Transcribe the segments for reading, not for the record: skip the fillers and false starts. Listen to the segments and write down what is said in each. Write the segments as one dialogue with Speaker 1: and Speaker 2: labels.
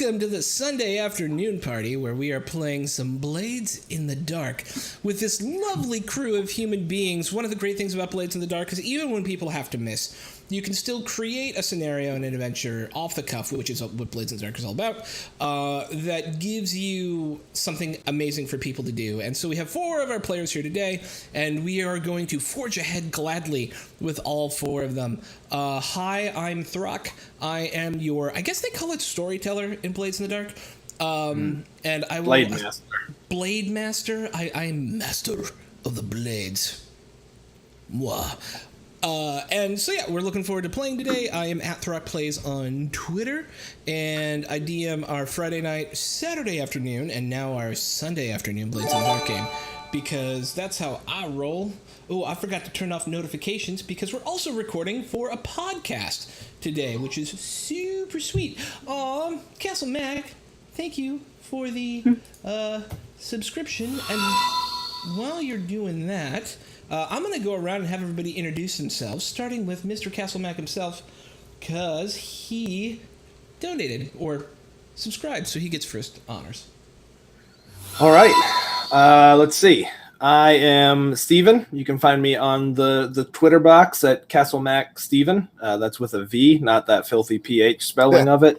Speaker 1: welcome to the Sunday afternoon party where we are playing some Blades in the Dark with this lovely crew of human beings. One of the great things about Blades in the Dark is even when people have to miss, you can still create a scenario and an adventure off the cuff, which is what Blades in the Dark is all about, that gives you something amazing for people to do. And so we have 4 of our players here today, and we are going to forge ahead gladly with all 4 of them. Hi, I'm Throck. I am your, I guess they call it storyteller in Blades in the Dark. And I will...
Speaker 2: Blade Master.
Speaker 1: Blade Master? I'm master of the blades. Mwah. And so yeah, we're looking forward to playing today. I am at Throck Plays on Twitter, and I DM our Friday night, Saturday afternoon, and now our Sunday afternoon Blades in the Dark game, because that's how I roll. Oh, I forgot to turn off notifications because we're also recording for a podcast today, which is super sweet. Castle Mac, thank you for the subscription. And while you're doing that, I'm going to go around and have everybody introduce themselves, starting with Mr. Castle Mac himself, because he donated or subscribed, so he gets first honors.
Speaker 2: All right. Let's see. I am Steven. You can find me on the Twitter box at CastleMacSteven. That's with a V, not that filthy PH spelling of it.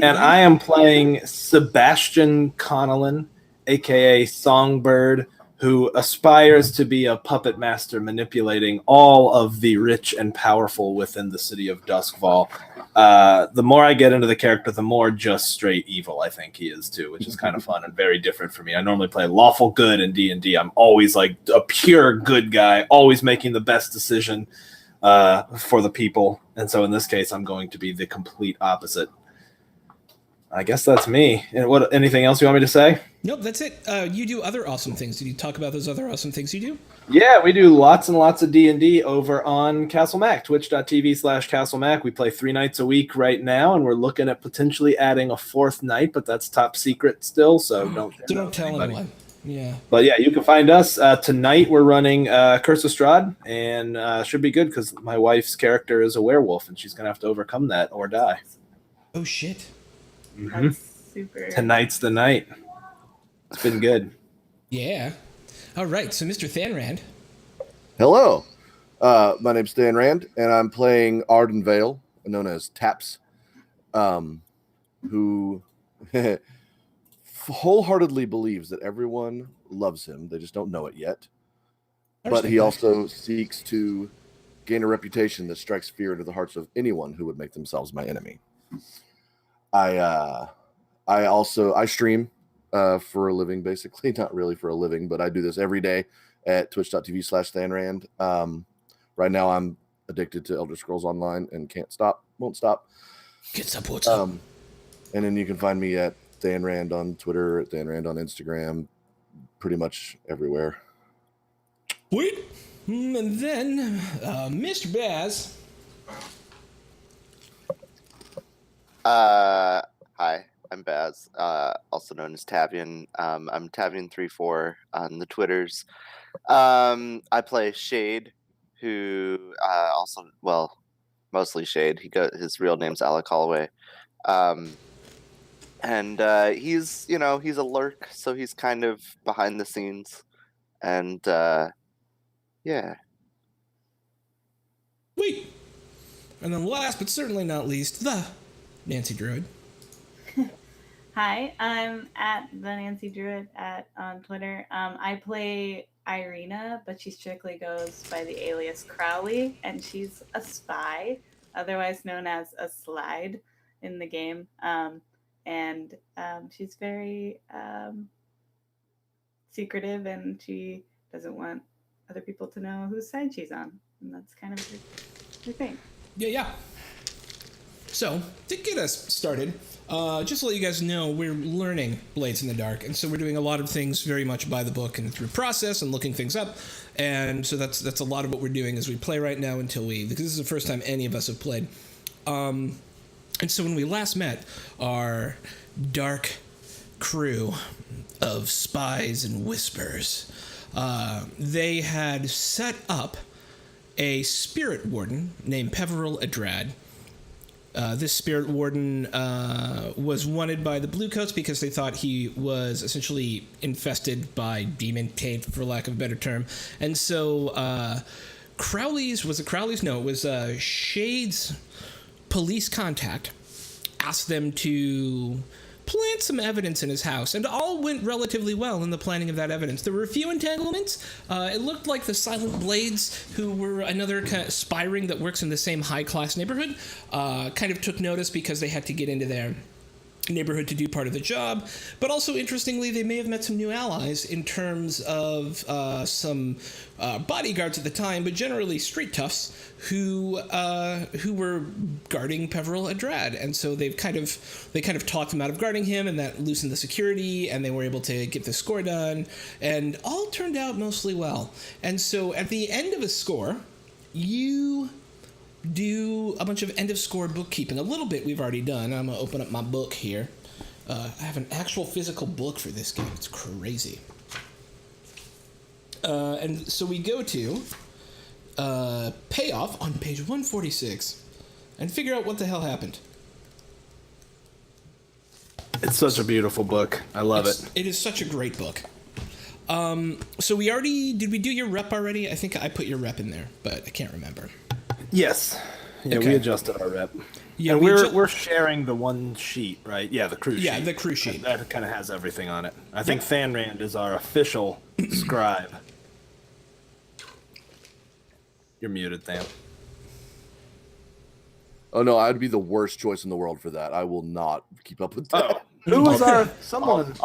Speaker 2: And I am playing Sebastian Connellan, a.k.a. Songbird, who aspires to be a puppet master manipulating all of the rich and powerful within the city of Duskfall. The more I get into the character, the more just straight evil I think he is too, which is kind of fun and very different for me. I normally play lawful good in D&D. I'm always like a pure good guy, always making the best decision for the people. And so in this case, I'm going to be the complete opposite. I guess that's me. And what? Anything else you want me to say?
Speaker 1: Nope, that's it. You do other awesome things. Did you talk about those other awesome things you do?
Speaker 2: Yeah, we do lots and lots of D&D over on Castle Mac, twitch.tv/Castle Mac. We play 3 nights a week right now, and we're looking at potentially adding a 4th night, but that's top secret still, so don't
Speaker 1: tell anyone. Yeah.
Speaker 2: But yeah, you can find us. Tonight we're running Curse of Strahd, and should be good because my wife's character is a werewolf, and she's going to have to overcome that or die.
Speaker 1: Oh, shit.
Speaker 2: Mm-hmm.
Speaker 3: That's super.
Speaker 2: Tonight's the night. It's been good.
Speaker 1: Yeah. All right, so Mr. Thanrand.
Speaker 4: Hello. My name's Stan Rand, and I'm playing Arden Vale, known as Taps, who wholeheartedly believes that everyone loves him. They just don't know it yet. But he also seeks to gain a reputation that strikes fear into the hearts of anyone who would make themselves my enemy. I stream for a living, basically. Not really for a living, but I do this every day at twitch.tv/ThanRand. Right now I'm addicted to Elder Scrolls Online and won't stop.
Speaker 1: What's up?
Speaker 4: And then you can find me at ThanRand on Twitter, at ThanRand on Instagram, pretty much everywhere.
Speaker 1: Wait. And then Mr. Baz.
Speaker 5: Hi, I'm Baz, also known as Tavian. I'm Tavian34 on the Twitters. I play Shade, who mostly Shade. His real name's Alec Holloway. And he's a lurk, so he's kind of behind the scenes. And yeah.
Speaker 1: Wait. And then last but certainly not least, the Nancy Druid.
Speaker 3: Hi, I'm at the Nancy Druid on Twitter. I play Irina, but she strictly goes by the alias Crowley, and she's a spy, otherwise known as a slide in the game. And she's very secretive, and she doesn't want other people to know whose side she's on, and that's kind of her thing.
Speaker 1: Yeah. So, to get us started, just to let you guys know, we're learning Blades in the Dark, and so we're doing a lot of things very much by the book and through process and looking things up, and so that's a lot of what we're doing as we play right now because this is the first time any of us have played. And so when we last met, our dark crew of spies and whispers, they had set up a spirit warden named Peveril Adrad, This spirit warden was wanted by the Bluecoats because they thought he was essentially infested by demon taint, for lack of a better term. And so Crowley's, was it Crowley's? No, it was Shade's police contact asked them to plant some evidence in his house, and all went relatively well in the planting of that evidence. There were a few entanglements. It looked like the Silent Blades, who were another kind of spy ring that works in the same high-class neighborhood, kind of took notice because they had to get into their neighborhood to do part of the job. But also, interestingly, they may have met some new allies in terms of some bodyguards at the time, but generally street toughs who were guarding Peveril Adrad, and so they kind of talked them out of guarding him, and that loosened the security, and they were able to get the score done, and all turned out mostly well. And so at the end of a score, you do a bunch of end of score bookkeeping. A little bit we've already done. I'm gonna open up my book here. I have an actual physical book for this game. It's crazy. And so we go to payoff on page 146 and figure out what the hell happened.
Speaker 2: It's such a beautiful book. I love it.
Speaker 1: It is such a great book. So did we do your rep already? I think I put your rep in there, but I can't remember.
Speaker 2: Yes. Yeah,
Speaker 1: Okay.
Speaker 2: we adjusted our rep.
Speaker 1: Yeah,
Speaker 2: and we're sharing the one sheet, right? Yeah, the crew sheet.
Speaker 1: Yeah, the crew sheet.
Speaker 2: That kind of has everything on it. I think Thanrand is our official scribe. You're muted, Than.
Speaker 4: Oh no, I'd be the worst choice in the world for that. I will not keep up with that.
Speaker 2: Who was our someone?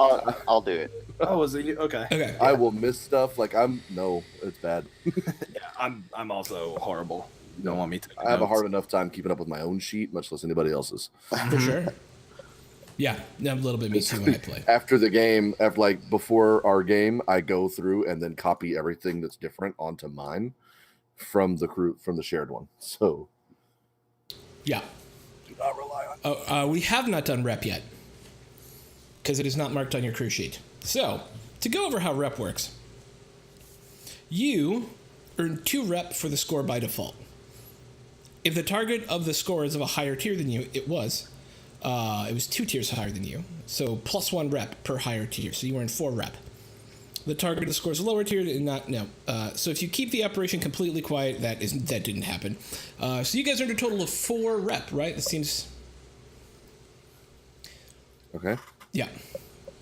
Speaker 5: I'll do it.
Speaker 2: Oh, was it you? Okay.
Speaker 1: Okay.
Speaker 4: I will miss stuff. Like it's bad.
Speaker 2: Yeah, I'm also horrible. You don't want me to.
Speaker 4: I have a hard enough time keeping up with my own sheet, much less anybody else's.
Speaker 1: For sure. Yeah, a little bit me too when I play.
Speaker 4: After the game, before our game, I go through and then copy everything that's different onto mine from the shared one. So
Speaker 1: Yeah.
Speaker 4: do not rely on.
Speaker 1: We have not done rep yet because it is not marked on your crew sheet. So, to go over how rep works, you earn 2 rep for the score by default. If the target of the score is of a higher tier than you, it was 2 tiers higher than you, so plus 1 rep per higher tier, so you earn 4 rep. The target of the score is a lower tier, so if you keep the operation completely quiet, that didn't happen. So you guys earned a total of 4 rep, right? That seems...
Speaker 4: Okay.
Speaker 1: Yeah.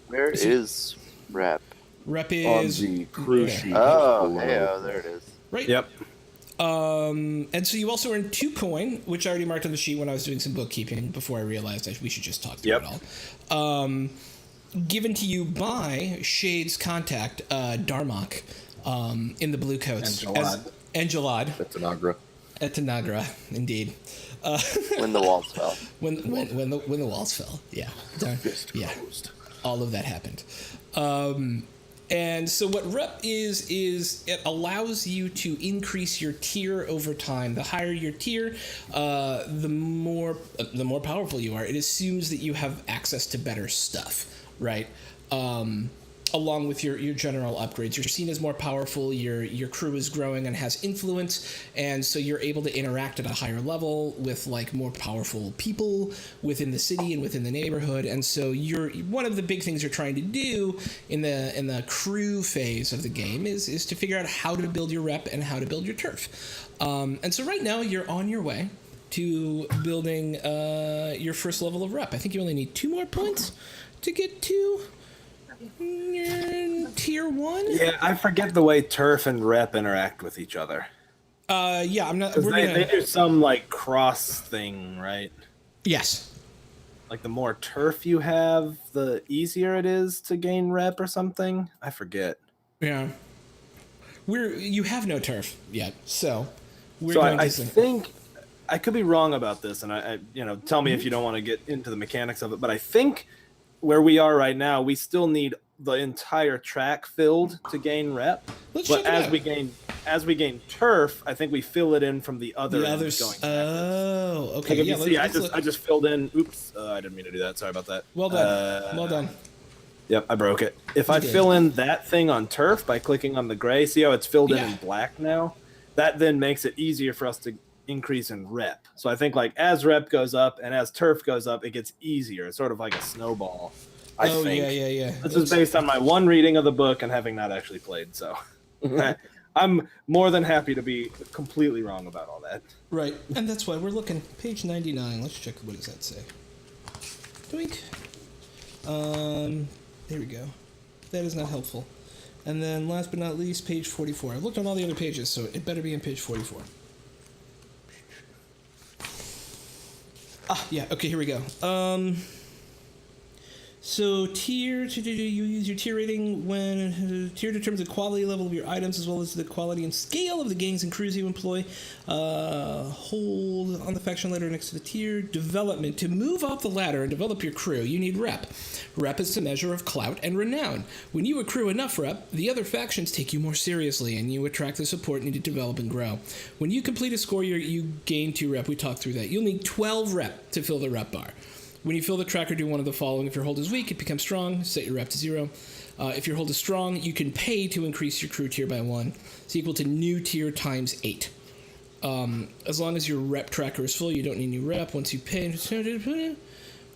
Speaker 5: Where is rep?
Speaker 1: Rep
Speaker 4: On
Speaker 1: is...
Speaker 4: the crew sheet.
Speaker 5: Oh,
Speaker 4: below.
Speaker 5: there it is.
Speaker 1: Right?
Speaker 2: Yep.
Speaker 1: And so you also earned 2 coin, which I already marked on the sheet when I was doing some bookkeeping before I realized we should just talk through it all. Given to you by Shade's contact, Darmok, in the Bluecoats.
Speaker 2: And Jalad.
Speaker 1: Et Tanagra, indeed.
Speaker 5: When the walls fell.
Speaker 1: When the walls fell, yeah. Yeah. All of that happened. And so what rep is it allows you to increase your tier over time. The higher your tier, the more powerful you are. It assumes that you have access to better stuff, right? Along with your general upgrades. You're seen as more powerful, your crew is growing and has influence, and so you're able to interact at a higher level with like more powerful people within the city and within the neighborhood. And so one of the big things you're trying to do in the crew phase of the game is to figure out how to build your rep and how to build your turf. And so right now you're on your way to building your first level of rep. I think you only need 2 more points to get to tier 1.
Speaker 2: Yeah, I forget the way turf and rep interact with each other.
Speaker 1: Yeah, I'm not.
Speaker 2: They do some like cross thing, right?
Speaker 1: Yes.
Speaker 2: Like the more turf you have, the easier it is to gain rep or something. I forget.
Speaker 1: Yeah. You have no turf yet, so we're
Speaker 2: So
Speaker 1: going
Speaker 2: I
Speaker 1: to
Speaker 2: think I could be wrong about this, and I tell me if you don't want to get into the mechanics of it, but I think where we are right now, we still need the entire track filled to gain rep.
Speaker 1: Let's
Speaker 2: but
Speaker 1: check it out.
Speaker 2: as we gain turf, I think we fill it in from the other
Speaker 1: The
Speaker 2: end
Speaker 1: others.
Speaker 2: going backwards.
Speaker 1: Oh,
Speaker 2: Like
Speaker 1: okay.
Speaker 2: if
Speaker 1: Yeah,
Speaker 2: you see,
Speaker 1: let's look.
Speaker 2: I just filled in. Oops, I didn't mean to do that. Sorry about that.
Speaker 1: Well done. Well done.
Speaker 2: Yep, I broke it. If I
Speaker 1: did.
Speaker 2: fill in that thing on turf by clicking on the gray, see how it's filled in black now? That then makes it easier for us to increase in rep. So I think like as rep goes up and as turf goes up, it gets easier. It's sort of like a snowball. I think.
Speaker 1: Yeah.
Speaker 2: This is based on my one reading of the book and having not actually played. So I'm more than happy to be completely wrong about all that.
Speaker 1: Right, and that's why we're looking. Page 99. Let's check. What does that say? Doink. There we go. That is not helpful. And then last but not least, page 44. I've looked on all the other pages, so it better be in page 44. Yeah, okay, here we go. So tier, you use your tier rating when tier determines the quality level of your items as well as the quality and scale of the gangs and crews you employ. Hold on the faction ladder next to the tier. Development. To move up the ladder and develop your crew, you need rep. Rep is a measure of clout and renown. When you accrue enough rep, the other factions take you more seriously and you attract the support needed to develop and grow. When you complete a score, you gain 2 rep. We talked through that. You'll need 12 rep to fill the rep bar. When you fill the tracker, do one of the following. If your hold is weak, it becomes strong. Set your rep to 0. If your hold is strong, you can pay to increase your crew tier by 1. It's equal to new tier times 8. As long as your rep tracker is full, you don't need new rep. Once you pay...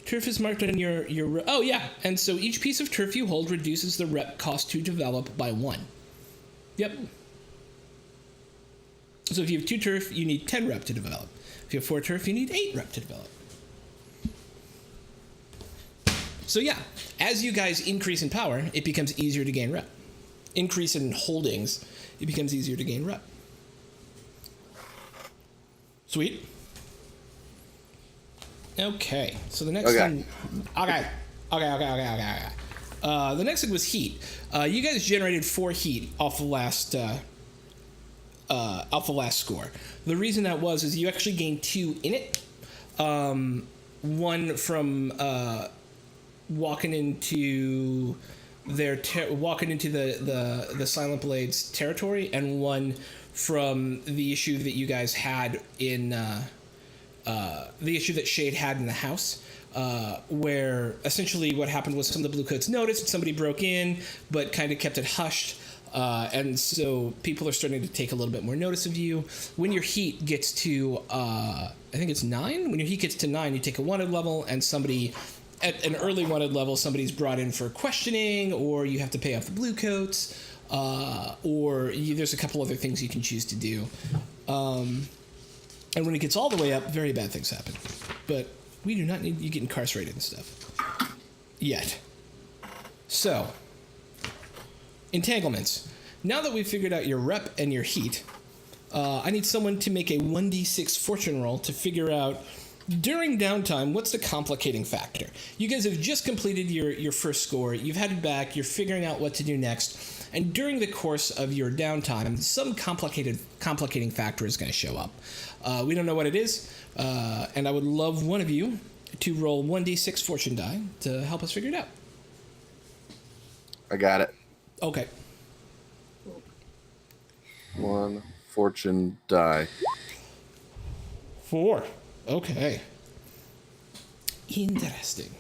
Speaker 1: Turf is marked on your oh, yeah. And so each piece of turf you hold reduces the rep cost to develop by 1. Yep. So if you have 2 turf, you need 10 rep to develop. If you have 4 turf, you need 8 rep to develop. So yeah, as you guys increase in power, it becomes easier to gain rep. Increase in holdings, it becomes easier to gain rep. Sweet. Okay, so the next thing... Okay. The next thing was heat. You guys generated 4 heat off the last score. The reason that was is you actually gained 2 in it. One from... walking into the Silent Blades territory, and one from the issue that you guys had in the issue that Shade had in the house, where essentially what happened was some of the Bluecoats noticed somebody broke in, but kind of kept it hushed. And so people are starting to take a little bit more notice of you. When your heat gets to, I think it's 9. When your heat gets to 9, you take a wanted level, and somebody at an early wanted level, somebody's brought in for questioning, or you have to pay off the Bluecoats, there's a couple other things you can choose to do. And when it gets all the way up, very bad things happen. But we do not need you get incarcerated and stuff yet. So, entanglements. Now that we've figured out your rep and your heat, I need someone to make a 1d6 fortune roll to figure out, during downtime, what's the complicating factor? You guys have just completed your first score. You've headed back. You're figuring out what to do next. And during the course of your downtime, some complicating factor is going to show up. We don't know what it is, and I would love one of you to roll 1d6 fortune die to help us figure it out.
Speaker 4: I got it.
Speaker 1: Okay.
Speaker 4: 1 fortune die.
Speaker 1: 4. Okay. Interesting.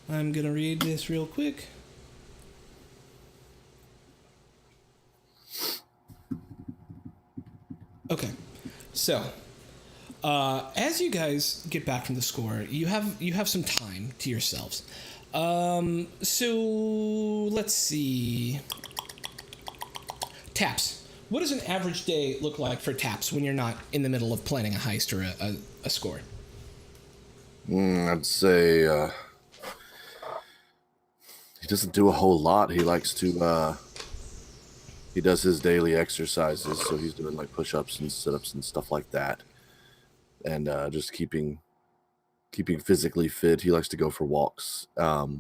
Speaker 1: I'm going to read this real quick. Okay. So, as you guys get back from the score, you have some time to yourselves. So let's see. Taps. What does an average day look like for Taps when you're not in the middle of planning a heist or a score?
Speaker 4: I'd say he doesn't do a whole lot. He likes to he does his daily exercises, so he's doing like push-ups and sit-ups and stuff like that, and just keeping physically fit. He likes to go for walks, but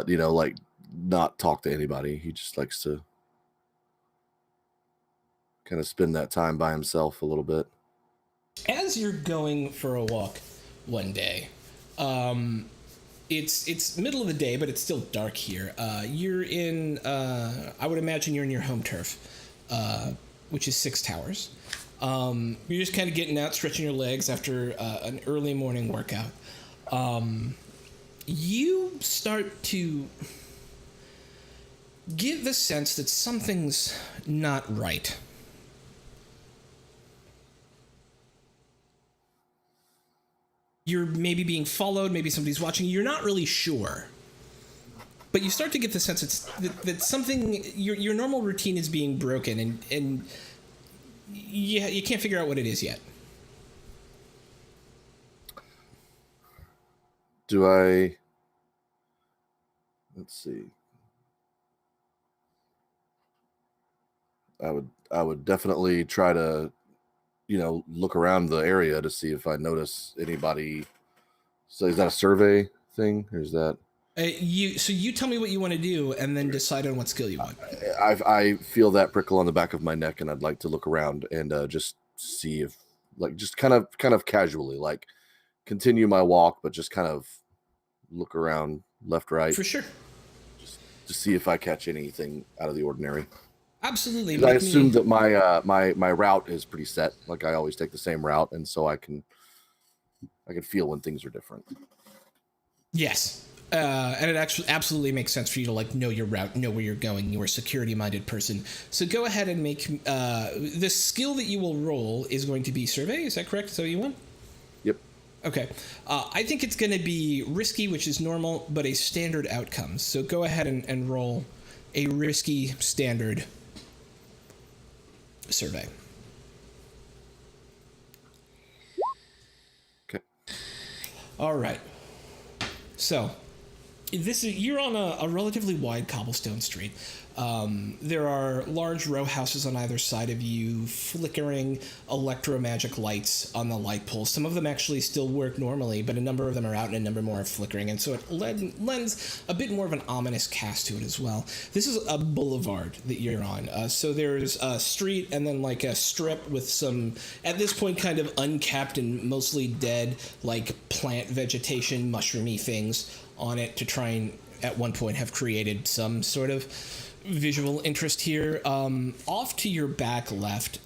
Speaker 4: like not talk to anybody. He just likes to kind of spend that time by himself a little bit.
Speaker 1: As you're going for a walk one day, it's middle of the day, but it's still dark here. You're in, I would imagine you're in your home turf, which is 6 Towers. You're just kind of getting out, stretching your legs after an early morning workout. You start to get the sense that something's not right. You're maybe being followed, maybe somebody's watching you. You're not really sure. But you start to get the sense that something, your normal routine is being broken, and you can't figure out what it is yet.
Speaker 4: Let's see. I would definitely try to, look around the area to see if I notice anybody. So is that a survey thing, or is that?
Speaker 1: You tell me what you want to do, and then decide on what skill you want.
Speaker 4: I feel that prickle on the back of my neck, and I'd like to look around and just see if, like, just kind of casually, like, continue my walk, but just kind of look around left, right,
Speaker 1: For sure.
Speaker 4: just to see if I catch anything out of the ordinary.
Speaker 1: Absolutely.
Speaker 4: I assume that my route is pretty set. Like, I always take the same route, and so I can feel when things are different.
Speaker 1: Yes. And it actually absolutely makes sense for you to like know your route, know where you're going. You're a security-minded person. So go ahead and make the skill that you will roll is going to be survey. Is that correct? Is that what you want?
Speaker 4: Yep.
Speaker 1: Okay. I think it's going to be risky, which is normal, but a standard outcome. So go ahead and roll a risky standard survey.
Speaker 4: Okay.
Speaker 1: All right. So you're on a relatively wide cobblestone street. There are large row houses on either side of you, flickering electromagic lights on the light poles. Some of them actually still work normally, but a number of them are out and a number more are flickering, and so it lends a bit more of an ominous cast to it as well. This is a boulevard that you're on. So there's a street and then like a strip with some, at this point, kind of unkept and mostly dead, like plant vegetation, mushroomy things on it to try and at one point have created some sort of visual interest here. Off to your back left,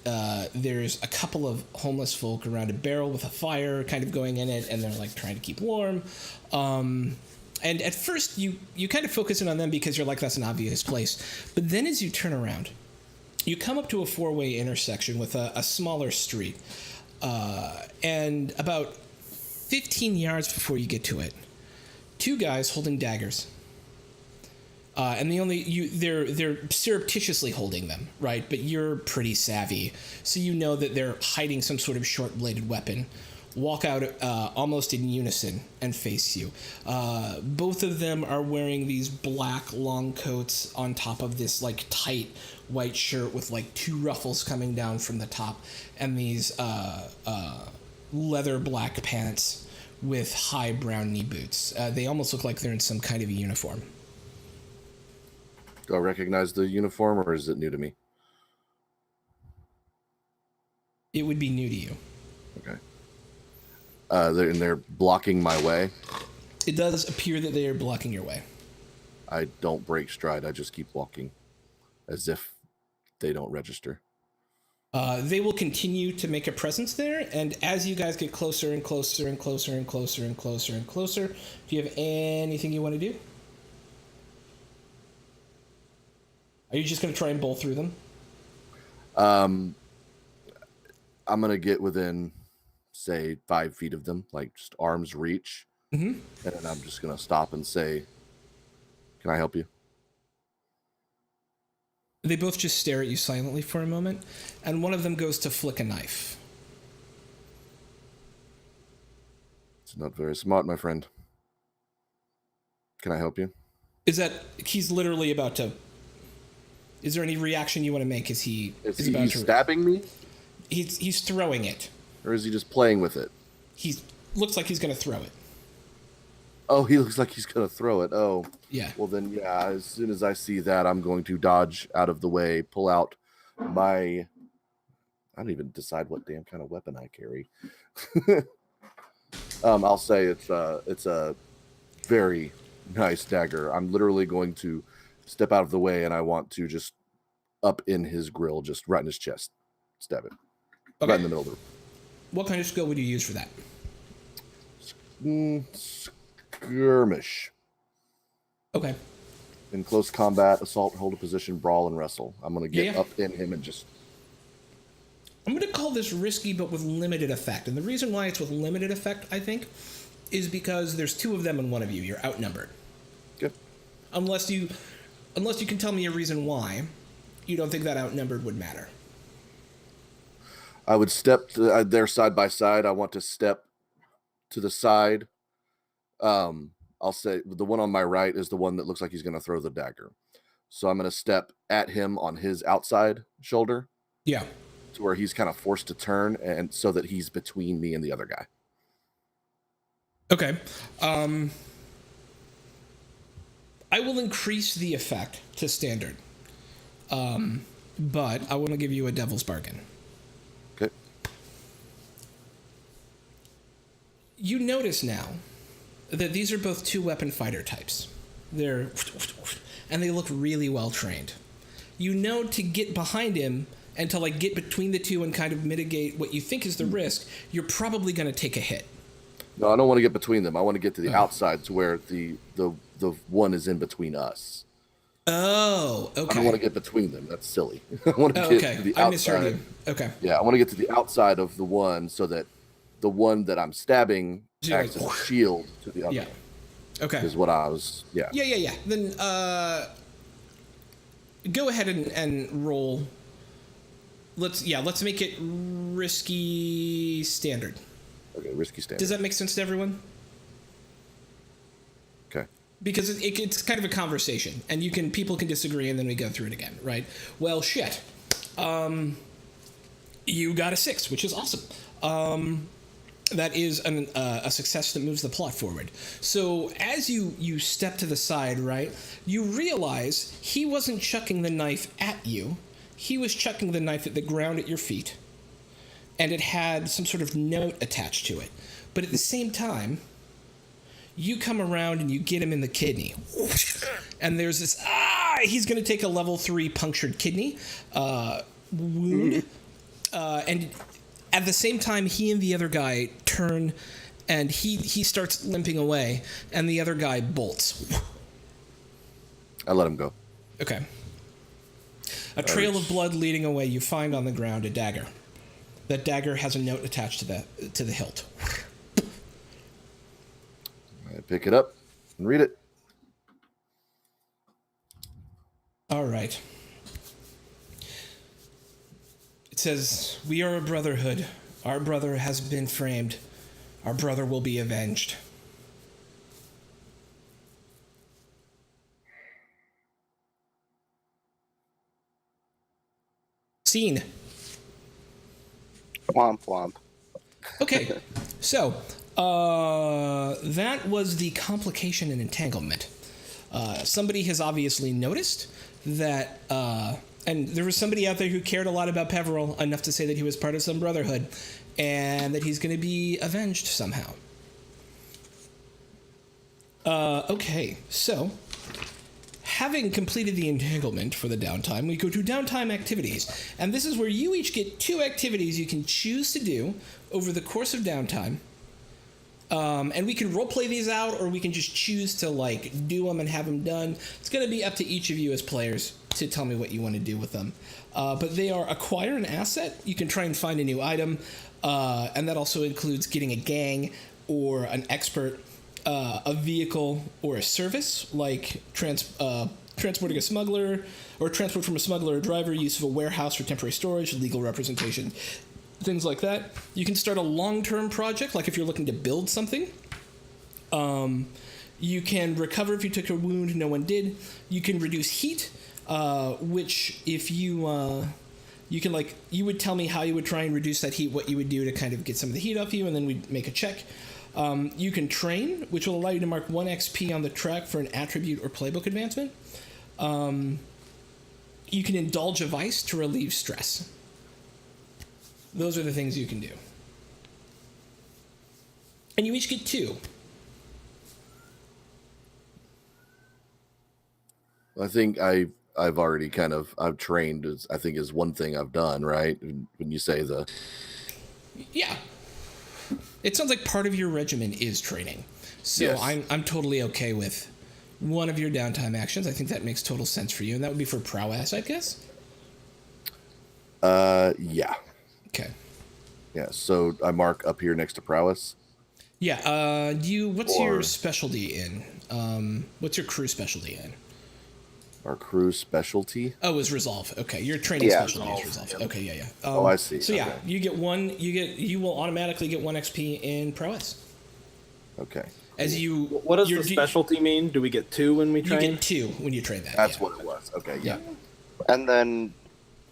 Speaker 1: there's a couple of homeless folk around a barrel with a fire kind of going in it, and they're like trying to keep warm. And at first you kind of focus in on them because you're like, that's an obvious place. But then as you turn around, you come up to a four-way intersection with a smaller street. And about 15 yards before you get to it, two guys holding daggers. And they're surreptitiously holding them, right? But you're pretty savvy, so you know that they're hiding some sort of short-bladed weapon. Walk out almost in unison and face you. Both of them are wearing these black long coats on top of this like tight white shirt with like two ruffles coming down from the top, and these leather black pants with high brown knee boots. They almost look like they're in some kind of a uniform.
Speaker 4: Do I recognize the uniform, or is it new to me?
Speaker 1: It would be new to you.
Speaker 4: Okay. They're blocking my way.
Speaker 1: It does appear that they are blocking your way.
Speaker 4: I don't break stride. I just keep walking as if they don't register.
Speaker 1: They will continue to make a presence there, and as you guys get closer and closer and closer and closer and closer and closer, do you have anything you want to do? Are you just going to try and bowl through them?
Speaker 4: I'm going to get within, say, 5 feet of them, like just arm's reach. Mm-hmm. And then I'm just going to stop and say, can I help you?
Speaker 1: They both just stare at you silently for a moment, and one of them goes to flick a knife.
Speaker 4: It's not very smart, my friend. Can I help you?
Speaker 1: He's literally about to... Is there any reaction you want to make as he is about to...
Speaker 4: stabbing me?
Speaker 1: He's throwing it.
Speaker 4: Or is he just playing with it?
Speaker 1: He looks like he's going to throw it.
Speaker 4: Oh, he looks like he's going to throw it. Oh.
Speaker 1: Yeah.
Speaker 4: Well, then, yeah, as soon as I see that, I'm going to dodge out of the way, pull out my... I don't even decide what damn kind of weapon I carry. I'll say it's a very nice dagger. I'm literally going to step out of the way, and I want to just up in his grill, just right in his chest. Stab it. Okay. Right in the middle of the room.
Speaker 1: What kind of skill would you use for that?
Speaker 4: Skirmish.
Speaker 1: Okay.
Speaker 4: in close combat, assault, hold a position, brawl, and wrestle. I'm going to get
Speaker 1: Yeah.
Speaker 4: up in him and just...
Speaker 1: I'm going to call this risky, but with limited effect. And the reason why it's with limited effect, I think, is because there's 2 of them and 1 of you. You're outnumbered.
Speaker 4: Good.
Speaker 1: Unless you can tell me a reason why you don't think that outnumbered would matter.
Speaker 4: I would step to, they're side by side. I want to step to the side. I'll say the one on my right is the one that looks like he's going to throw the dagger. So I'm going to step at him on his outside shoulder.
Speaker 1: Yeah.
Speaker 4: To where he's kind of forced to turn, and so that he's between me and the other guy.
Speaker 1: Okay. I will increase the effect to standard. But I want to give you a devil's bargain.
Speaker 4: Okay.
Speaker 1: You notice now that these are both 2-weapon fighter types. And they look really well trained. You know to get behind him and to like get between the 2 and kind of mitigate what you think is the risk, you're probably going to take a hit.
Speaker 4: No, I don't want to get between them. I want to get to the outside to where the one is in between us.
Speaker 1: Oh, okay.
Speaker 4: I don't want to get between them. That's silly. I want to get to the outside.
Speaker 1: I misheard you. Okay.
Speaker 4: Yeah, I want to get to the outside of the one so that the one that I'm stabbing
Speaker 1: So
Speaker 4: acts as a shield to the other.
Speaker 1: Yeah. Okay.
Speaker 4: Is what I was. Yeah.
Speaker 1: Yeah. Then go ahead and roll. Let's make it risky standard.
Speaker 4: Okay, risky standard.
Speaker 1: Does that make sense to everyone?
Speaker 4: Okay.
Speaker 1: Because it's kind of a conversation, and people can disagree, and then we go through it again, right? Well, shit. You got a 6, which is awesome. That is a success that moves the plot forward. So as you step to the side, right, you realize he wasn't chucking the knife at you. He was chucking the knife at the ground at your feet, and it had some sort of note attached to it. But at the same time, you come around and you get him in the kidney. And there's this, he's going to take a level 3 punctured kidney wound. And at the same time, he and the other guy turn, and he starts limping away, and the other guy bolts.
Speaker 4: I let him go.
Speaker 1: Okay. A trail of blood leading away, you find on the ground a dagger. That dagger has a note attached to the hilt.
Speaker 4: I pick it up and read it.
Speaker 1: All right. It says, "We are a brotherhood. Our brother has been framed. Our brother will be avenged." Scene.
Speaker 5: Womp womp.
Speaker 1: Okay, so that was the complication and entanglement. Somebody has obviously noticed that, and there was somebody out there who cared a lot about Peveril enough to say that he was part of some brotherhood, and that he's going to be avenged somehow. Okay, so having completed the entanglement for the downtime, we go to downtime activities. And this is where you each get 2 activities you can choose to do over the course of downtime. And we can roleplay these out, or we can just choose to like do them and have them done. It's going to be up to each of you as players to tell me what you want to do with them. But they are acquire an asset. You can try and find a new item. And that also includes getting a gang or an expert, a vehicle or a service, like transporting a smuggler, or transport from a smuggler or driver, use of a warehouse for temporary storage, legal representation, things like that. You can start a long-term project, like if you're looking to build something. You can recover if you took a wound no one did. You can reduce heat, which if you can, like, you would tell me how you would try and reduce that heat, what you would do to kind of get some of the heat off you, and then we'd make a check. You can train, which will allow you to mark 1 XP on the track for an attribute or playbook advancement. You can indulge a vice to relieve stress. Those are the things you can do. And you each get 2.
Speaker 4: I think I've already I've trained, I think is one thing I've done, right? When you say the...
Speaker 1: Yeah. It sounds like part of your regimen is training. So
Speaker 4: yes.
Speaker 1: I'm totally okay with one of your downtime actions. I think that makes total sense for you, and that would be for prowess, I guess.
Speaker 4: Yeah.
Speaker 1: Okay.
Speaker 4: Yeah. So I mark up here next to prowess.
Speaker 1: Yeah. What's your
Speaker 4: Or-
Speaker 1: specialty in? What's your crew specialty in?
Speaker 4: Our crew specialty.
Speaker 1: Oh, is resolve. Okay, your training
Speaker 5: Yeah.
Speaker 1: specialty is resolve. Okay, yeah.
Speaker 4: Oh, I see.
Speaker 1: So yeah,
Speaker 4: Okay.
Speaker 1: you will automatically get 1 XP in prowess.
Speaker 4: Okay.
Speaker 1: As you,
Speaker 2: What does the specialty mean? Do we get 2 when we
Speaker 1: You
Speaker 2: train?
Speaker 1: get 2 when you train that.
Speaker 4: That's
Speaker 1: yeah.
Speaker 4: what it was. Okay.
Speaker 1: Yeah.
Speaker 5: And then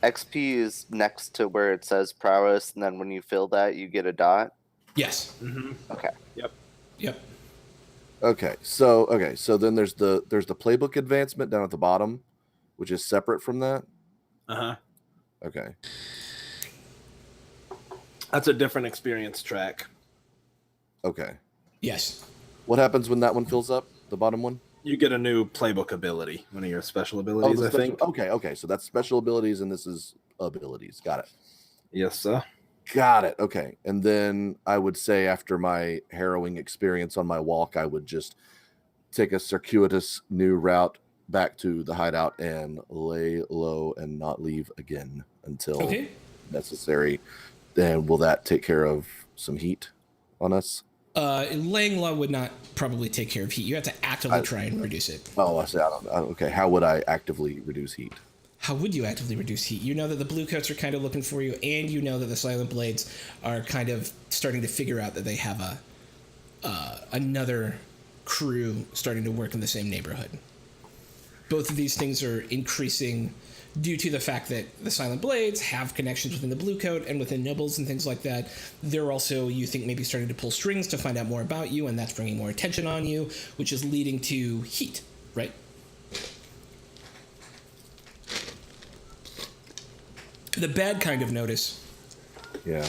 Speaker 5: XP is next to where it says prowess, and then when you fill that, you get a dot.
Speaker 1: Yes.
Speaker 5: Okay.
Speaker 1: Yep.
Speaker 4: Okay. So then there's the playbook advancement down at the bottom, which is separate from that. Okay.
Speaker 2: That's a different experience track.
Speaker 4: Okay.
Speaker 1: Yes.
Speaker 4: What happens when that one fills up? The bottom one?
Speaker 2: You get a new playbook ability, one of your special abilities, I think.
Speaker 4: Okay. So that's special abilities, and this is abilities. Got it.
Speaker 2: Yes, sir.
Speaker 4: Got it. Okay. And then I would say after my harrowing experience on my walk, I would just take a circuitous new route back to the hideout and lay low and not leave again until necessary. Then will that take care of some heat on us?
Speaker 1: Laying low would not probably take care of heat. You have to actively try and reduce it.
Speaker 4: Oh, I see. I don't know. Okay. How would I actively reduce heat?
Speaker 1: How would you actively reduce heat? You know that the blue coats are kind of looking for you, and you know that the silent blades are kind of starting to figure out that they have another crew starting to work in the same neighborhood. Both of these things are increasing due to the fact that the silent blades have connections within the blue coat and within nobles and things like that. They're also, you think, maybe starting to pull strings to find out more about you, and that's bringing more attention on you, which is leading to heat, right? The bad kind of notice.
Speaker 4: Yeah.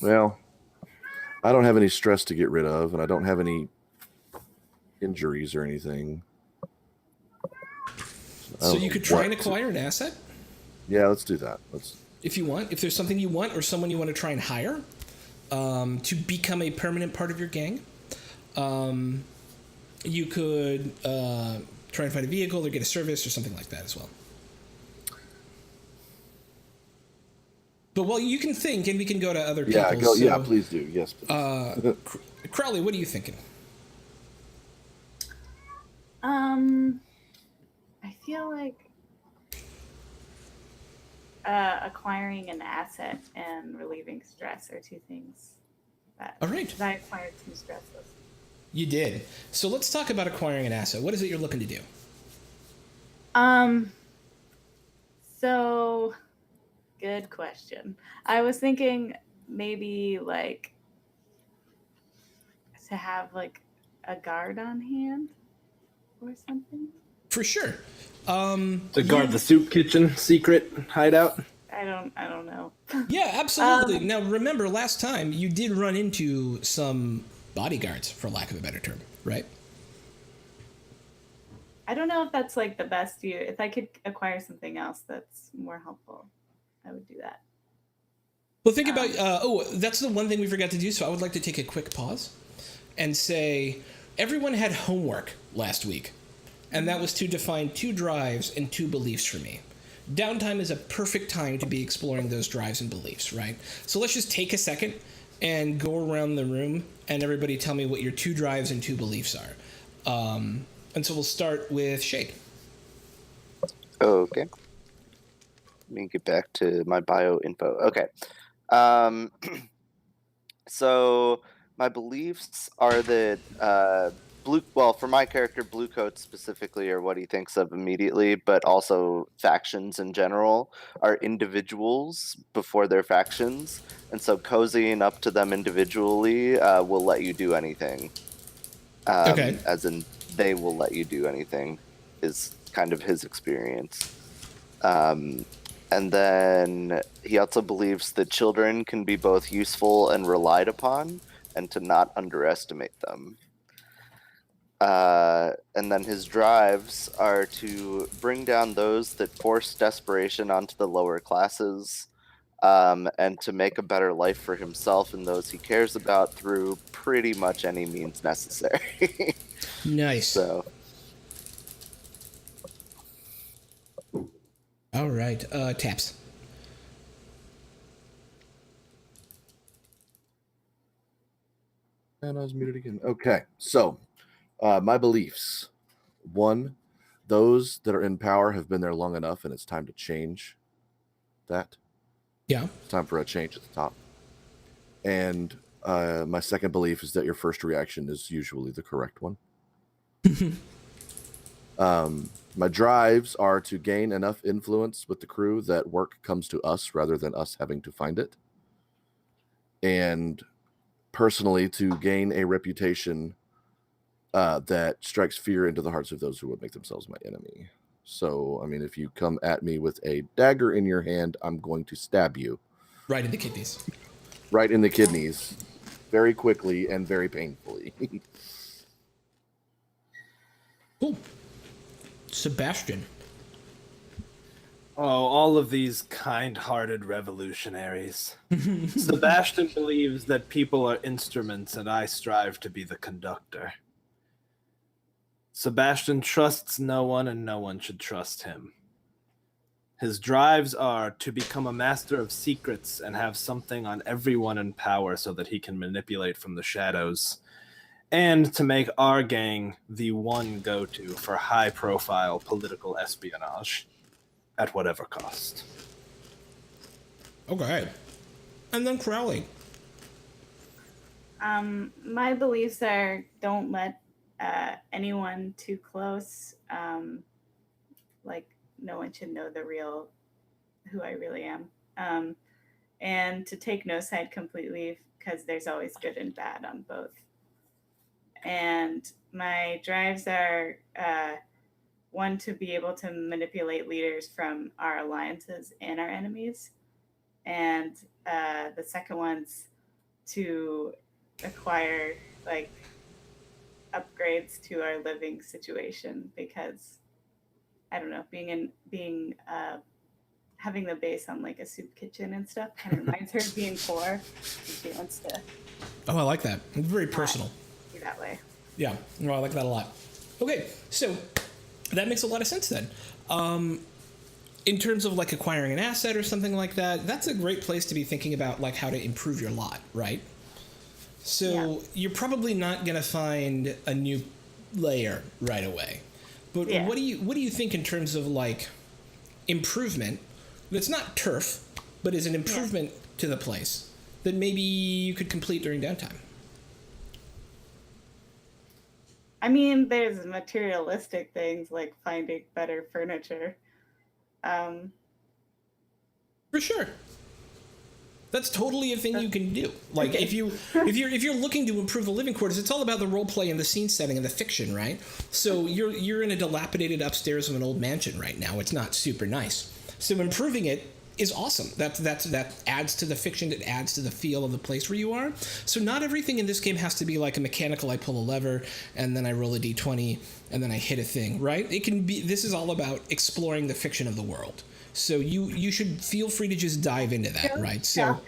Speaker 4: Well, I don't have any stress to get rid of, and I don't have any injuries or anything.
Speaker 1: So you could try and acquire an asset?
Speaker 4: Yeah, let's do that.
Speaker 1: If you want. If there's something you want or someone you want to try and hire to become a permanent part of your gang, you could try and find a vehicle or get a service or something like that as well. But well, you can think, and we can go to other people.
Speaker 4: Yeah, please do. Yes, please.
Speaker 1: Crowley, what are you thinking?
Speaker 3: I feel like acquiring an asset and relieving stress are 2 things that.
Speaker 1: All right.
Speaker 3: 'Cause I acquired some stresses.
Speaker 1: You did. So let's talk about acquiring an asset. What is it you're looking to do?
Speaker 3: So good question. I was thinking maybe like to have like a guard on hand or something.
Speaker 1: For sure.
Speaker 2: To guard the soup kitchen secret hideout.
Speaker 3: I don't know.
Speaker 1: Yeah, absolutely. Now remember, last time you did run into some bodyguards, for lack of a better term, right?
Speaker 3: I don't know if that's like the best use. If I could acquire something else that's more helpful, I would do that.
Speaker 1: Well, think about, that's the one thing we forgot to do, so I would like to take a quick pause and say, everyone had homework last week, and that was to define 2 drives and 2 beliefs for me. Downtime is a perfect time to be exploring those drives and beliefs, right? So let's just take a second and go around the room, and everybody tell me what your 2 drives and 2 beliefs are. And so we'll start with Shade.
Speaker 5: Okay. Let me get back to my bio info. Okay. So my beliefs are that for my character, blue coats specifically are what he thinks of immediately, but also factions in general are individuals before they're factions, and so cozying up to them individually will let you do anything.
Speaker 1: Okay.
Speaker 5: As in, they will let you do anything is kind of his experience. And then he also believes that children can be both useful and relied upon, and to not underestimate them. And then his drives are to bring down those that force desperation onto the lower classes, and to make a better life for himself and those he cares about through pretty much any means necessary.
Speaker 1: Nice.
Speaker 5: So,
Speaker 1: All right. Taps.
Speaker 4: And I was muted again. Okay, so my beliefs. One, those that are in power have been there long enough, and it's time to change that.
Speaker 1: Yeah.
Speaker 4: It's time for a change at the top. And my second belief is that your first reaction is usually the correct one. My drives are to gain enough influence with the crew that work comes to us rather than us having to find it. And personally, to gain a reputation that strikes fear into the hearts of those who would make themselves my enemy. So, I mean, if you come at me with a dagger in your hand, I'm going to stab you.
Speaker 1: Right in the kidneys.
Speaker 4: Right in the kidneys. Very quickly and very painfully.
Speaker 1: Cool. Sebastian.
Speaker 2: Oh, all of these kind-hearted revolutionaries. Sebastian believes that people are instruments and I strive to be the conductor. Sebastian trusts no one and no one should trust him. His drives are to become a master of secrets and have something on everyone in power so that he can manipulate from the shadows, and to make our gang the one go-to for high-profile political espionage at whatever cost.
Speaker 1: Okay. And then Crowley.
Speaker 3: My beliefs are don't let anyone too close. Like no one should know who I really am. And to take no side completely because there's always good and bad on both. And my drives are one, to be able to manipulate leaders from our alliances and our enemies. And the second one's to acquire like upgrades to our living situation because I don't know, having the base on like a soup kitchen and stuff kind of reminds her of being poor. And she wants to
Speaker 1: Oh, I like that. It's very personal.
Speaker 3: be that way.
Speaker 1: Yeah. No, I like that a lot. Okay, so that makes a lot of sense then. In terms of like acquiring an asset or something like that, that's a great place to be thinking about like how to improve your lot, right? So you're probably not going to find a new layer right away. But what do you think in terms of like improvement that's not turf, but is an improvement to the place that maybe you could complete during downtime?
Speaker 3: I mean, there's materialistic things like finding better furniture.
Speaker 1: For sure. That's totally a thing you can do. Like if you're looking to improve the living quarters, it's all about the role play and the scene setting and the fiction, right? So you're in a dilapidated upstairs of an old mansion right now. It's not super nice. So improving it is awesome. That adds to the fiction. It adds to the feel of the place where you are. So not everything in this game has to be like a mechanical. I pull a lever and then I roll a d20 and then I hit a thing, right? It can be. This is all about exploring the fiction of the world. So you should feel free to just dive into that, right? So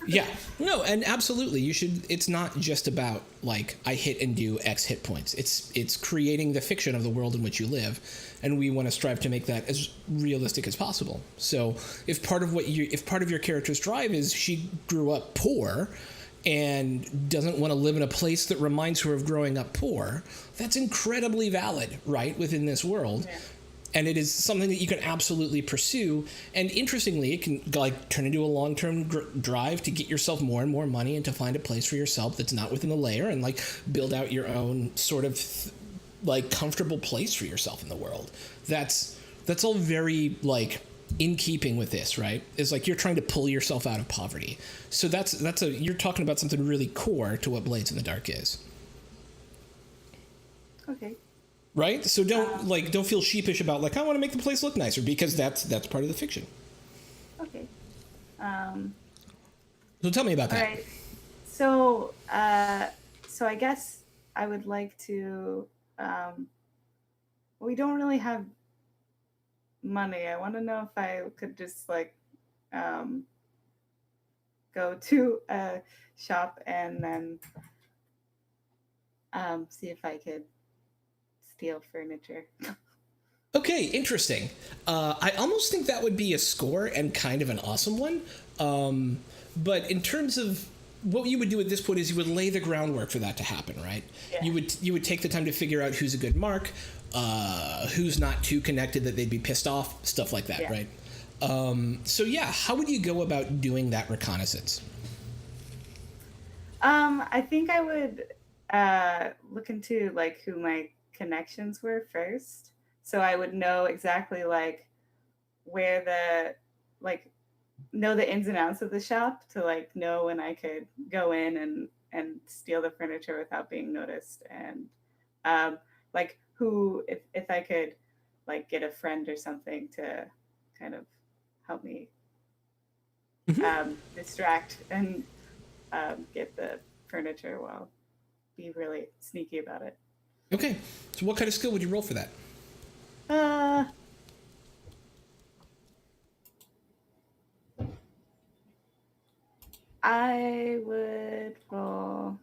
Speaker 1: yeah, no, and absolutely, you should. It's not just about like I hit and do X hit points. It's creating the fiction of the world in which you live, and we want to strive to make that as realistic as possible. So if part of your character's drive is she grew up poor and doesn't want to live in a place that reminds her of growing up poor, that's incredibly valid, right, within this world. Yeah. And it is something that you can absolutely pursue. And interestingly, it can like turn into a long-term drive to get yourself more and more money and to find a place for yourself that's not within the layer and like build out your own sort of like comfortable place for yourself in the world. That's all very like in keeping with this, right? It's like you're trying to pull yourself out of poverty. So you're talking about something really core to what Blades in the Dark is.
Speaker 3: Okay.
Speaker 1: Right? So don't feel sheepish about like I want to make the place look nicer because that's part of the fiction.
Speaker 3: Okay.
Speaker 1: So tell me about that.
Speaker 3: All right. So I guess I would like to. We don't really have money. I want to know if I could just like go to a shop and then see if I could steal furniture.
Speaker 1: Okay, interesting. I almost think that would be a score and kind of an awesome one. But in terms of what you would do at this point is you would lay the groundwork for that to happen, right?
Speaker 3: Yeah.
Speaker 1: You would take the time to figure out who's a good mark, who's not too connected that they'd be pissed off, stuff like that,
Speaker 3: Yeah.
Speaker 1: right? So yeah, how would you go about doing that reconnaissance?
Speaker 3: I think I would look into like who my connections were first, so I would know exactly like where the like know the ins and outs of the shop to like know when I could go in and steal the furniture without being noticed, and like who if I could like get a friend or something to kind of help me distract and get the furniture while be really sneaky about it.
Speaker 1: Okay, so what kind of skill would you roll for that?
Speaker 3: Uh, I would roll.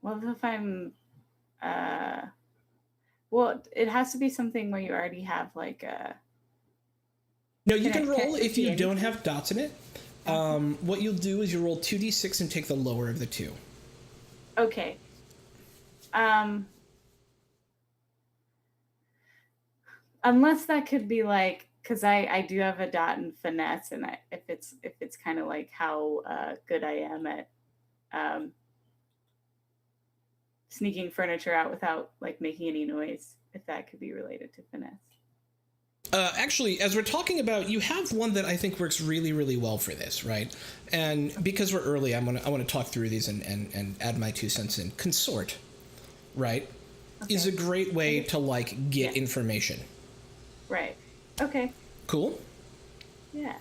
Speaker 3: Well, if I'm, well, it has to be something where you already have like a.
Speaker 1: No, you can
Speaker 3: Can
Speaker 1: roll
Speaker 3: it
Speaker 1: if
Speaker 3: be
Speaker 1: you don't
Speaker 3: anything?
Speaker 1: have dots in it. What you'll do is you roll 2d6 and take the lower of the two.
Speaker 3: Okay. Unless that could be like, because I do have a dot in finesse, and if it's kind of like how good I am at sneaking furniture out without like making any noise, if that could be related to finesse.
Speaker 1: Actually, as we're talking about, you have one that I think works really, really well for this, right? And because we're early, I want to talk through these and add my 2 cents in. Consort, right, is a great way to like get information.
Speaker 3: Right. Okay.
Speaker 1: Cool.
Speaker 3: Yeah.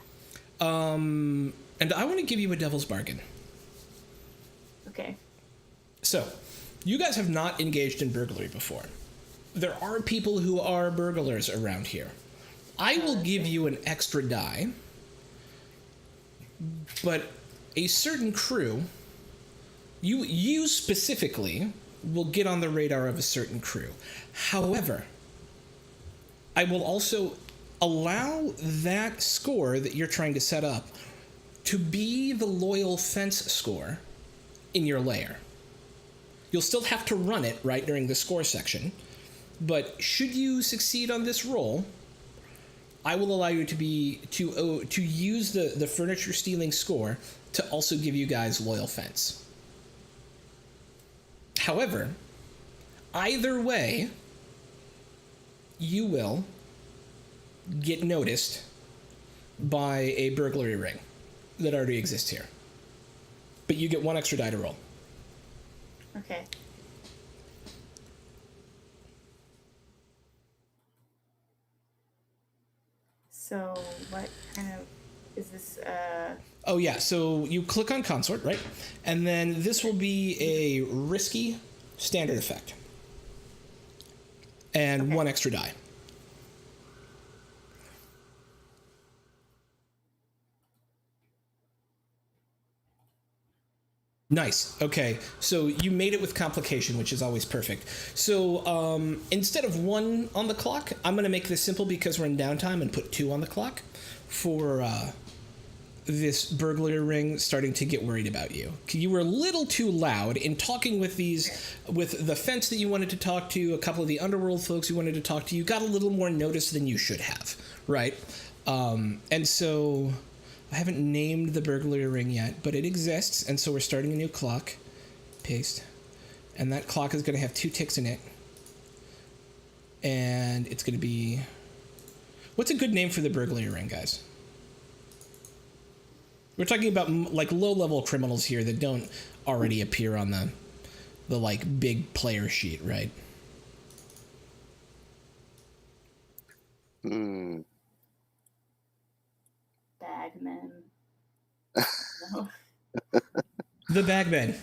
Speaker 1: And I want to give you a devil's bargain.
Speaker 3: Okay.
Speaker 1: So, you guys have not engaged in burglary before. There are people who are burglars around here. I will give you an extra die, but a certain crew, you specifically, will get on the radar of a certain crew. However, I will also allow that score that you're trying to set up to be the loyal fence score in your lair. You'll still have to run it, right, during the score section, but should you succeed on this roll, I will allow you to use the furniture stealing score to also give you guys loyal fence. However, either way, you will get noticed by a burglary ring that already exists here. But you get 1 extra die to roll.
Speaker 3: Okay. So what kind of is this?
Speaker 1: Oh yeah, so you click on consort, right? And then this will be a risky standard effect. And 1 extra die. Nice. Okay. So you made it with complication, which is always perfect. So instead of 1 on the clock, I'm going to make this simple because we're in downtime and put 2 on the clock for this burglary ring starting to get worried about you. You were a little too loud in talking with with the fence that you wanted to talk to, a couple of the underworld folks you wanted to talk to. You got a little more notice than you should have, right? And so I haven't named the burglary ring yet, but it exists, and so we're starting a new clock. Paste. And that clock is going to have 2 ticks in it. And it's going to be... What's a good name for the burglary ring, guys? We're talking about like low-level criminals here that don't already appear on the like big player sheet, right?
Speaker 3: Bagman. No.
Speaker 1: The bagmen.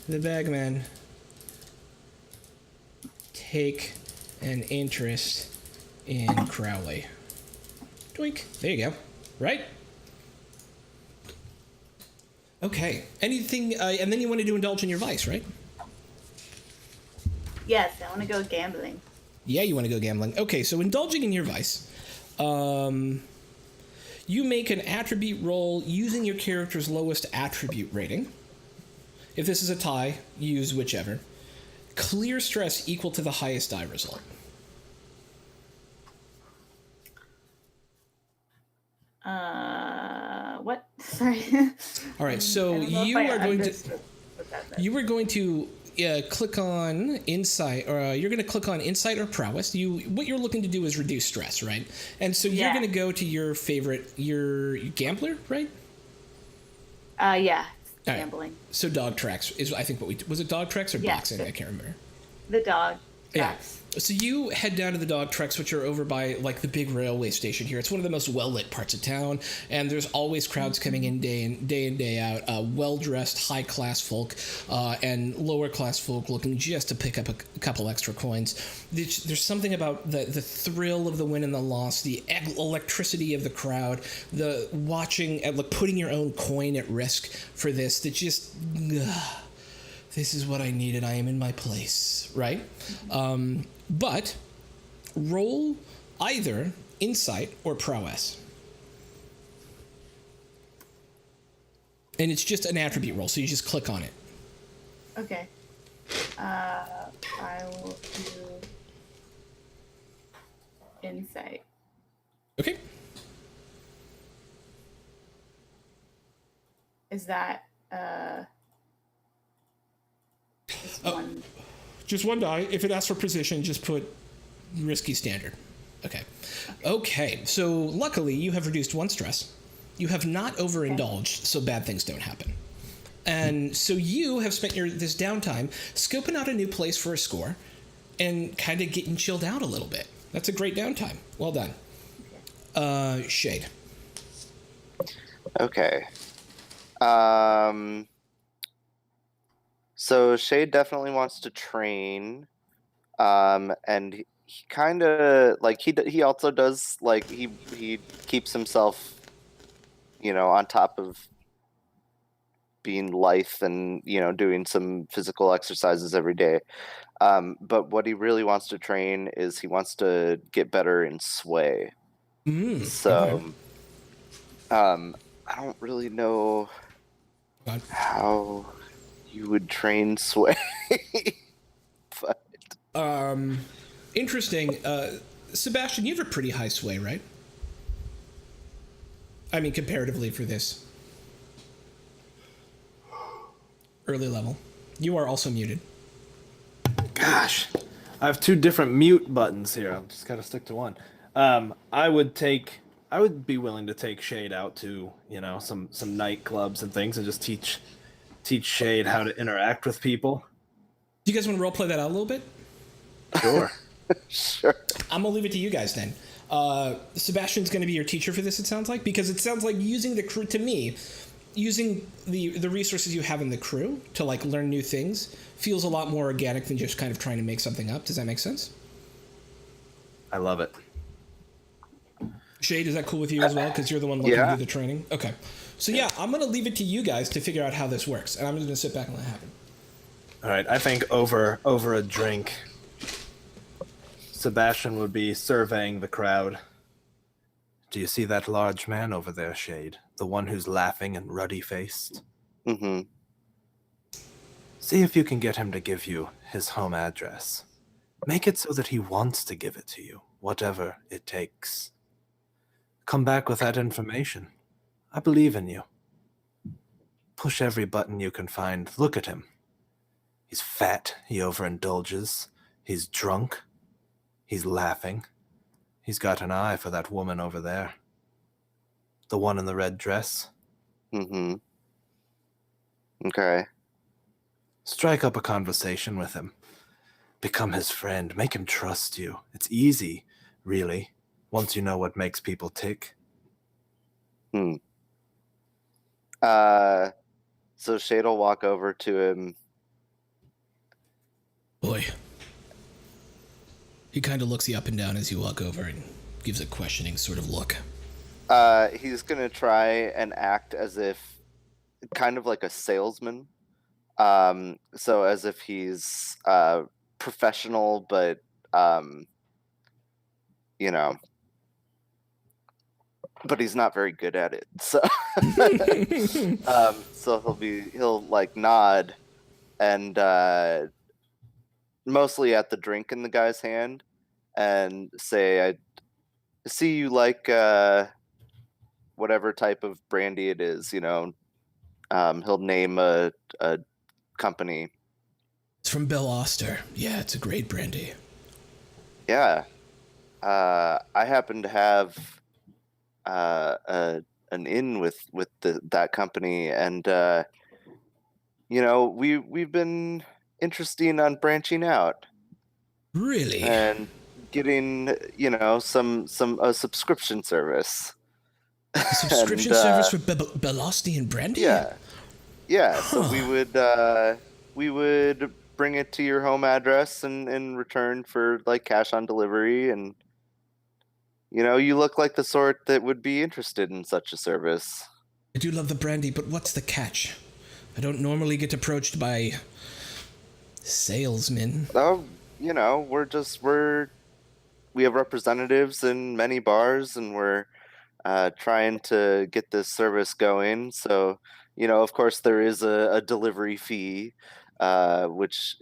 Speaker 1: The bagmen take an interest in Crowley. Doink. There you go. Right? Okay. Anything, and then you want to indulge in your vice, right?
Speaker 3: Yes, I want to go gambling.
Speaker 1: Yeah, you want to go gambling. Okay, so indulging in your vice. You make an attribute roll using your character's lowest attribute rating. If this is a tie, use whichever. Clear stress equal to the highest die result.
Speaker 3: What? Sorry.
Speaker 1: All right, so you are going to click on insight, or you're going to click on insight or prowess. What you're looking to do is reduce stress, right? And so you're going to go to your favorite, your gambler, right?
Speaker 3: Yeah,
Speaker 1: Right.
Speaker 3: gambling.
Speaker 1: So dog tracks is, I think, was it dog tracks or boxing? I can't remember.
Speaker 3: The dog tracks.
Speaker 1: Yeah. So you head down to the dog tracks, which are over by like the big railway station here. It's one of the most well-lit parts of town, and there's always crowds coming in day in, day out. Well-dressed, high-class folk and lower-class folk looking just to pick up a couple extra coins. There's something about the thrill of the win and the loss, the electricity of the crowd, the watching, like putting your own coin at risk for this. That just. This is what I needed. I am in my place, right? But roll either insight or prowess. And it's just an attribute roll, so you just click on it.
Speaker 3: Okay. I will do insight.
Speaker 1: Okay.
Speaker 3: Is that just one?
Speaker 1: Just one die. If it asks for precision, just put risky standard. Okay, so luckily you have reduced one stress. You have not overindulged, so bad things don't happen. And so you have spent this downtime scoping out a new place for a score and kind of getting chilled out a little bit. That's a great downtime. Well done. Shade.
Speaker 5: Okay. So Shade definitely wants to train, and he kind of like he also does like he keeps himself, on top of being lithe and doing some physical exercises every day. But what he really wants to train is he wants to get better in sway. So,
Speaker 1: okay.
Speaker 5: I don't really know how you would train sway. But
Speaker 1: interesting. Sebastian, you have a pretty high sway, right? I mean, comparatively for this early level. You are also muted.
Speaker 2: Gosh, I have two different mute buttons here. I'll just gotta stick to one. I would be willing to take Shade out to some nightclubs and things and just teach Shade how to interact with people.
Speaker 1: Do you guys want to roleplay that out a little bit?
Speaker 2: Sure.
Speaker 5: Sure.
Speaker 1: I'm gonna leave it to you guys then. Sebastian's gonna be your teacher for this. It sounds like, because it sounds like using the crew, to me, using the resources you have in the crew to like learn new things feels a lot more organic than just kind of trying to make something up. Does that make sense?
Speaker 2: I love it.
Speaker 1: Shade, is that cool with you as well? Because you're the one looking to
Speaker 5: Yeah.
Speaker 1: do the training. Okay. So yeah, I'm gonna leave it to you guys to figure out how this works, and I'm just gonna sit back and let it happen.
Speaker 2: All right, I think over a drink, Sebastian would be surveying the crowd. Do you see that large man over there, Shade? The one who's laughing and ruddy-faced?
Speaker 5: Mm-hmm.
Speaker 2: See if you can get him to give you his home address. Make it so that he wants to give it to you, whatever it takes. Come back with that information. I believe in you. Push every button you can find. Look at him. He's fat. He overindulges. He's drunk. He's laughing. He's got an eye for that woman over there. The one in the red dress.
Speaker 5: Mm-hmm. Okay.
Speaker 2: Strike up a conversation with him. Become his friend. Make him trust you. It's easy, really, once you know what makes people tick.
Speaker 5: So Shade will walk over to him.
Speaker 1: Boy, He kind of looks you up and down as you walk over and gives a questioning sort of look.
Speaker 5: He's gonna try and act as if, kind of like a salesman. So as if he's professional, but you know, but he's not very good at it. So, so he'll like nod and mostly at the drink in the guy's hand, and say, "I see you like whatever type of brandy it is." He'll name a company.
Speaker 1: It's from Bell Oster. Yeah, it's a great brandy.
Speaker 5: Yeah, I happen to have an in with that company, and we've been interested on branching out
Speaker 1: Really?
Speaker 5: and getting some a subscription service.
Speaker 1: A subscription
Speaker 5: And,
Speaker 1: service for Belosti and brandy?
Speaker 5: Yeah. So we would bring it to your home address in return for like cash on delivery, and you look like the sort that would be interested in such a service.
Speaker 1: I do love the brandy, but what's the catch? I don't normally get approached by salesmen.
Speaker 5: Oh, we have representatives in many bars, and we're trying to get this service going. So, of course, there is a delivery fee, which,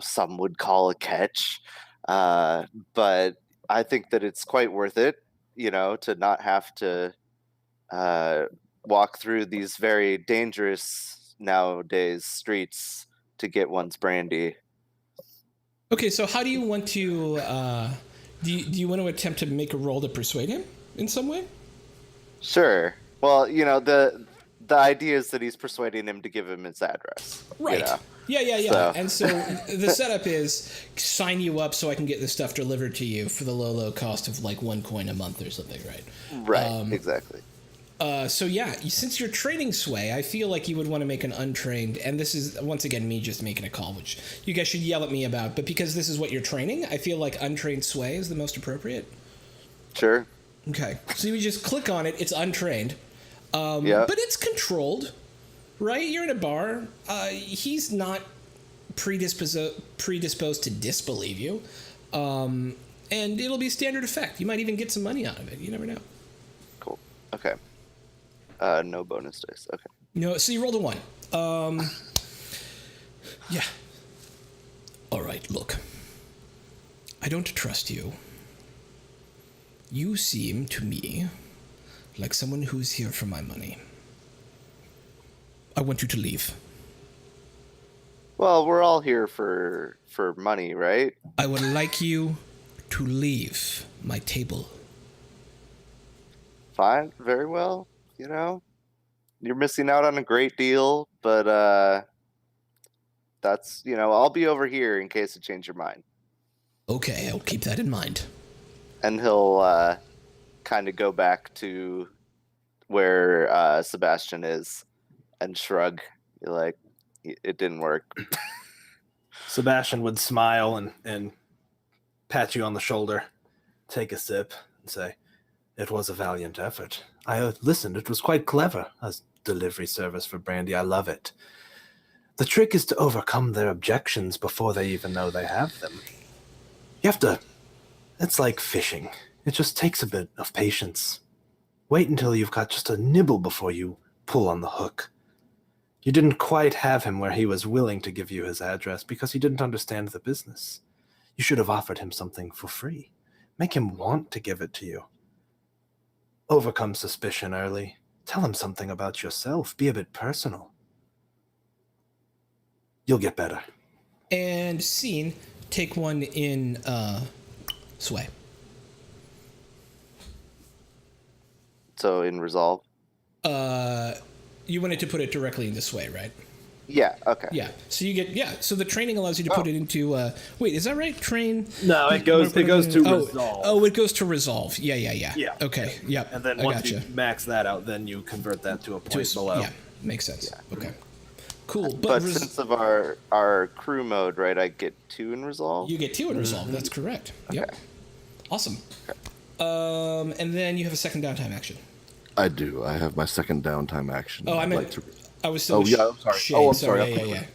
Speaker 5: some would call a catch. But I think that it's quite worth it, to not have to walk through these very dangerous nowadays streets to get one's brandy.
Speaker 1: Okay, so how do you want to... do you want to attempt to make a roll to persuade him in some way?
Speaker 5: Sure. Well, the idea is that he's persuading him to give him his address.
Speaker 1: Right. Yeah.
Speaker 5: So.
Speaker 1: And so the setup is sign you up so I can get this stuff delivered to you for the low cost of like 1 coin a month or something, right?
Speaker 5: Right, exactly.
Speaker 1: So yeah, since you're training Sway, I feel like you would want to make an untrained, and this is, once again, me just making a call, which you guys should yell at me about, but because this is what you're training, I feel like untrained Sway is the most appropriate.
Speaker 5: Sure.
Speaker 1: Okay, so you just click on it, it's untrained,
Speaker 5: Yeah.
Speaker 1: but it's controlled, right? You're in a bar, he's not predisposed to disbelieve you, and it'll be standard effect. You might even get some money out of it, you never know.
Speaker 5: Cool. Okay. No bonus dice. Okay.
Speaker 1: No, so you rolled a 1. Yeah. All right, look. I don't trust you. You seem to me like someone who's here for my money. I want you to leave.
Speaker 5: Well, we're all here for money, right?
Speaker 1: I would like you to leave my table.
Speaker 5: Fine. Very well. You're missing out on a great deal, but that's, I'll be over here in case you change your mind.
Speaker 1: Okay, I'll keep that in mind.
Speaker 5: And he'll kind of go back to where Sebastian is and shrug. You're like, it didn't work.
Speaker 2: Sebastian would smile and pat you on the shoulder, take a sip, and say, "It was a valiant effort. I listened. It was quite clever as delivery service for brandy. I love it. The trick is to overcome their objections before they even know they have them. You have to... It's like fishing. It just takes a bit of patience. Wait until you've got just a nibble before you pull on the hook. You didn't quite have him where he was willing to give you his address because he didn't understand the business. You should have offered him something for free. Make him want to give it to you. Overcome suspicion early. Tell him something about yourself. Be a bit personal. You'll get better."
Speaker 1: And scene, take one in Sway.
Speaker 5: So in resolve.
Speaker 1: You wanted to put it directly into Sway, right?
Speaker 5: Yeah. Okay.
Speaker 1: Yeah. So you get So the training allows you to put it into. Wait, is that right? Train.
Speaker 2: No, it goes to resolve.
Speaker 1: Oh, it goes to resolve. Yeah.
Speaker 2: Yeah.
Speaker 1: Okay. Yep.
Speaker 2: And then once you max that out, then you convert that to a point below.
Speaker 1: Yeah, makes sense.
Speaker 5: Yeah.
Speaker 1: Okay. Cool.
Speaker 5: But since of our crew mode, right, I get 2 in resolve.
Speaker 1: You get 2 in resolve. That's correct. Yep. Awesome. And then you have a second downtime action.
Speaker 4: I do. I have my second downtime action.
Speaker 1: Oh, I meant.
Speaker 4: like to...
Speaker 1: I was still.
Speaker 4: Oh yeah, I'm sorry.
Speaker 1: Shade.
Speaker 4: Oh, I'm
Speaker 1: sorry.
Speaker 4: sorry.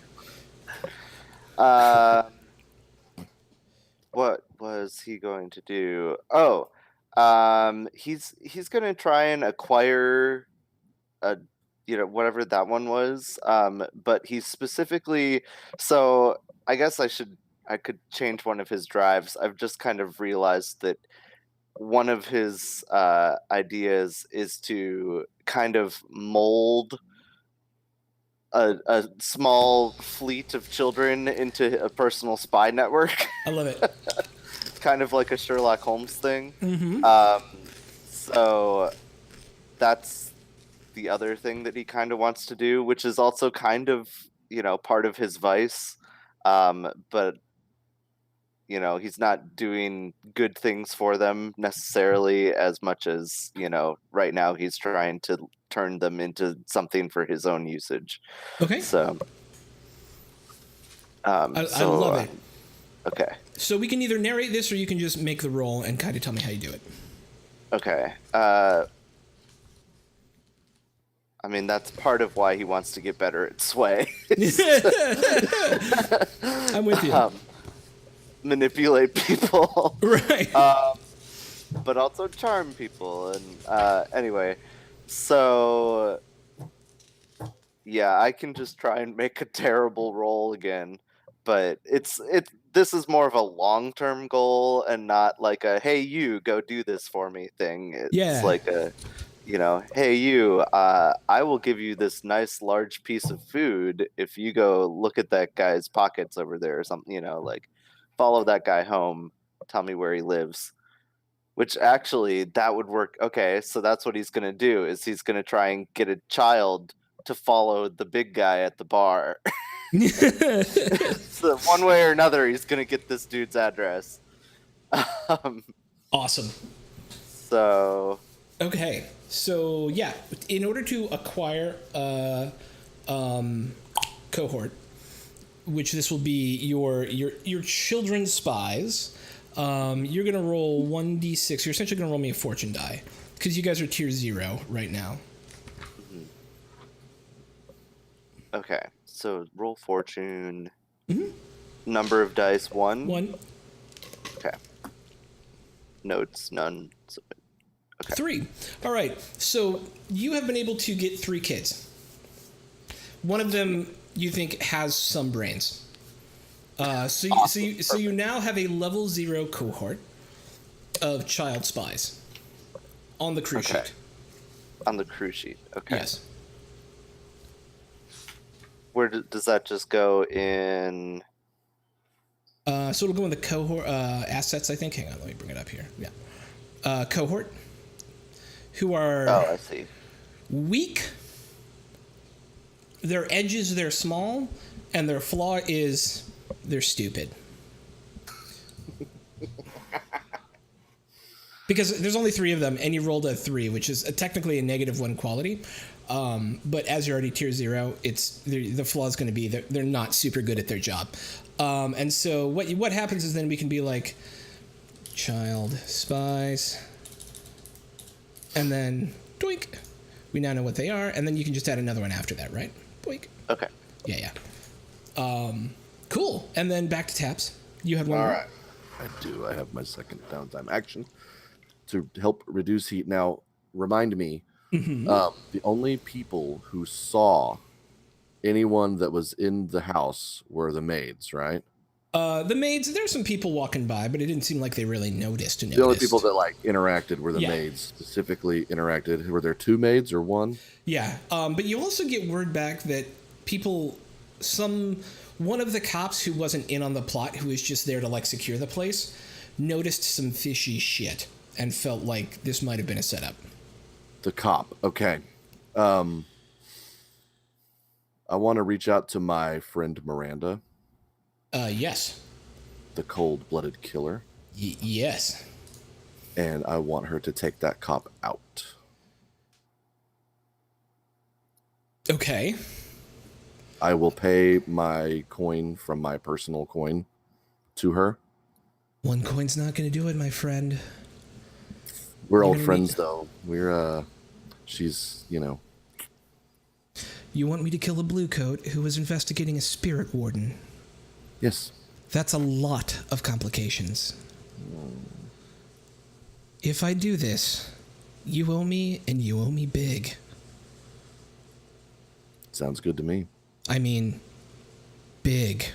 Speaker 1: Yeah.
Speaker 5: What was he going to do? Oh, he's going to try and acquire a, whatever that one was. But he's specifically, so I guess I could change one of his drives. I've just kind of realized that one of his ideas is to kind of mold a small fleet of children into a personal spy network.
Speaker 1: I love it.
Speaker 5: Kind of like a Sherlock Holmes thing.
Speaker 1: Mm-hmm.
Speaker 5: So that's the other thing that he kind of wants to do, which is also kind of, part of his vice. But he's not doing good things for them necessarily as much as, right now he's trying to turn them into something for his own usage.
Speaker 1: Okay.
Speaker 5: So,
Speaker 1: I love it.
Speaker 5: Okay.
Speaker 1: So we can either narrate this or you can just make the roll and kind of tell me how you do it.
Speaker 5: Okay. I mean, that's part of why he wants to get better at sway.
Speaker 1: I'm with you.
Speaker 5: Manipulate people.
Speaker 1: Right.
Speaker 5: But also charm people. And anyway, so yeah, I can just try and make a terrible roll again. But this is more of a long-term goal and not like a, hey, you go do this for me thing. It's like a, hey, you, I will give you this nice large piece of food if you go look at that guy's pockets over there or something, like follow that guy home, tell me where he lives. Which actually, that would work. Okay, so that's what he's going to do, is he's going to try and get a child to follow the big guy at the bar. So one way or another, he's going to get this dude's address.
Speaker 1: Awesome.
Speaker 5: So...
Speaker 1: Okay, so yeah, in order to acquire a cohort, which this will be your children's spies, you're gonna roll 1d6. You're essentially gonna roll me a fortune die because you guys are tier 0 right now.
Speaker 5: Okay, so roll fortune. Mm-hmm. Number of dice 1.
Speaker 1: 1.
Speaker 5: Okay. Notes none. So, okay.
Speaker 1: 3. All right. So you have been able to get 3 kids. One of them you think has some brains. So you now have a level 0 cohort of child spies on the crew sheet.
Speaker 5: On the crew sheet. Okay.
Speaker 1: Yes.
Speaker 5: Where does that just go in?
Speaker 1: So it'll go in the cohort assets, I think. Hang on, let me bring it up here. Yeah. Cohort. Who are
Speaker 5: I see.
Speaker 1: Weak. Their edges, they're small, and their flaw is they're stupid. Because there's only 3 of them, and you rolled a 3, which is technically a -1 quality. But as you're already tier 0, the flaw is going to be they're not super good at their job. And so what happens is then we can be like child spies, and then doink, we now know what they are, and then you can just add another one after that, right? Boink.
Speaker 5: Okay.
Speaker 1: Yeah. Cool. And then back to taps. You have one.
Speaker 4: All
Speaker 1: more?
Speaker 4: right. I do. I have my second downtime action to help reduce heat. Now, remind me, the only people who saw anyone that was in the house were the maids, right?
Speaker 1: The maids, there's some people walking by, but it didn't seem like they really noticed.
Speaker 4: The only people that interacted were the maids, specifically interacted. Were there 2 maids or 1?
Speaker 1: Yeah. But you also get word back that one of the cops who wasn't in on the plot, who was just there to secure the place, noticed some fishy shit and felt like this might have been a setup.
Speaker 4: The cop. Okay. I want to reach out to my friend Miranda.
Speaker 1: Yes.
Speaker 4: The cold-blooded killer.
Speaker 1: Yes.
Speaker 4: And I want her to take that cop out.
Speaker 1: Okay.
Speaker 4: I will pay my coin from my personal coin to her.
Speaker 1: 1 coin's not going to do it, my friend.
Speaker 4: We're
Speaker 1: You're
Speaker 4: old
Speaker 1: gonna
Speaker 4: friends,
Speaker 1: need-
Speaker 4: though. She's,
Speaker 1: You want me to kill a blue coat who was investigating a spirit warden?
Speaker 4: yes.
Speaker 1: That's a lot of complications. If I do this, you owe me, and you owe me big.
Speaker 4: Sounds good to me.
Speaker 1: I mean, big.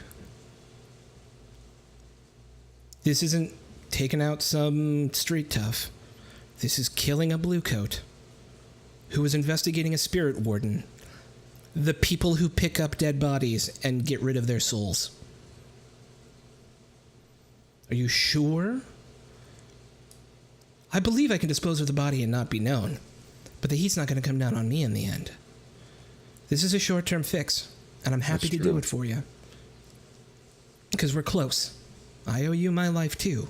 Speaker 1: This isn't taking out some street tough. This is killing a blue coat who was investigating a spirit warden. The people who pick up dead bodies and get rid of their souls. Are you sure? I believe I can dispose of the body and not be known, but the heat's not going to come down on me in the end. This is a short-term fix, and I'm happy
Speaker 4: That's
Speaker 1: to do
Speaker 4: true.
Speaker 1: it for you. Because we're close. I owe you my life, too.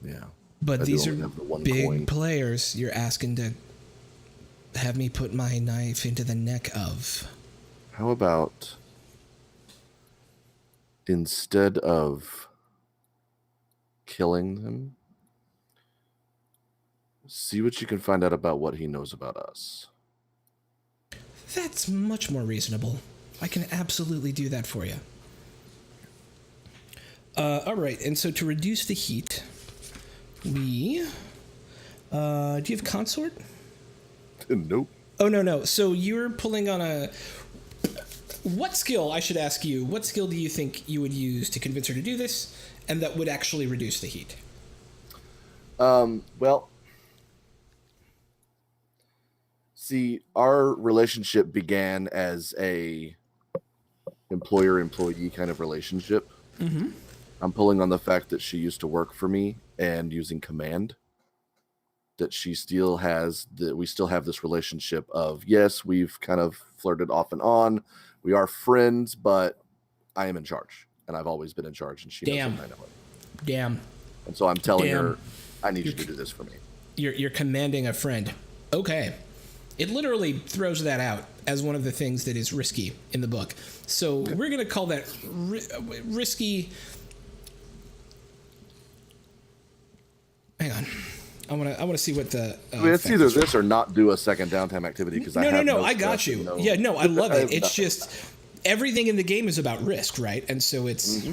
Speaker 4: Yeah.
Speaker 1: But
Speaker 4: I do
Speaker 1: these
Speaker 4: only
Speaker 1: are
Speaker 4: have the 1
Speaker 1: big
Speaker 4: coin.
Speaker 1: players you're asking to have me put my knife into the neck of.
Speaker 4: How about instead of killing them, see what you can find out about what he knows about us?
Speaker 1: That's much more reasonable. I can absolutely do that for you. All right, and so to reduce the heat, we... do you have consort?
Speaker 4: Nope.
Speaker 1: Oh, no. So you're pulling on a... What skill, I should ask you, what skill do you think you would use to convince her to do this, and that would actually reduce the heat?
Speaker 4: Well, see, our relationship began as a employer-employee kind of relationship.
Speaker 1: Mm-hmm.
Speaker 4: I'm pulling on the fact that she used to work for me and using command. That we still have this relationship of, yes, we've kind of flirted off and on. We are friends, but I am in charge, and I've always been in charge, and she knows it, and I know it.
Speaker 1: Damn.
Speaker 4: And so I'm telling
Speaker 1: Damn.
Speaker 4: her, I need you to do this for me.
Speaker 1: You're commanding a friend. Okay. It literally throws that out as one of the things that is risky in the book. So we're going to call that risky. Hang on. I want to see what the.
Speaker 4: It's either this or not do a second downtime activity because
Speaker 1: No. I got
Speaker 4: stress
Speaker 1: you.
Speaker 4: and
Speaker 1: Yeah, no, I love
Speaker 4: I
Speaker 1: it.
Speaker 4: have
Speaker 1: It's
Speaker 4: nothing.
Speaker 1: just everything in the game is about risk, right? And so it's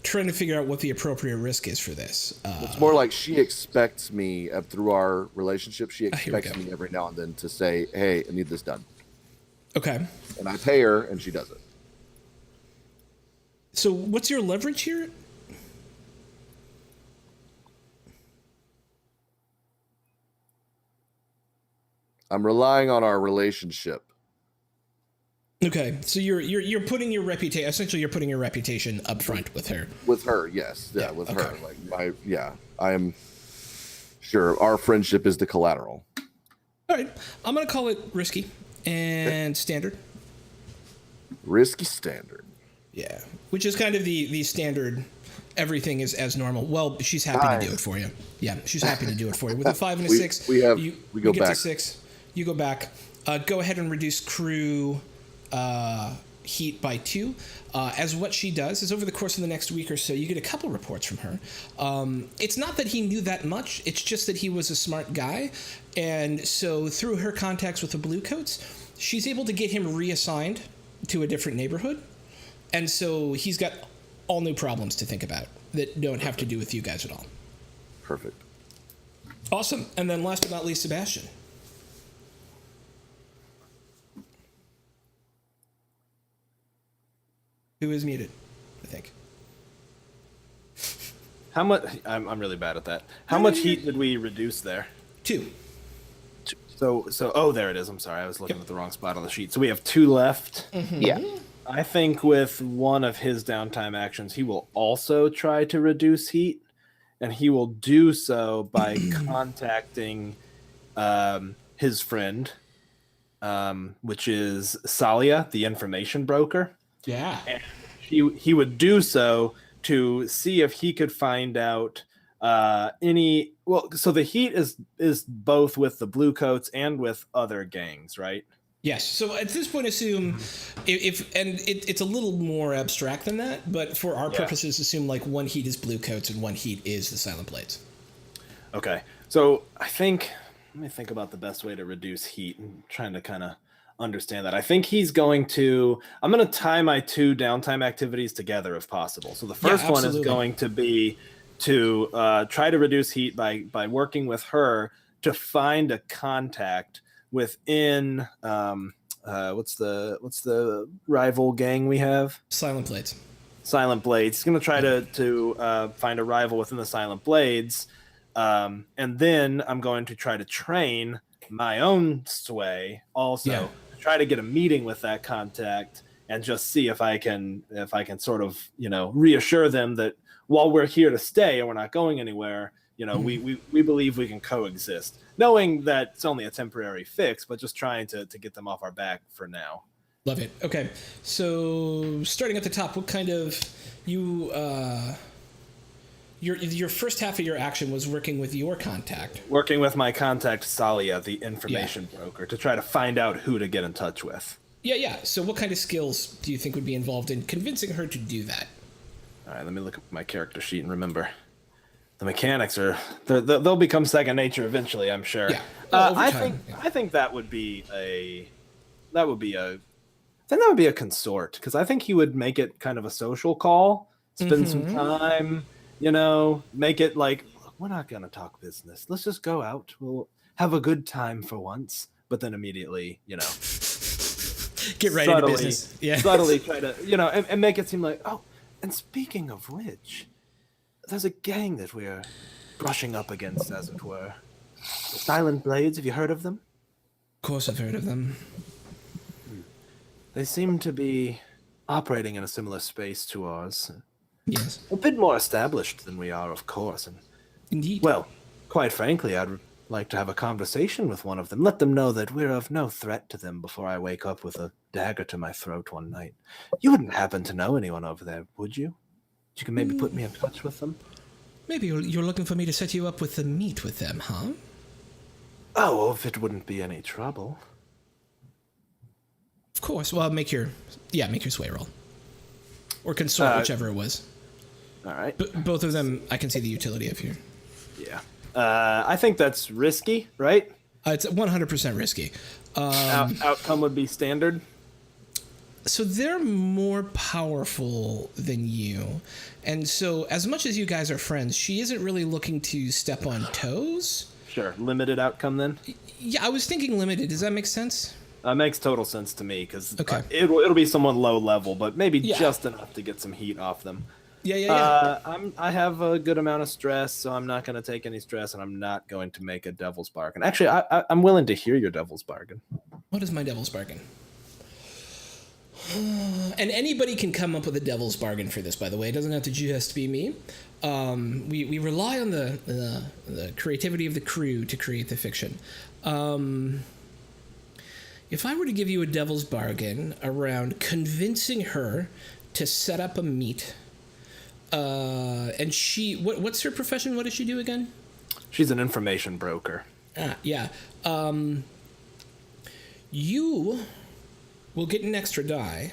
Speaker 1: trying to figure out what the appropriate risk is for this.
Speaker 4: It's more like she expects me through our relationship. She
Speaker 1: here we
Speaker 4: expects
Speaker 1: go.
Speaker 4: me every now and then to say, "Hey, I need this done,"
Speaker 1: Okay.
Speaker 4: and I pay her, and she does it.
Speaker 1: So what's your leverage here?
Speaker 4: I'm relying on our relationship.
Speaker 1: Okay, so you're putting your reputation. Essentially, you're putting your reputation up front with her.
Speaker 4: With her, yes,
Speaker 1: Yeah,
Speaker 4: with
Speaker 1: okay.
Speaker 4: her. I am sure our friendship is the collateral.
Speaker 1: All right, I'm gonna call it risky and standard.
Speaker 4: Risky standard.
Speaker 1: Yeah, which is kind of the standard. Everything is as normal. Well, she's happy to do it for you. Yeah, she's happy to do it for you. With a 5 and a 6,
Speaker 4: we go
Speaker 1: get
Speaker 4: back
Speaker 1: to 6. You go back. Go ahead and reduce crew heat by 2. As what she does is over the course of the next week or so, you get a couple reports from her. It's not that he knew that much. It's just that he was a smart guy. And so through her contacts with the Bluecoats, she's able to get him reassigned to a different neighborhood. And so he's got all new problems to think about that don't have to do with you guys at all.
Speaker 4: Perfect.
Speaker 1: Awesome. And then last but not least, Sebastian. Who is muted, I think.
Speaker 2: How much? I'm really bad at that. How much heat did we reduce there?
Speaker 1: 2.
Speaker 2: So oh, there it is. I'm sorry, I was looking at the wrong spot on the sheet. So we have 2 left.
Speaker 5: Yeah.
Speaker 2: I think with one of his downtime actions, he will also try to reduce heat, and he will do so by contacting his friend, which is Salia, the information broker.
Speaker 1: Yeah.
Speaker 2: And he would do so to see if he could find out any. Well, so the heat is both with the Bluecoats and with other gangs, right?
Speaker 1: Yes. So at this point, assume it's a little more abstract than that, but for our purposes, assume like one heat is blue coats and one heat is the silent blades.
Speaker 2: Okay. So let me think about the best way to reduce heat and trying to kind of understand that. I think I'm going to tie my 2 downtime activities together if possible. So the first one is going to be to try to reduce heat by working with her to find a contact within what's the rival gang we have?
Speaker 1: Silent blades.
Speaker 2: Silent Blades. He's going to try to find a rival within the Silent Blades, and then I'm going to try to train my own sway also to try to get a meeting with that contact and just see if I can sort of reassure them that while we're here to stay and we're not going anywhere, we believe we can coexist, knowing that it's only a temporary fix, but just trying to get them off our back for now.
Speaker 1: Love it. Okay, so starting at the top, what kind of your first half of your action was working with your contact?
Speaker 2: Working with my contact Salia, the information broker, to try to find out who to get in touch with.
Speaker 1: Yeah. So what kind of skills do you think would be involved in convincing her to do that?
Speaker 2: All right, let me look at my character sheet and remember. The mechanics they'll become second nature eventually, I'm sure.
Speaker 1: Yeah.
Speaker 2: I think that would be a consort, because I think he would make it kind of a social call, spend some time, make it like, look, we're not gonna talk business. Let's just go out. We'll have a good time for once, but then immediately,
Speaker 1: get right into business. Yeah.
Speaker 2: Subtly try to, and make it seem like, oh, and speaking of which, there's a gang that we're brushing up against, as it were. The Silent Blades, have you heard of them?
Speaker 1: Of course I've heard of them.
Speaker 2: They seem to be operating in a similar space to ours.
Speaker 1: Yes.
Speaker 2: A bit more established than we are, of course. And,
Speaker 1: indeed.
Speaker 2: well, quite frankly, I'd like to have a conversation with one of them. Let them know that we're of no threat to them before I wake up with a dagger to my throat one night. You wouldn't happen to know anyone over there, would you? You can maybe put me in touch with them?
Speaker 1: Maybe you're looking for me to set you up with a meet with them, huh?
Speaker 2: Oh, if it wouldn't be any trouble.
Speaker 1: Of course. Well, make your sway roll. Or consort, whichever it was.
Speaker 2: All right.
Speaker 1: Both of them, I can see the utility of here.
Speaker 2: Yeah. I think that's risky, right?
Speaker 1: It's 100% risky.
Speaker 2: Outcome would be standard.
Speaker 1: So they're more powerful than you. And so as much as you guys are friends, she isn't really looking to step on toes.
Speaker 2: Sure. Limited outcome then?
Speaker 1: Yeah, I was thinking limited. Does that make sense?
Speaker 2: Makes total sense to me, because it'll be someone low level, but maybe just enough to get some heat off them.
Speaker 1: Yeah.
Speaker 2: I have a good amount of stress, so I'm not going to take any stress, and I'm not going to make a devil's bargain. Actually, I'm willing to hear your devil's bargain.
Speaker 1: What is my devil's bargain? And anybody can come up with a devil's bargain for this, by the way. It doesn't have to just be me. We rely on the creativity of the crew to create the fiction. If I were to give you a devil's bargain around convincing her to set up a meet, and what's her profession? What does she do again?
Speaker 2: She's an information broker.
Speaker 1: Yeah. You will get an extra die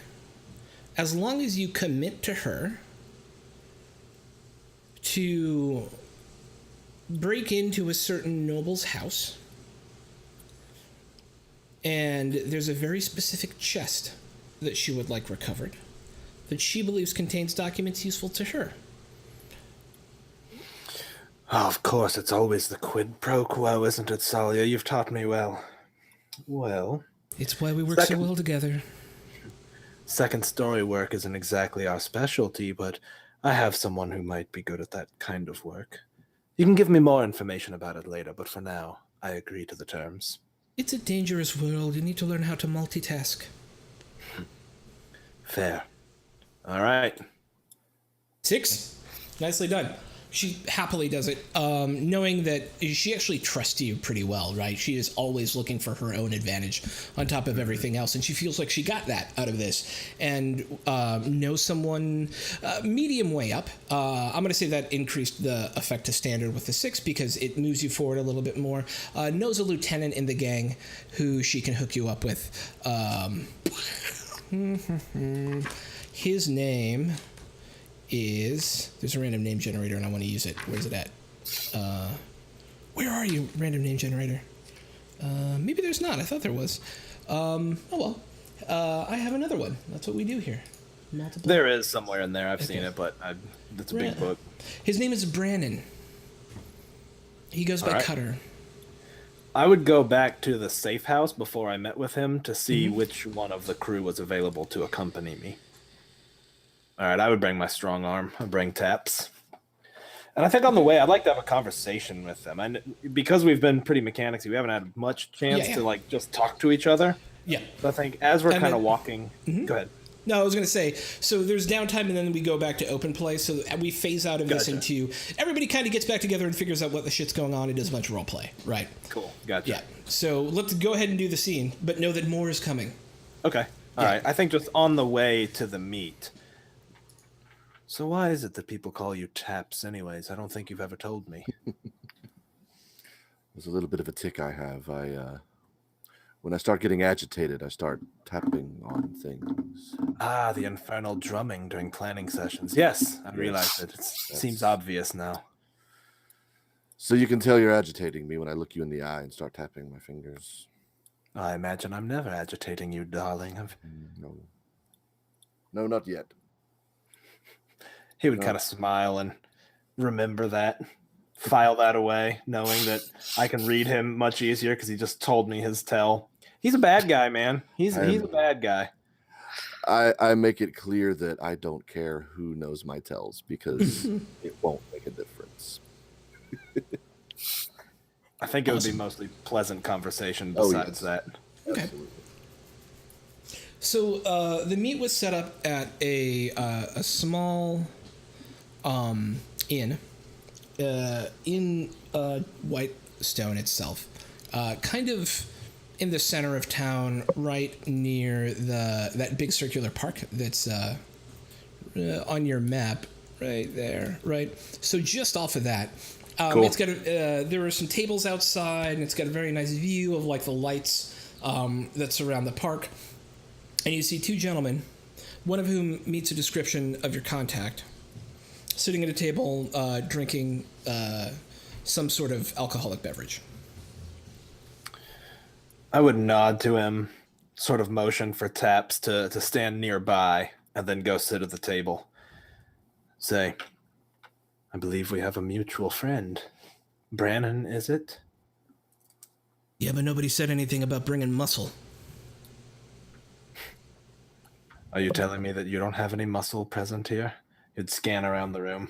Speaker 1: as long as you commit to her to break into a certain noble's house, and there's a very specific chest that she would like recovered that she believes contains documents useful to her.
Speaker 2: Oh, of course, it's always the quid pro quo, isn't it, Salia? You've taught me well. Well...
Speaker 1: It's why we work so well together.
Speaker 2: Second story work isn't exactly our specialty, but I have someone who might be good at that kind of work. You can give me more information about it later, but for now, I agree to the terms.
Speaker 1: It's a dangerous world. You need to learn how to multitask.
Speaker 2: Fair. All right.
Speaker 1: 6. Nicely done. She happily does it, knowing that she actually trusts you pretty well, right? She is always looking for her own advantage on top of everything else, and she feels like she got that out of this. And knows someone medium way up. I'm going to say that increased the effect to standard with the 6 because it moves you forward a little bit more. Knows a lieutenant in the gang who she can hook you up with. His name is, there's a random name generator and I want to use it. Where's it at? Where are you, random name generator? Maybe there's not. I thought there was. Oh well. I have another one. That's what we do here. Multiple.
Speaker 2: There is somewhere in there. I've seen it, but it's a big book.
Speaker 1: His name is Brannon. He goes by Cutter.
Speaker 2: I would go back to the safe house before I met with him to see which one of the crew was available to accompany me. All right, I would bring my strong arm. I'd bring Taps. And I think on the way, I'd like to have a conversation with them. And because we've been pretty mechanicsy, we haven't had much chance to like just talk to each other.
Speaker 1: Yeah.
Speaker 2: So I think as we're kind of walking, go ahead.
Speaker 1: No, I was going to say, so there's downtime and then we go back to open play. So we phase out of this into everybody kind of gets back together and figures out what the shit's going on and does a bunch of role play. Right.
Speaker 2: Cool. Gotcha.
Speaker 1: Yeah. So let's go ahead and do the scene, but know that more is coming.
Speaker 2: Okay. All right. I think just on the way to the meet. So why is it that people call you Taps anyways? I don't think you've ever told me.
Speaker 4: There's a little bit of a tick I have. When I start getting agitated, I start tapping on things.
Speaker 2: Ah, the infernal drumming during planning sessions. Yes, I realize it. It seems obvious now.
Speaker 4: So you can tell you're agitating me when I look you in the eye and start tapping my fingers.
Speaker 2: I imagine I'm never agitating you, darling.
Speaker 4: No, not yet.
Speaker 2: He would kind of smile and remember that, file that away, knowing that I can read him much easier because he just told me his tell. He's a bad guy, man. He's a bad guy.
Speaker 4: I make it clear that I don't care who knows my tells because it won't make a difference.
Speaker 2: I think it would be mostly pleasant conversation besides that.
Speaker 1: Okay.
Speaker 4: Absolutely.
Speaker 1: So the meet was set up at a small inn in Whitestone itself, kind of in the center of town, right near that big circular park that's on your map, right there, right. So just off of that,
Speaker 2: cool.
Speaker 1: It's got there are some tables outside, and it's got a very nice view of like the lights that surround the park. And you see two gentlemen, one of whom meets a description of your contact, sitting at a table drinking some sort of alcoholic beverage.
Speaker 2: I would nod to him, sort of motion for Taps to stand nearby, and then go sit at the table. Say, I believe we have a mutual friend. Brannon, is it?
Speaker 1: Yeah, but nobody said anything about bringing muscle.
Speaker 2: Are you telling me that you don't have any muscle present here? You'd scan around the room.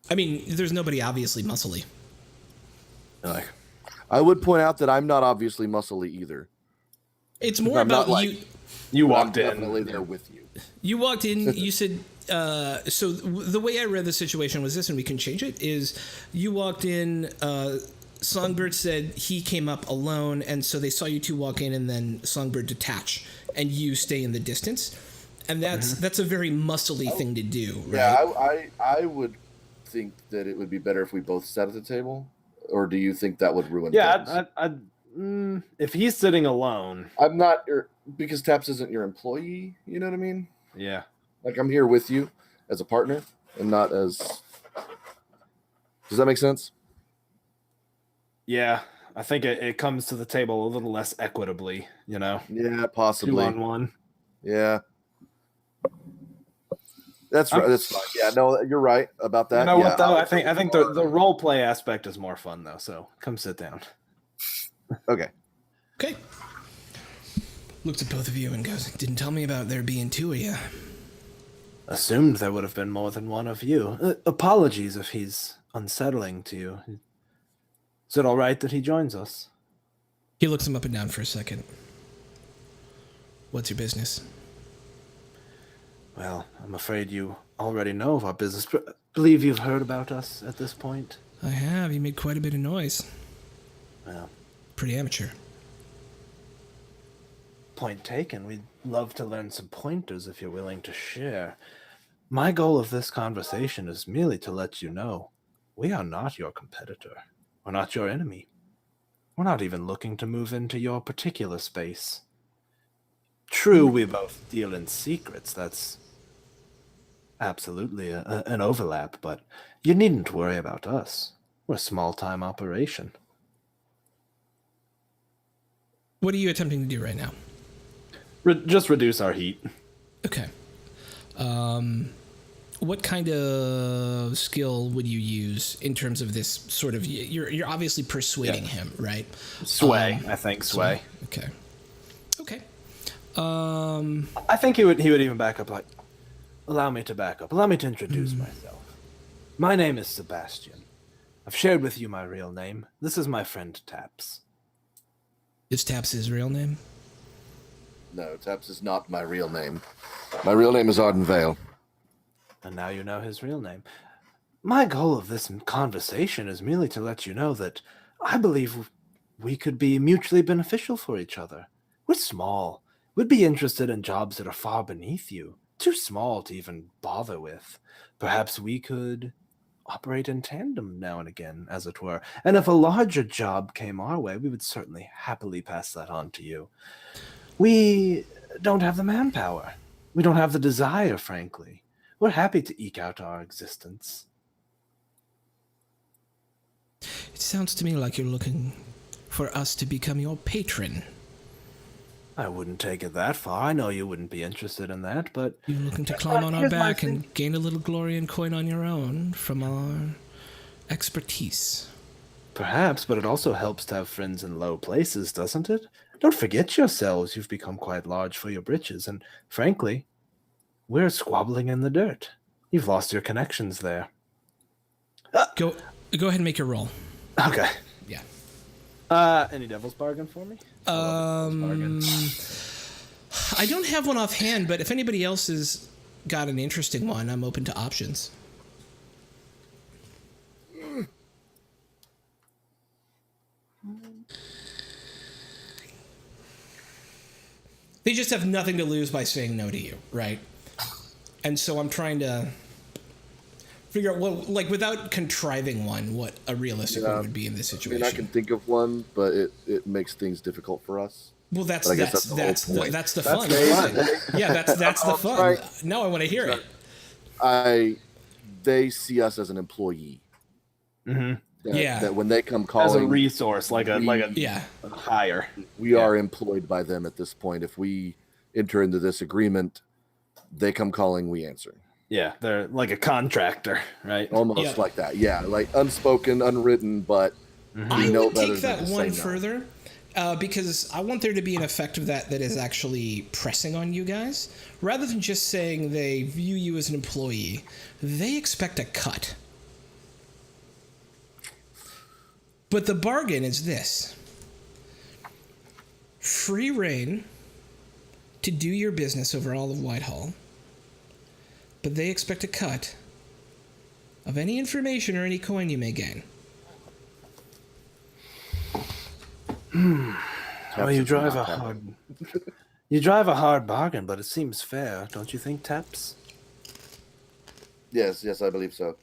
Speaker 1: I mean, there's nobody obviously muscly.
Speaker 2: Like,
Speaker 4: I would point out that I'm not obviously muscly either.
Speaker 1: It's more
Speaker 4: I'm
Speaker 1: about
Speaker 4: not like-
Speaker 1: you.
Speaker 2: you
Speaker 4: I'm
Speaker 2: walked in.
Speaker 4: definitely there with you.
Speaker 1: You walked in, you said, so the way I read the situation was this, and we can change it, is you walked in, Songbird said he came up alone, and so they saw you two walk in, and then Songbird detach, and you stay in the distance. And that's a very muscly thing to do, right?
Speaker 4: Yeah, I would think that it would be better if we both sat at the table, or do you think that would ruin things?
Speaker 2: If he's sitting alone.
Speaker 4: I'm not because Taps isn't your employee, you know what I mean?
Speaker 2: Yeah.
Speaker 4: Like I'm here with you as a partner and not as. Does that make sense?
Speaker 2: Yeah, I think it comes to the table a little less equitably, you know?
Speaker 4: Yeah, possibly.
Speaker 2: 2-on-1.
Speaker 4: Yeah. That's right. That's fine. Yeah, no, you're right about that.
Speaker 2: You know
Speaker 4: yeah,
Speaker 2: what, though? I think the role play aspect is more fun, though, so come sit down.
Speaker 4: Okay.
Speaker 1: Okay. Looks at both of you and goes, didn't tell me about there being two of you.
Speaker 2: Assumed there would have been more than one of you. Apologies if he's unsettling to you. Is it all right that he joins us?
Speaker 1: He looks him up and down for a second. What's your business?
Speaker 2: Well, I'm afraid you already know of our business. Believe you've heard about us at this point?
Speaker 1: I have. You made quite a bit of noise.
Speaker 2: Well,
Speaker 1: Pretty amateur.
Speaker 2: point taken. We'd love to learn some pointers if you're willing to share. My goal of this conversation is merely to let you know we are not your competitor. We're not your enemy. We're not even looking to move into your particular space. True, we both deal in secrets. That's absolutely an overlap, but you needn't worry about us. We're a small-time operation.
Speaker 1: What are you attempting to do right now?
Speaker 2: Just reduce our heat.
Speaker 1: Okay. What kind of skill would you use in terms of this sort of? You're obviously persuading him, right?
Speaker 2: Sway, I think sway.
Speaker 1: Okay. Okay.
Speaker 2: I think he would even back up. Like, allow me to back up. Allow me to introduce myself. My name is Sebastian. I've shared with you my real name. This is my friend Taps.
Speaker 1: Is Taps his real name?
Speaker 4: No, Taps is not my real name. My real name is Arden Vale.
Speaker 2: And now you know his real name. My goal of this conversation is merely to let you know that I believe we could be mutually beneficial for each other. We're small. We'd be interested in jobs that are far beneath you, too small to even bother with. Perhaps we could operate in tandem now and again, as it were. And if a larger job came our way, we would certainly happily pass that on to you. We don't have the manpower. We don't have the desire, frankly. We're happy to eke out our existence.
Speaker 1: It sounds to me like you're looking for us to become your patron.
Speaker 2: I wouldn't take it that far. I know you wouldn't be interested in that, but...
Speaker 1: You're looking to climb on our back and gain a little glory and coin on your own from our expertise.
Speaker 2: Perhaps, but it also helps to have friends in low places, doesn't it? Don't forget yourselves. You've become quite large for your britches, and frankly, we're squabbling in the dirt. You've lost your connections there.
Speaker 1: Go ahead and make your roll.
Speaker 2: Okay.
Speaker 1: Yeah.
Speaker 2: Any devil's bargain for me?
Speaker 1: I don't have one offhand, but if anybody else has got an interesting one, I'm open to options. They just have nothing to lose by saying no to you, right? And so I'm trying to figure out what, like, without contriving one, what a realistic one would be in this situation.
Speaker 4: I mean, I can think of one, but it makes things difficult for us.
Speaker 1: Well, that's
Speaker 4: But I
Speaker 1: the
Speaker 4: guess that's the whole point.
Speaker 1: that's the fun.
Speaker 2: fun.
Speaker 1: Yeah, that's the fun.
Speaker 4: Right.
Speaker 1: Now I want to hear it.
Speaker 4: They see us as an employee.
Speaker 2: Mm-hmm.
Speaker 4: That when they come calling
Speaker 2: As a resource, like a
Speaker 1: Yeah.
Speaker 2: hire.
Speaker 4: we are employed by them at this point. If we enter into this agreement, they come calling, we answer.
Speaker 2: Yeah, they're like a contractor, right?
Speaker 4: Almost
Speaker 1: Yeah.
Speaker 4: like that. Yeah, like unspoken, unwritten, but
Speaker 1: I
Speaker 4: know
Speaker 1: would
Speaker 4: better
Speaker 1: take
Speaker 4: than
Speaker 1: that
Speaker 4: to
Speaker 1: one
Speaker 4: say no.
Speaker 1: further because I want there to be an effect of that is actually pressing on you guys. Rather than just saying they view you as an employee, they expect a cut. But the bargain is this. Free reign to do your business over all of Whitehall, but they expect a cut of any information or any coin you may gain.
Speaker 2: Well, you drive a hard bargain, but it seems fair, don't you think, Taps?
Speaker 4: Yes, I believe so.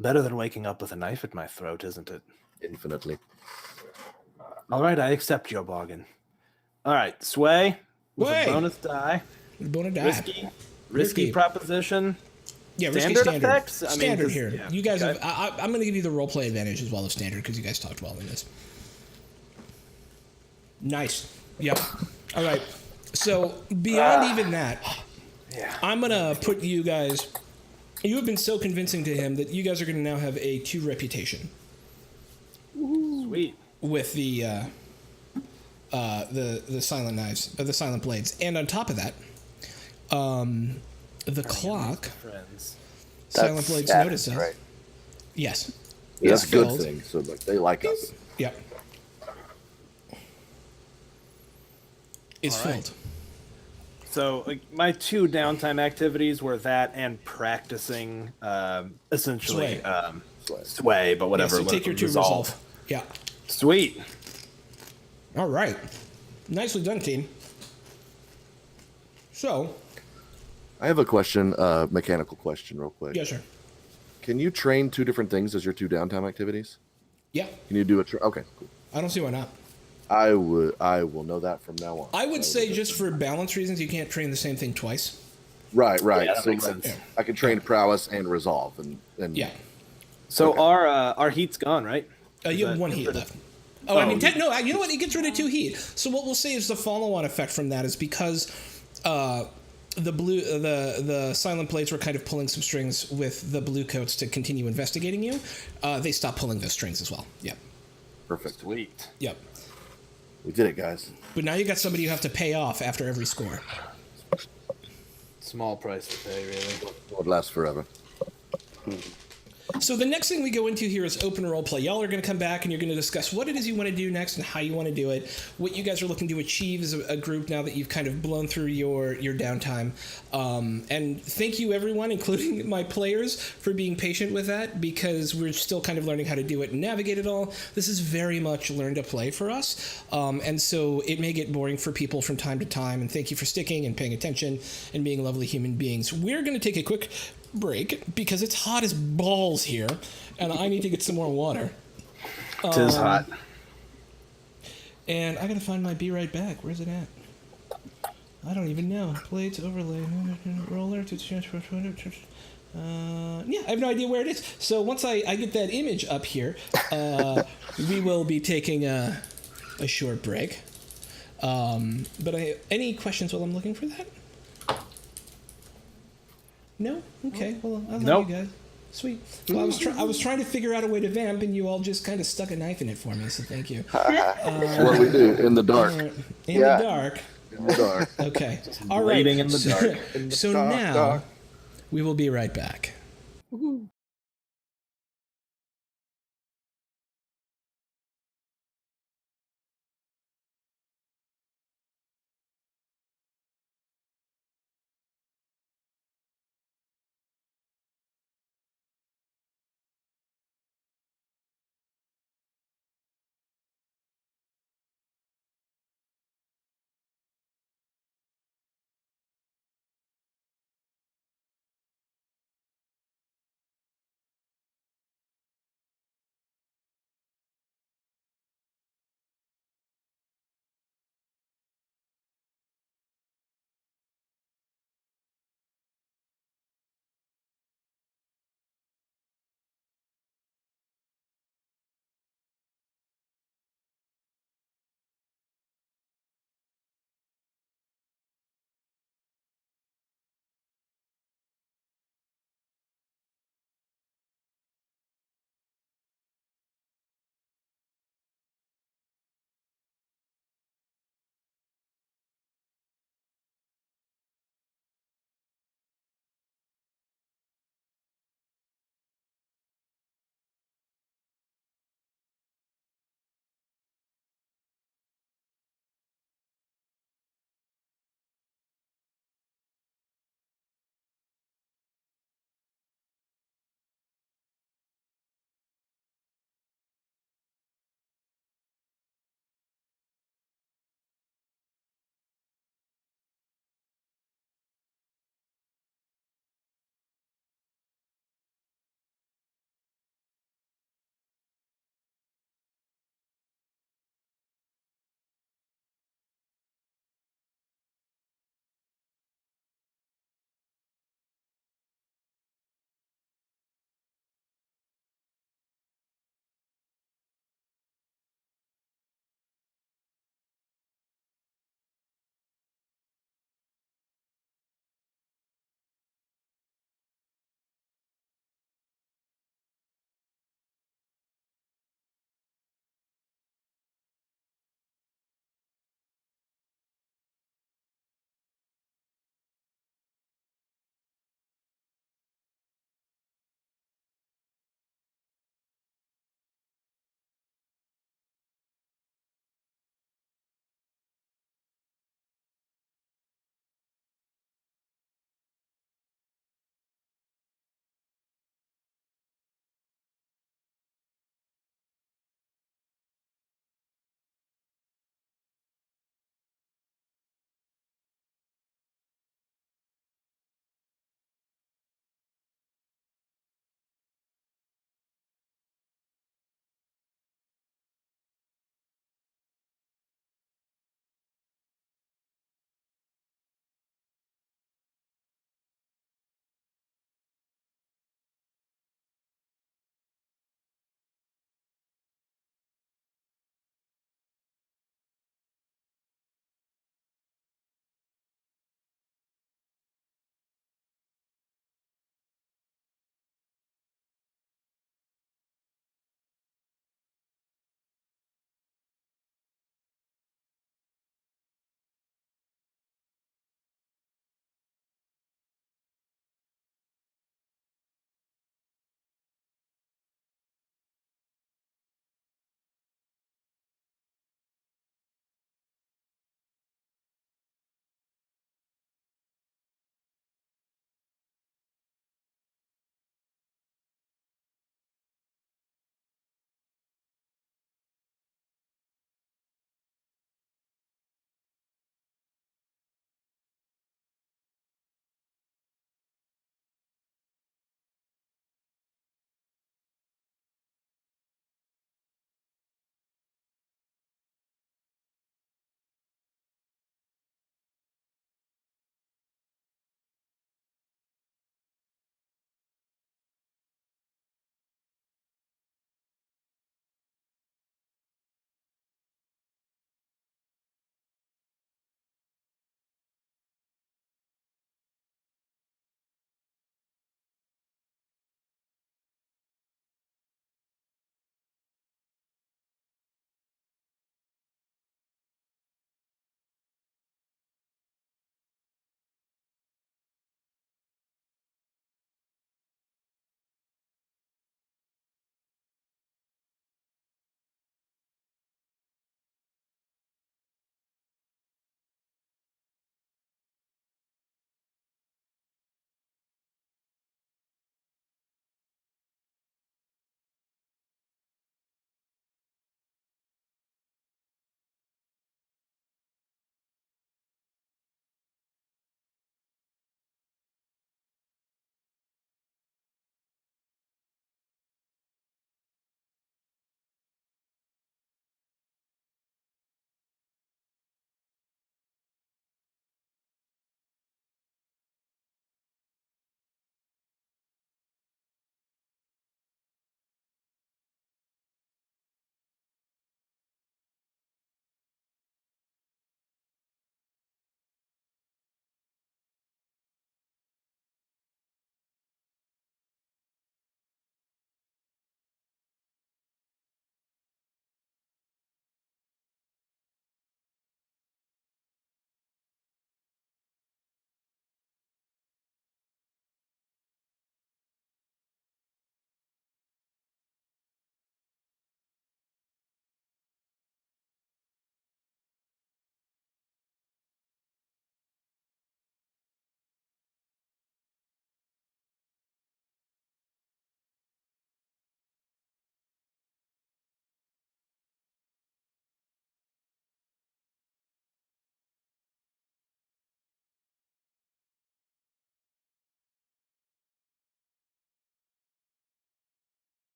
Speaker 2: Better than waking up with a knife at my throat, isn't it?
Speaker 4: Infinitely.
Speaker 2: All right, I accept your bargain. All right, Sway with
Speaker 1: Way.
Speaker 2: a bonus die.
Speaker 1: Bonus die.
Speaker 2: Risky
Speaker 1: Risky.
Speaker 2: proposition.
Speaker 1: Yeah,
Speaker 2: Standard
Speaker 1: risky
Speaker 2: effects? I mean,
Speaker 1: Standard
Speaker 2: 'cause-
Speaker 1: here.
Speaker 2: yeah.
Speaker 1: You guys
Speaker 2: Okay.
Speaker 1: have. I'm going to give you the role play advantage as well as standard because you guys talked well in this. Nice. Yep. All right. So beyond even that,
Speaker 2: Yeah.
Speaker 1: I'm going to put you guys. You have been so convincing to him that you guys are going to now have a 2 reputation
Speaker 2: Sweet.
Speaker 1: with the silent knives, the silent blades, and on top of that, the clock.
Speaker 2: Friends.
Speaker 1: Silent blades
Speaker 5: status,
Speaker 1: notices.
Speaker 5: right?
Speaker 1: Yes.
Speaker 4: Yeah, that's
Speaker 1: It's
Speaker 4: a good
Speaker 1: filled.
Speaker 4: thing. So like they like us.
Speaker 1: Yep. It's
Speaker 2: All right.
Speaker 1: filled.
Speaker 2: So like, my two downtime activities were that and practicing, essentially sway, but
Speaker 1: Yeah,
Speaker 2: whatever.
Speaker 1: so take your 2
Speaker 2: resolve.
Speaker 1: resolve. Yeah.
Speaker 2: Sweet.
Speaker 1: All right. Nicely done, team. So,
Speaker 4: I have a question, mechanical question, real quick.
Speaker 1: yeah, sure.
Speaker 4: Can you train 2 different things as your 2 downtime activities?
Speaker 1: Yeah.
Speaker 4: Can you do okay, cool.
Speaker 1: I don't see why not.
Speaker 4: I will know that from now on.
Speaker 1: I would say just for balance reasons, you can't train the same thing twice.
Speaker 4: Right.
Speaker 2: Yeah, that
Speaker 4: So
Speaker 2: makes sense.
Speaker 4: I can train prowess and resolve, and
Speaker 1: Yeah.
Speaker 2: So
Speaker 4: Okay.
Speaker 2: our heat's gone, right?
Speaker 1: You have 1 heat left. Oh, I mean, no, you know what? It gets rid of 2 heat. So what we'll say is the follow-on effect from that is because the silent blades were kind of pulling some strings with the blue coats to continue investigating you. They stopped pulling those strings as well. Yep.
Speaker 4: perfect.
Speaker 2: Sweet.
Speaker 1: Yep.
Speaker 4: We did it, guys.
Speaker 1: But now you got somebody you have to pay off after every score.
Speaker 2: Small price to pay, really.
Speaker 4: It would last forever.
Speaker 1: So the next thing we go into here is open roleplay. Y'all are going to come back and you're going to discuss what it is you want to do next and how you want to do it, what you guys are looking to achieve as a group now that you've kind of blown through your downtime. And thank you, everyone, including my players, for being patient with that because we're still kind of learning how to do it and navigate it all. This is very much learn to play for us. And so it may get boring for people from time to time. And thank you for sticking and paying attention and being lovely human beings. We're going to take a quick break because it's hot as balls here and I need to get some more water.
Speaker 2: Tis hot.
Speaker 1: And I gotta find my be right back. Where's it at? I don't even know. Plates, overlay, roller, yeah, I have no idea where it is. So once I get that image up here, we will be taking a short break. But any questions while I'm looking for that? No? Okay. Well, I love
Speaker 2: Nope.
Speaker 1: you guys. Sweet. Well, I was trying to figure out a way to vamp, and you all just kind of stuck a knife in it for me. So thank you.
Speaker 4: What we do in the dark.
Speaker 1: In the dark.
Speaker 4: In the dark.
Speaker 1: Okay. All right.
Speaker 2: Bleeding in the dark.
Speaker 1: So now we will be right back.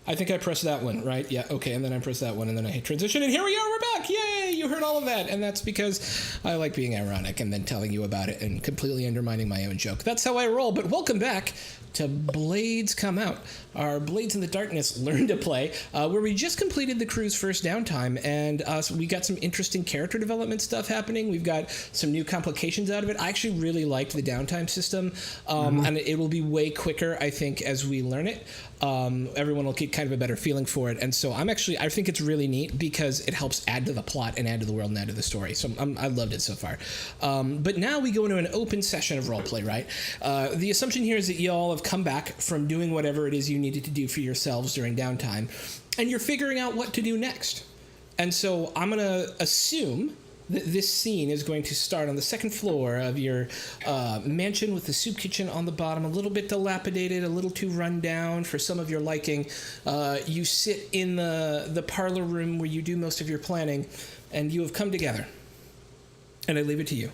Speaker 1: I think I pressed that one, right? Yeah, okay, and then I pressed that one, and then I hit transition, and here we are, we're back! Yay! You heard all of that, and that's because I like being ironic and then telling you about it and completely undermining my own joke. That's how I roll, but welcome back to Blades Come Out, our Blades in the Darkness Learn to Play, where we just completed the crew's first downtime, and so we got some interesting character development stuff happening. We've got some new complications out of it. I actually really liked the downtime system, and it will be way quicker, I think, as we learn it. Everyone will get kind of a better feeling for it, and so I think it's really neat because it helps add to the plot and add to the world and add to the story. So I loved it so far. But now we go into an open session of roleplay, right? The assumption here is that you all have come back from doing whatever it is you needed to do for yourselves during downtime, and you're figuring out what to do next. And so I'm going to assume that this scene is going to start on the second floor of your mansion with the soup kitchen on the bottom, a little bit dilapidated, a little too run down for some of your liking. You sit in the parlor room where you do most of your planning, and you have come together. And I leave it to you.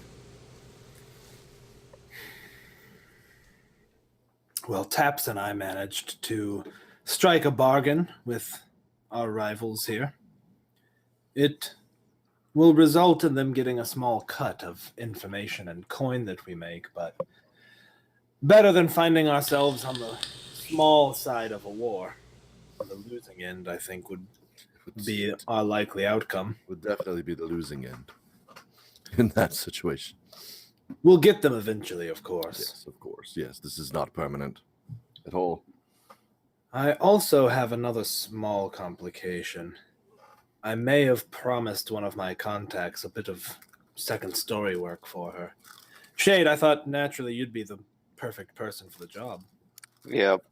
Speaker 2: Well, Taps and I managed to strike a bargain with our rivals here. It will result in them getting a small cut of information and coin that we make, but better than finding ourselves on the small side of a war. On the losing end, I think, would be our likely outcome.
Speaker 4: Would definitely be the losing end in that situation.
Speaker 2: We'll get them eventually, of course.
Speaker 4: Yes, of course. Yes, this is not permanent at all.
Speaker 2: I also have another small complication. I may have promised one of my contacts a bit of second story work for her. Shade, I thought naturally you'd be the perfect person for the job.
Speaker 5: Yep.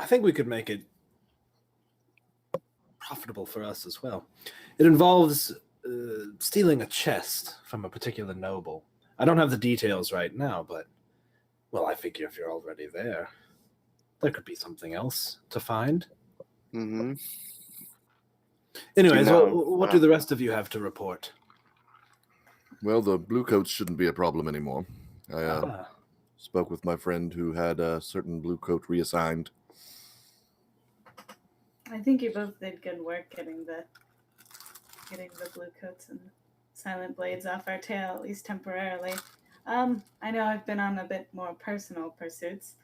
Speaker 2: I think we could make it profitable for us as well. It involves stealing a chest from a particular noble. I don't have the details right now, but, well, I figure if you're already there, there could be something else to find.
Speaker 5: Mm-hmm.
Speaker 2: Anyways, what do the rest of you have to report?
Speaker 4: Well, the blue coats shouldn't be a problem anymore. I spoke with my friend who had a certain blue coat reassigned.
Speaker 3: I think you both did good work getting the blue coats and silent blades off our tail, at least temporarily. I know I've been on a bit more personal pursuits,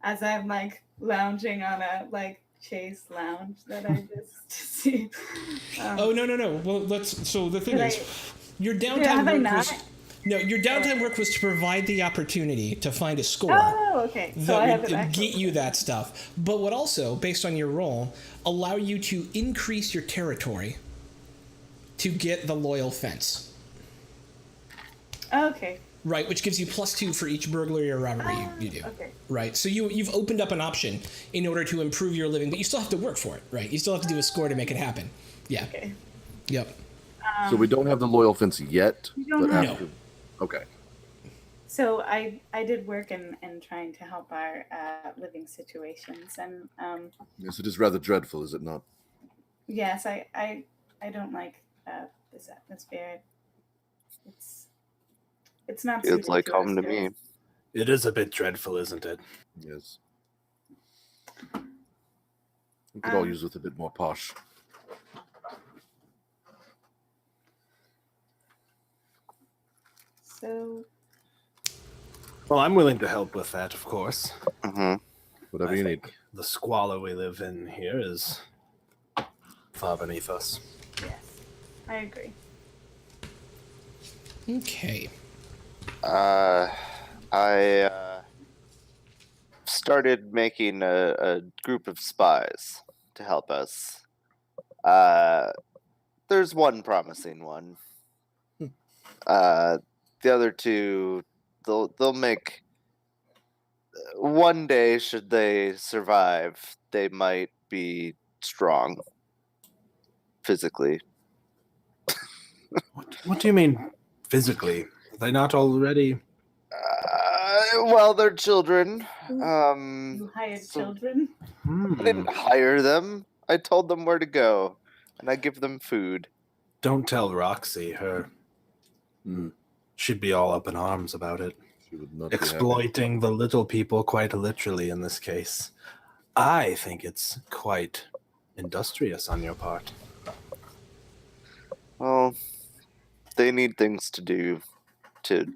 Speaker 3: as I'm lounging on a chase lounge that I just see.
Speaker 1: Oh no! Well, so the thing is, your downtime
Speaker 3: have I
Speaker 1: work
Speaker 3: not?
Speaker 1: was your downtime work was to provide the opportunity to find a score.
Speaker 3: Oh, okay. So I have
Speaker 1: that would get you that stuff, but would also, based on your role, allow you to increase your territory to get the loyal fence.
Speaker 3: Okay.
Speaker 1: Right, which gives you +2 for each burglary or robbery you do.
Speaker 3: Okay.
Speaker 1: Right, so you've opened up an option in order to improve your living, but you still have to work for it, right? You still have to do a score to make it happen. Yeah.
Speaker 3: Okay.
Speaker 1: Yep.
Speaker 4: So we don't have the loyal fence yet.
Speaker 3: You don't have
Speaker 1: No.
Speaker 4: Okay.
Speaker 3: So I did work in trying to help our living situations, and
Speaker 4: Yes, it is rather dreadful, is it not?
Speaker 3: yes, I don't like this atmosphere. It's not.
Speaker 5: Feels
Speaker 3: suited
Speaker 5: like
Speaker 3: to
Speaker 5: home
Speaker 3: us
Speaker 5: to
Speaker 3: guys.
Speaker 5: me.
Speaker 2: It is a bit dreadful, isn't it?
Speaker 4: Yes. We could all use with a bit more posh.
Speaker 3: So
Speaker 2: Well, I'm willing to help with that, of course.
Speaker 5: Mm-hmm.
Speaker 4: Whatever
Speaker 2: I
Speaker 4: you need.
Speaker 2: think the squalor we live in here is far beneath us.
Speaker 3: yes, I agree.
Speaker 1: Okay.
Speaker 5: I started making a group of spies to help us. There's one promising one. The other two, they'll make. One day, should they survive, they might be strong physically.
Speaker 2: What do you mean physically? Are they not already?
Speaker 5: Well, they're children.
Speaker 3: You hired children.
Speaker 5: I didn't hire them. I told them where to go, and I give them food.
Speaker 2: Don't tell Roxy. She'd be all up in arms about it.
Speaker 4: She would not be happy.
Speaker 2: Exploiting the little people quite literally in this case. I think it's quite industrious on your part.
Speaker 5: Well, they need things to do to,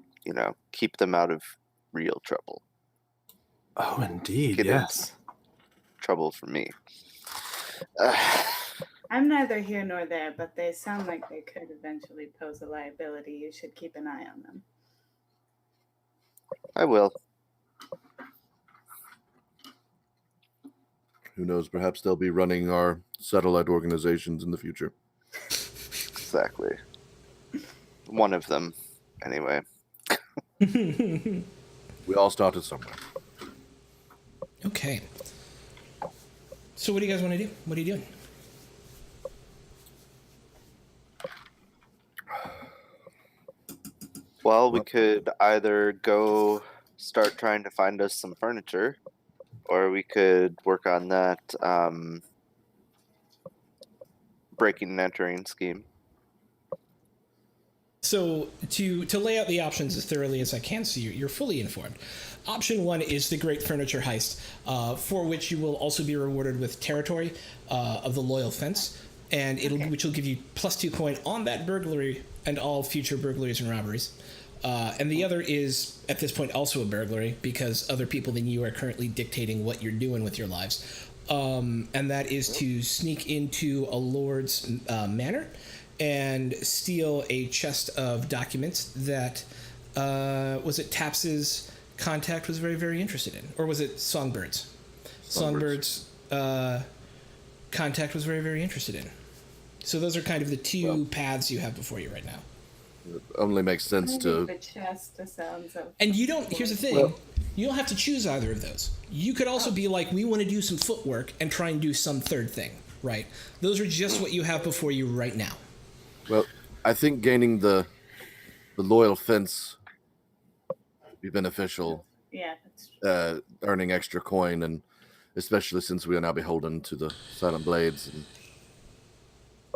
Speaker 5: keep them out of real trouble.
Speaker 2: Oh, indeed,
Speaker 5: Get
Speaker 2: yes.
Speaker 5: Trouble for me.
Speaker 3: I'm neither here nor there, but they sound like they could eventually pose a liability. You should keep an eye on them.
Speaker 5: I will.
Speaker 4: Who knows? Perhaps they'll be running our satellite organizations in the future.
Speaker 5: Exactly. One of them, anyway.
Speaker 4: We all started somewhere.
Speaker 1: Okay. So what do you guys want to do? What are you doing?
Speaker 5: Well, we could either go start trying to find us some furniture, or we could work on that breaking and entering scheme.
Speaker 1: So to lay out the options as thoroughly as I can, so you're fully informed. Option 1 is the Great Furniture Heist, for which you will also be rewarded with territory of the Loyal Fence, and which will give you +2 coin on that burglary and all future burglaries and robberies. And the other is, at this point, also a burglary, because other people than you are currently dictating what you're doing with your lives. And that is to sneak into a lord's manor and steal a chest of documents that, was it Taps's contact was very, very interested in? Or was it Songbird's? Songbird's contact was very, very interested in. So those are kind of the two paths you have before you right now.
Speaker 4: It only makes sense to...
Speaker 3: The chest sounds of...
Speaker 1: And you don't, here's the thing, you don't have to choose either of those. You could also be like, we want to do some footwork and try and do some third thing, right? Those are just what you have before you right now.
Speaker 4: Well, I think gaining the loyal fence would be beneficial.
Speaker 3: Yeah, that's true.
Speaker 4: Earning extra coin, and especially since we are now beholden to the Silent Blades. And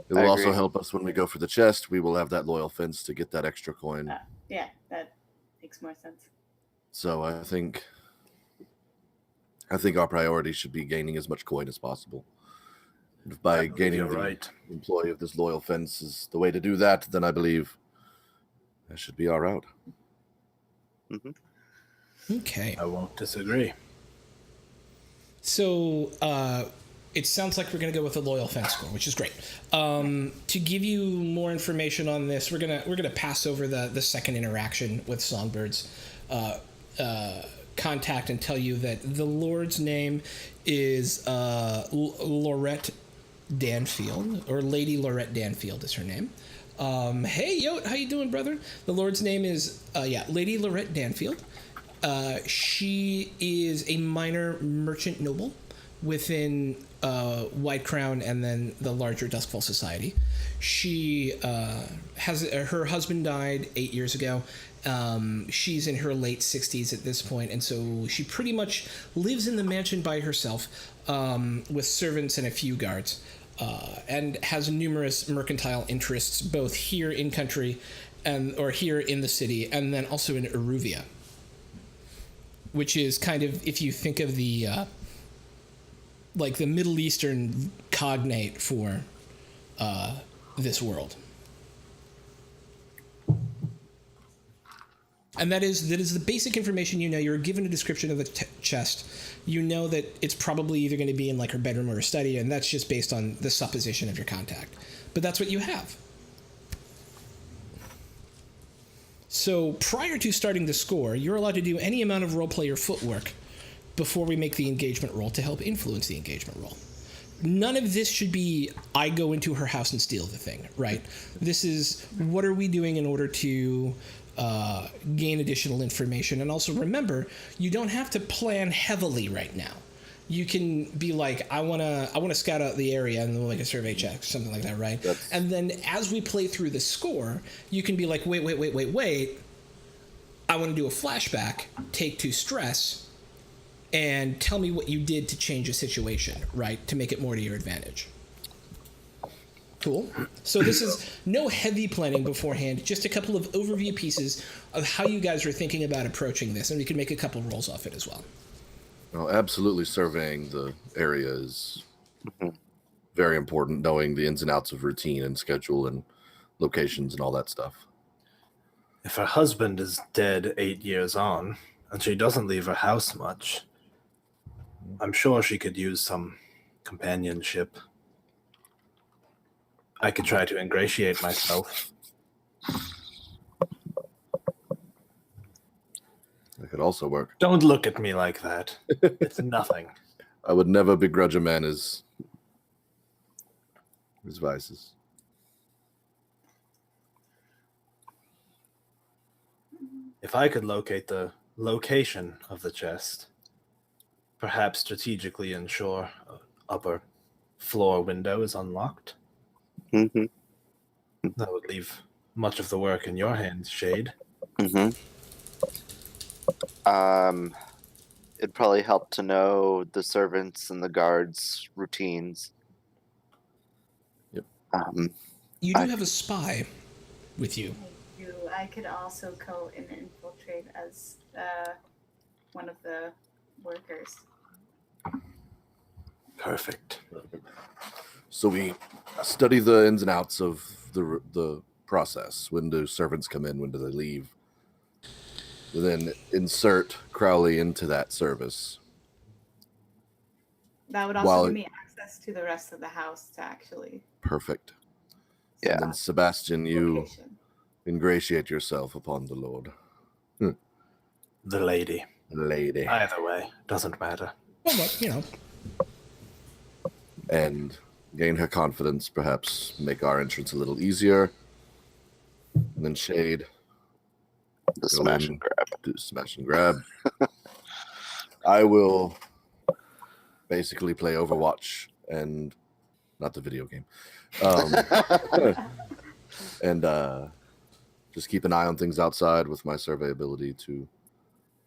Speaker 4: it will also help us when we go for the chest. We will have that loyal fence to get that extra coin.
Speaker 3: Yeah, that makes more sense.
Speaker 4: So I think our priority should be gaining as much coin as possible. And if by gaining the employee of this loyal fence is the way to do that, then I believe that should be our route.
Speaker 5: Mm-hmm.
Speaker 1: Okay.
Speaker 2: I won't disagree.
Speaker 1: So it sounds like we're going to go with the loyal fence score, which is great. To give you more information on this, we're gonna pass over the second interaction with Songbird's contact and tell you that the Lord's name is Lorette Danfield, or Lady Lorette Danfield is her name. Hey, Yote, how you doing, brother? The Lord's name is Lady Lorette Danfield. She is a minor merchant noble within White Crown and then the larger Duskfall Society. She has her husband died 8 years ago. She's in her late 60s at this point, and so she pretty much lives in the mansion by herself with servants and a few guards, and has numerous mercantile interests both here in country or here in the city, and then also in Eruvia, which is kind of, if you think of the like the Middle Eastern cognate for this world. And that is the basic information you know. You're given a description of the chest. You know that it's probably either going to be in like her bedroom or her study, and that's just based on the supposition of your contact. But that's what you have. So prior to starting the score, you're allowed to do any amount of roleplay or footwork before we make the engagement roll to help influence the engagement roll. None of this should be, I go into her house and steal the thing, right? This is, what are we doing in order to gain additional information? And also remember, you don't have to plan heavily right now. You can be like, I want to scout out the area and then we'll make a survey check, something like that, right? And then as we play through the score, you can be like, wait. I want to do a flashback, take 2 stress, and tell me what you did to change a situation, right? To make it more to your advantage. Cool. So this is no heavy planning beforehand, just a couple of overview pieces of how you guys are thinking about approaching this, and we can make a couple rolls off it as well.
Speaker 4: Well, absolutely surveying the area is
Speaker 5: Mhm.
Speaker 4: very important, knowing the ins and outs of routine and schedule and locations and all that stuff.
Speaker 2: If her husband is dead 8 years on, and she doesn't leave her house much, I'm sure she could use some companionship. I could try to ingratiate myself.
Speaker 4: That could also work.
Speaker 2: Don't look at me like that. It's nothing.
Speaker 4: I would never begrudge a man his vices.
Speaker 2: If I could locate the location of the chest, perhaps strategically ensure an upper floor window is unlocked,
Speaker 5: Mhm.
Speaker 2: that would leave much of the work in your hands, Shade.
Speaker 5: Mhm. It'd probably help to know the servants and the guards' routines.
Speaker 4: Yep.
Speaker 1: You do
Speaker 5: I-
Speaker 1: have a spy with you.
Speaker 3: I could also go and infiltrate as one of the workers.
Speaker 2: Perfect.
Speaker 4: So we study the ins and outs of the process. When do servants come in? When do they leave? And then insert Crowley into that service.
Speaker 3: That would also give me access to the rest of the house to actually.
Speaker 4: Perfect.
Speaker 5: Yeah.
Speaker 4: And then Sebastian, you
Speaker 3: Location.
Speaker 4: ingratiate yourself upon the Lord.
Speaker 2: The lady.
Speaker 4: Lady.
Speaker 2: Either way, doesn't matter.
Speaker 1: Well, but, you know.
Speaker 4: And gain her confidence, perhaps make our entrance a little easier. And then Shade.
Speaker 5: The smash and grab.
Speaker 4: Do smash and grab. I will basically play Overwatch and not the video game. And just keep an eye on things outside with my survey ability to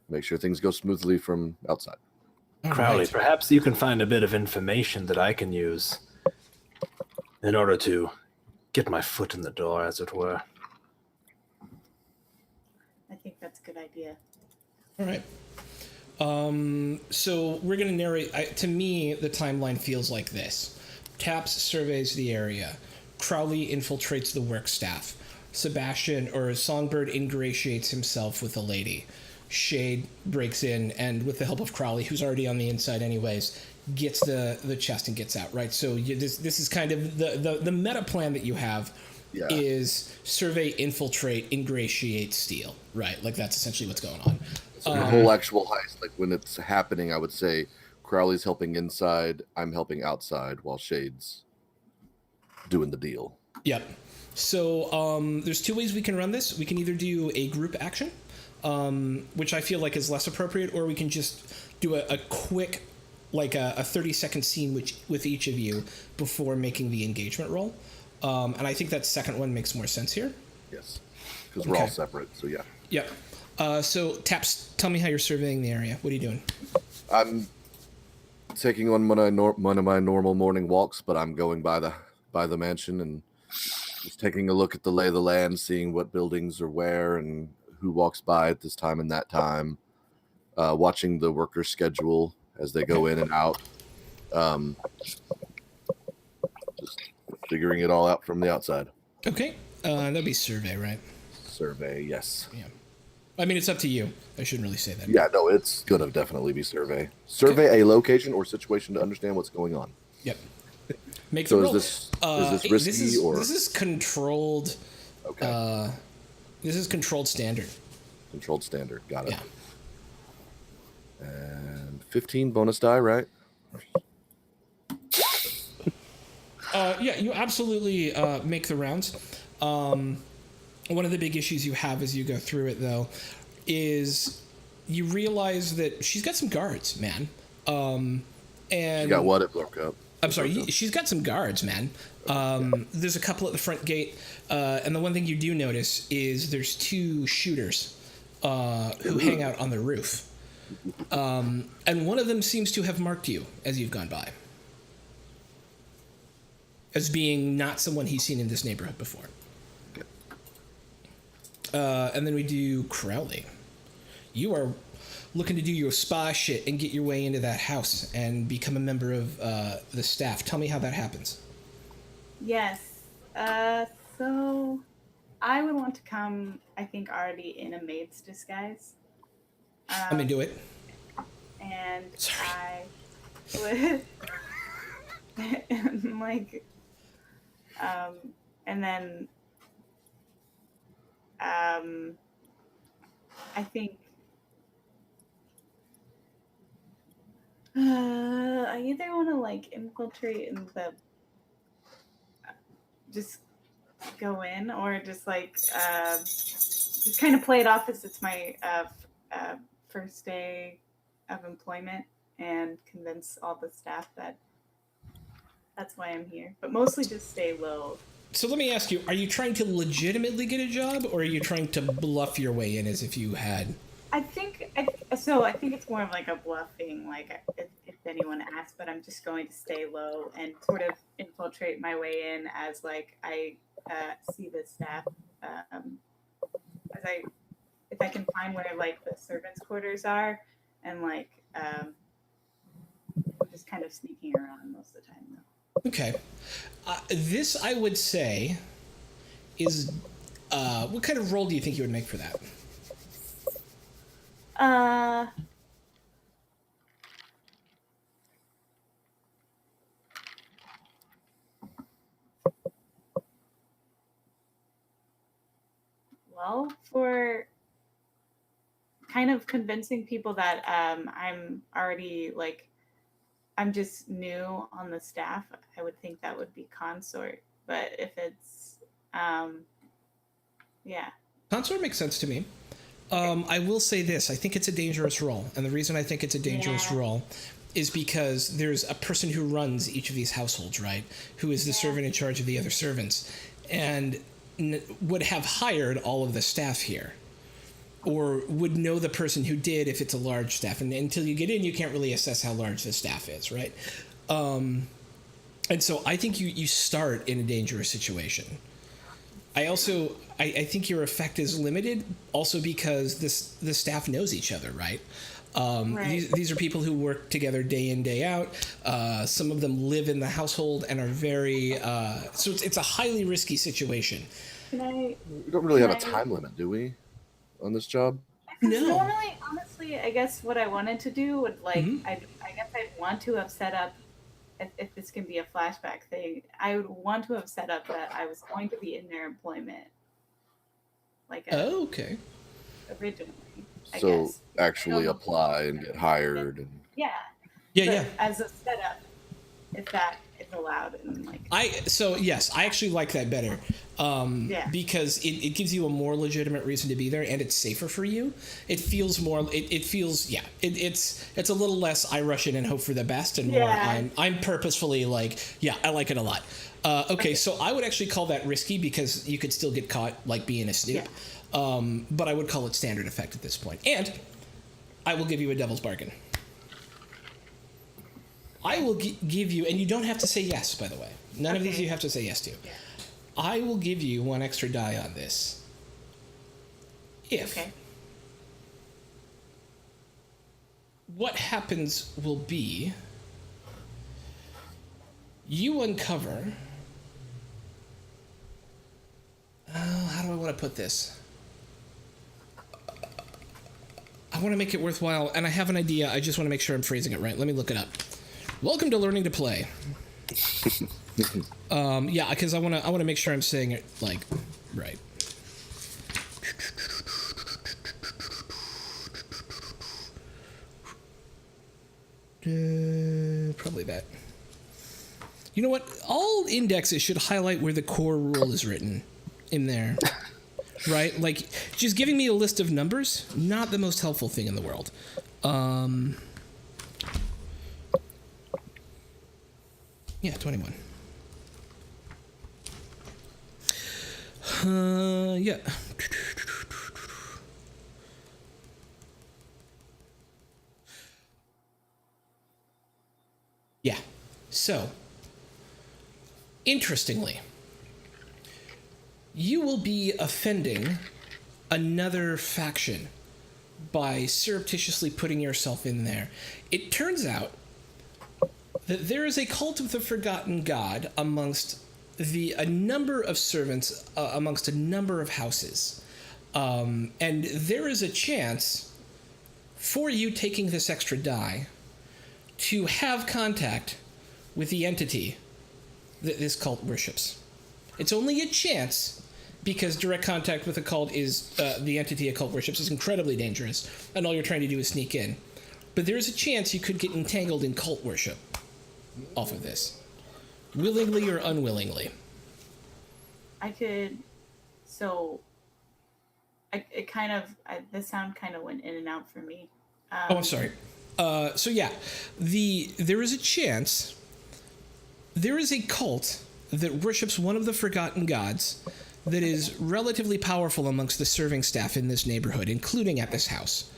Speaker 4: make sure things go smoothly from outside.
Speaker 2: Crowley,
Speaker 1: Right.
Speaker 2: perhaps you can find a bit of information that I can use in order to get my foot in the door, as it were.
Speaker 3: I think that's a good idea.
Speaker 1: All right. So we're going to narrate. To me, the timeline feels like this. Taps surveys the area. Crowley infiltrates the work staff. Sebastian or Songbird ingratiates himself with a lady. Shade breaks in and, with the help of Crowley, who's already on the inside anyways, gets the chest and gets out, right? So this is kind of the meta plan that you have.
Speaker 4: Yeah.
Speaker 1: Is survey, infiltrate, ingratiate, steal, right? Like that's essentially what's going on.
Speaker 4: So the whole actual heist, like when it's happening, I would say Crowley's helping inside, I'm helping outside, while Shade's doing the deal.
Speaker 1: Yep. So there's two ways we can run this. We can either do a group action, which I feel like is less appropriate, or we can just do a quick, like a 30-second scene with each of you before making the engagement roll. And I think that second one makes more sense here.
Speaker 4: Yes. Because we're all separate, so yeah.
Speaker 1: Yep. So, Taps, tell me how you're surveying the area. What are you doing?
Speaker 4: I'm taking on one of my normal morning walks, but I'm going by the mansion and just taking a look at the lay of the land, seeing what buildings are where and who walks by at this time and that time. Watching the worker schedule as they go in and out. Just figuring it all out from the outside.
Speaker 1: Okay. That'd be survey, right?
Speaker 4: Survey, yes.
Speaker 1: Yeah. I mean, it's up to you. I shouldn't really say that.
Speaker 4: Yeah, no, it's gonna definitely be survey. Survey a location or situation to understand what's going on.
Speaker 1: Yep. Make
Speaker 4: So
Speaker 1: the
Speaker 4: is
Speaker 1: roll.
Speaker 4: this risky or
Speaker 1: this is controlled?
Speaker 4: okay?
Speaker 1: This is controlled standard.
Speaker 4: Controlled standard, got it.
Speaker 1: Yeah.
Speaker 4: And 15 bonus die, right?
Speaker 1: Yeah, you absolutely make the rounds. One of the big issues you have as you go through it, though, is you realize that she's got some guards, man. And
Speaker 4: You got what at Blurk Up?
Speaker 1: I'm sorry, she's got some guards, man. There's a couple at the front gate, and the one thing you do notice is there's two shooters who hang out on the roof. And one of them seems to have marked you as you've gone by, as being not someone he's seen in this neighborhood before. And then we do Crowley. You are looking to do your spy shit and get your way into that house and become a member of the staff. Tell me how that happens.
Speaker 3: Yes. So I would want to come, I think, already in a maid's disguise.
Speaker 1: I'm into it.
Speaker 3: And
Speaker 1: Sorry.
Speaker 3: I would, and like, and then, I think, I either want to like infiltrate in the, just go in, or just like, just kind of play it off as it's my first day of employment and convince all the staff that that's why I'm here. But mostly just stay low.
Speaker 1: So let me ask you, are you trying to legitimately get a job, or are you trying to bluff your way in as if you had...
Speaker 3: I think it's more of like a bluffing, like if anyone asks, but I'm just going to stay low and sort of infiltrate my way in as like I see the staff, as if I can find where like the servants' quarters are, and like I'm just kind of sneaking around most of the time though.
Speaker 1: Okay. This, I would say, is... what kind of role do you think you would make for that?
Speaker 3: Well, for kind of convincing people that I'm already like I'm just new on the staff, I would think that would be consort. But if it's yeah.
Speaker 1: Consort makes sense to me. I will say this. I think it's a dangerous role. And the reason I think it's a dangerous role is because there's a person who runs each of these households, right? Who is the servant in charge of the other servants. And would have hired all of the staff here. Or would know the person who did if it's a large staff. And until you get in, you can't really assess how large the staff is, right? And so I think you start in a dangerous situation. I think your effect is limited also because the staff knows each other, right?
Speaker 3: Right.
Speaker 1: These are people who work together day in, day out. Some of them live in the household and are very... so it's a highly risky situation.
Speaker 3: We
Speaker 4: don't really have a time limit, do we, on this job?
Speaker 1: No.
Speaker 3: Normally, honestly, I guess what I wanted to do would like I guess I'd want to have set up, if this can be a flashback thing, I would want to have set up that I was going to be in their employment. Like
Speaker 1: okay.
Speaker 3: Originally. I
Speaker 4: So
Speaker 3: guess.
Speaker 4: actually apply and get hired and
Speaker 3: Yeah.
Speaker 1: Yeah.
Speaker 3: As a setup, if that is allowed, and like.
Speaker 1: Yes, I actually like that better. Because it gives you a more legitimate reason to be there, and it's safer for you. It feels more. It feels it's a little less I rush in and hope for the best, and more I'm purposefully like I like it a lot. Okay, so I would actually call that risky because you could still get caught like being a snoop. But I would call it standard effect at this point, and I will give you a devil's bargain. I will give you, and you don't have to say yes, by the way. None of these you have to say yes to. Yeah. I will give you one extra die on this. What happens will be you uncover... how do I want to put this? I want to make it worthwhile, and I have an idea. I just want to make sure I'm phrasing it right. Let me look it up. Welcome to Learning to Play. Because I want to make sure I'm saying it like right. Probably that. You know what? All indexes should highlight where the core rule is written in there. Right? Like, just giving me a list of numbers, not the most helpful thing in the world. Yeah, 21. Yeah. Yeah. So, interestingly, you will be offending another faction by surreptitiously putting yourself in there. It turns out that there is a cult of the forgotten god amongst a number of servants, amongst a number of houses. And there is a chance for you taking this extra die to have contact with the entity that this cult worships. It's only a chance, because direct contact with a cult is, the entity a cult worships is incredibly dangerous, and all you're trying to do is sneak in. But there is a chance you could get entangled in cult worship off of this, willingly or unwillingly.
Speaker 3: This sound kind of went in and out for me.
Speaker 1: I'm sorry. So yeah, there is a chance, there is a cult that worships one of the forgotten gods that is relatively powerful amongst the serving staff in this neighborhood, including at this house.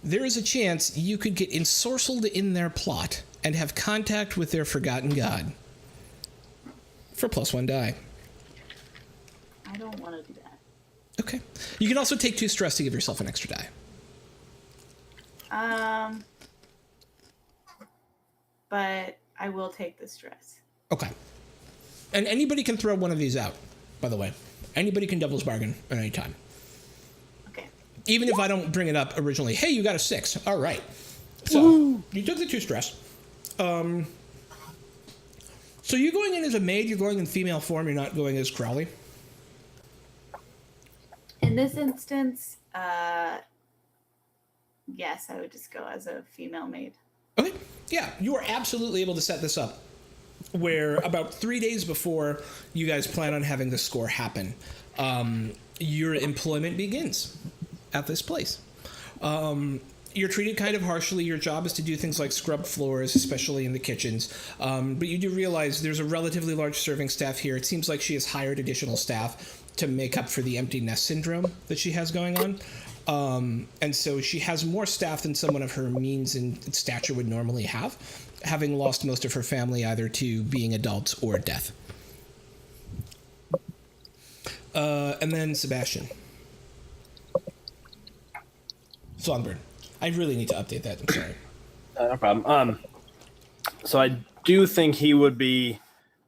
Speaker 1: There is a chance you could get ensorcelled in their plot and have contact with their forgotten god for +1 die.
Speaker 3: I don't want to do that.
Speaker 1: Okay. You can also take 2 stress to give yourself an extra die.
Speaker 3: But I will take the stress.
Speaker 1: Okay. And anybody can throw one of these out, by the way. Anybody can devil's bargain at any time.
Speaker 3: Okay.
Speaker 1: Even if I don't bring it up originally. Hey, you got a 6. All right. So, you took the 2 stress. So you're going in as a maid, you're going in female form, you're not going as Crowley?
Speaker 3: In this instance, yes, I would just go as a female maid.
Speaker 1: Okay. Yeah, you are absolutely able to set this up where about 3 days before you guys plan on having the score happen, your employment begins at this place. You're treated kind of harshly. Your job is to do things like scrub floors, especially in the kitchens. But you do realize there's a relatively large serving staff here. It seems like she has hired additional staff to make up for the empty nest syndrome that she has going on. And so she has more staff than someone of her means and stature would normally have, having lost most of her family either to being adults or death. And then Sebastian. Songbird. I really need to update that. I'm sorry.
Speaker 2: No problem. So I do think he would be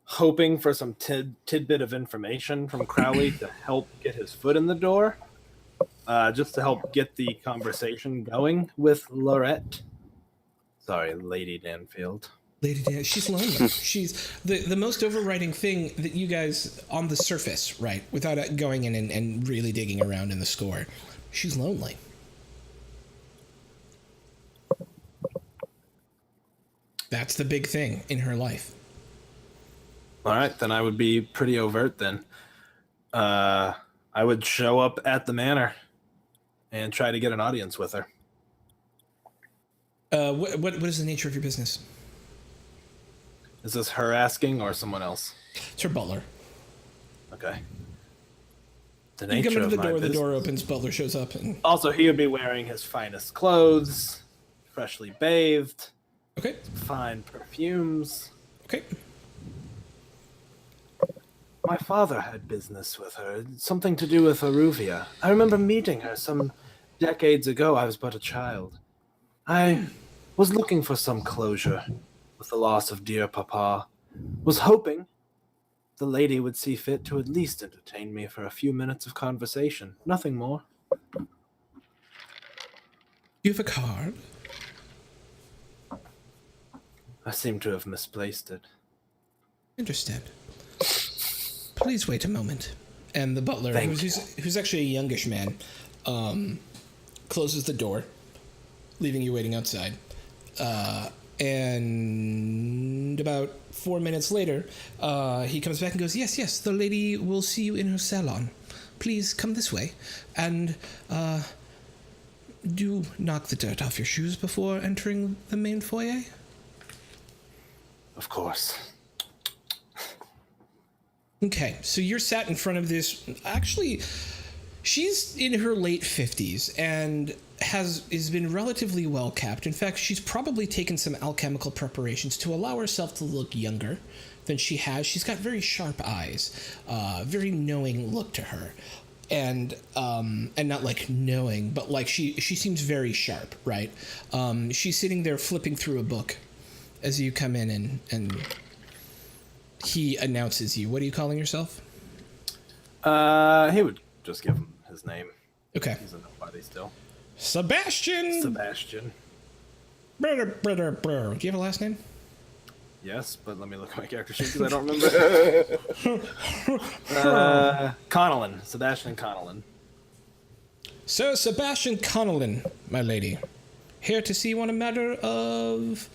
Speaker 2: hoping for some tidbit of information from Crowley to help get his foot in the door, just to help get the conversation going with Lorette. Sorry, Lady Danfield.
Speaker 1: Lady Dan, she's lonely. She's the most overriding thing that you guys, on the surface, right, without going in and really digging around in the score, she's lonely. That's the big thing in her life.
Speaker 2: All right, then I would be pretty overt then. I would show up at the manor and try to get an audience with her.
Speaker 1: What is the nature of your business?
Speaker 2: Is this her asking or someone else?
Speaker 1: It's her butler.
Speaker 2: Okay. The
Speaker 1: You
Speaker 2: nature
Speaker 1: come into
Speaker 2: of
Speaker 1: the door,
Speaker 2: my
Speaker 1: the
Speaker 2: business.
Speaker 1: door opens, butler shows up, and
Speaker 2: Also, he would be wearing his finest clothes, freshly bathed,
Speaker 1: okay,
Speaker 2: fine perfumes.
Speaker 1: okay.
Speaker 2: My father had business with her, something to do with Aruvia. I remember meeting her some decades ago. I was but a child. I was looking for some closure with the loss of dear Papa. Was hoping the lady would see fit to at least entertain me for a few minutes of conversation. Nothing more.
Speaker 1: You have a card?
Speaker 2: I seem to have misplaced it.
Speaker 1: Understand. Please wait a moment. And the butler, who's actually a youngish man, closes the door, leaving you waiting outside. And about 4 minutes later, he comes back and goes, yes, the lady will see you in her salon. Please come this way. And do knock the dirt off your shoes before entering the main foyer.
Speaker 2: Of course.
Speaker 1: Okay, so you're sat in front of this. Actually, she's in her late 50s and has been relatively well kept. In fact, she's probably taken some alchemical preparations to allow herself to look younger than she has. She's got very sharp eyes, very knowing look to her. and not like knowing, but like she seems very sharp, right? She's sitting there flipping through a book as you come in, and he announces you. What are you calling yourself?
Speaker 2: He would just give him his name.
Speaker 1: Okay.
Speaker 2: He's a nobody still.
Speaker 1: Sebastian.
Speaker 2: Sebastian.
Speaker 1: Brr, brr, brr. Do you have a last name?
Speaker 2: Yes, but let me look at my character sheet because I don't remember. Connellan. Sebastian Connellan.
Speaker 1: Sir Sebastian Connellan, my lady. Here to see you on a matter of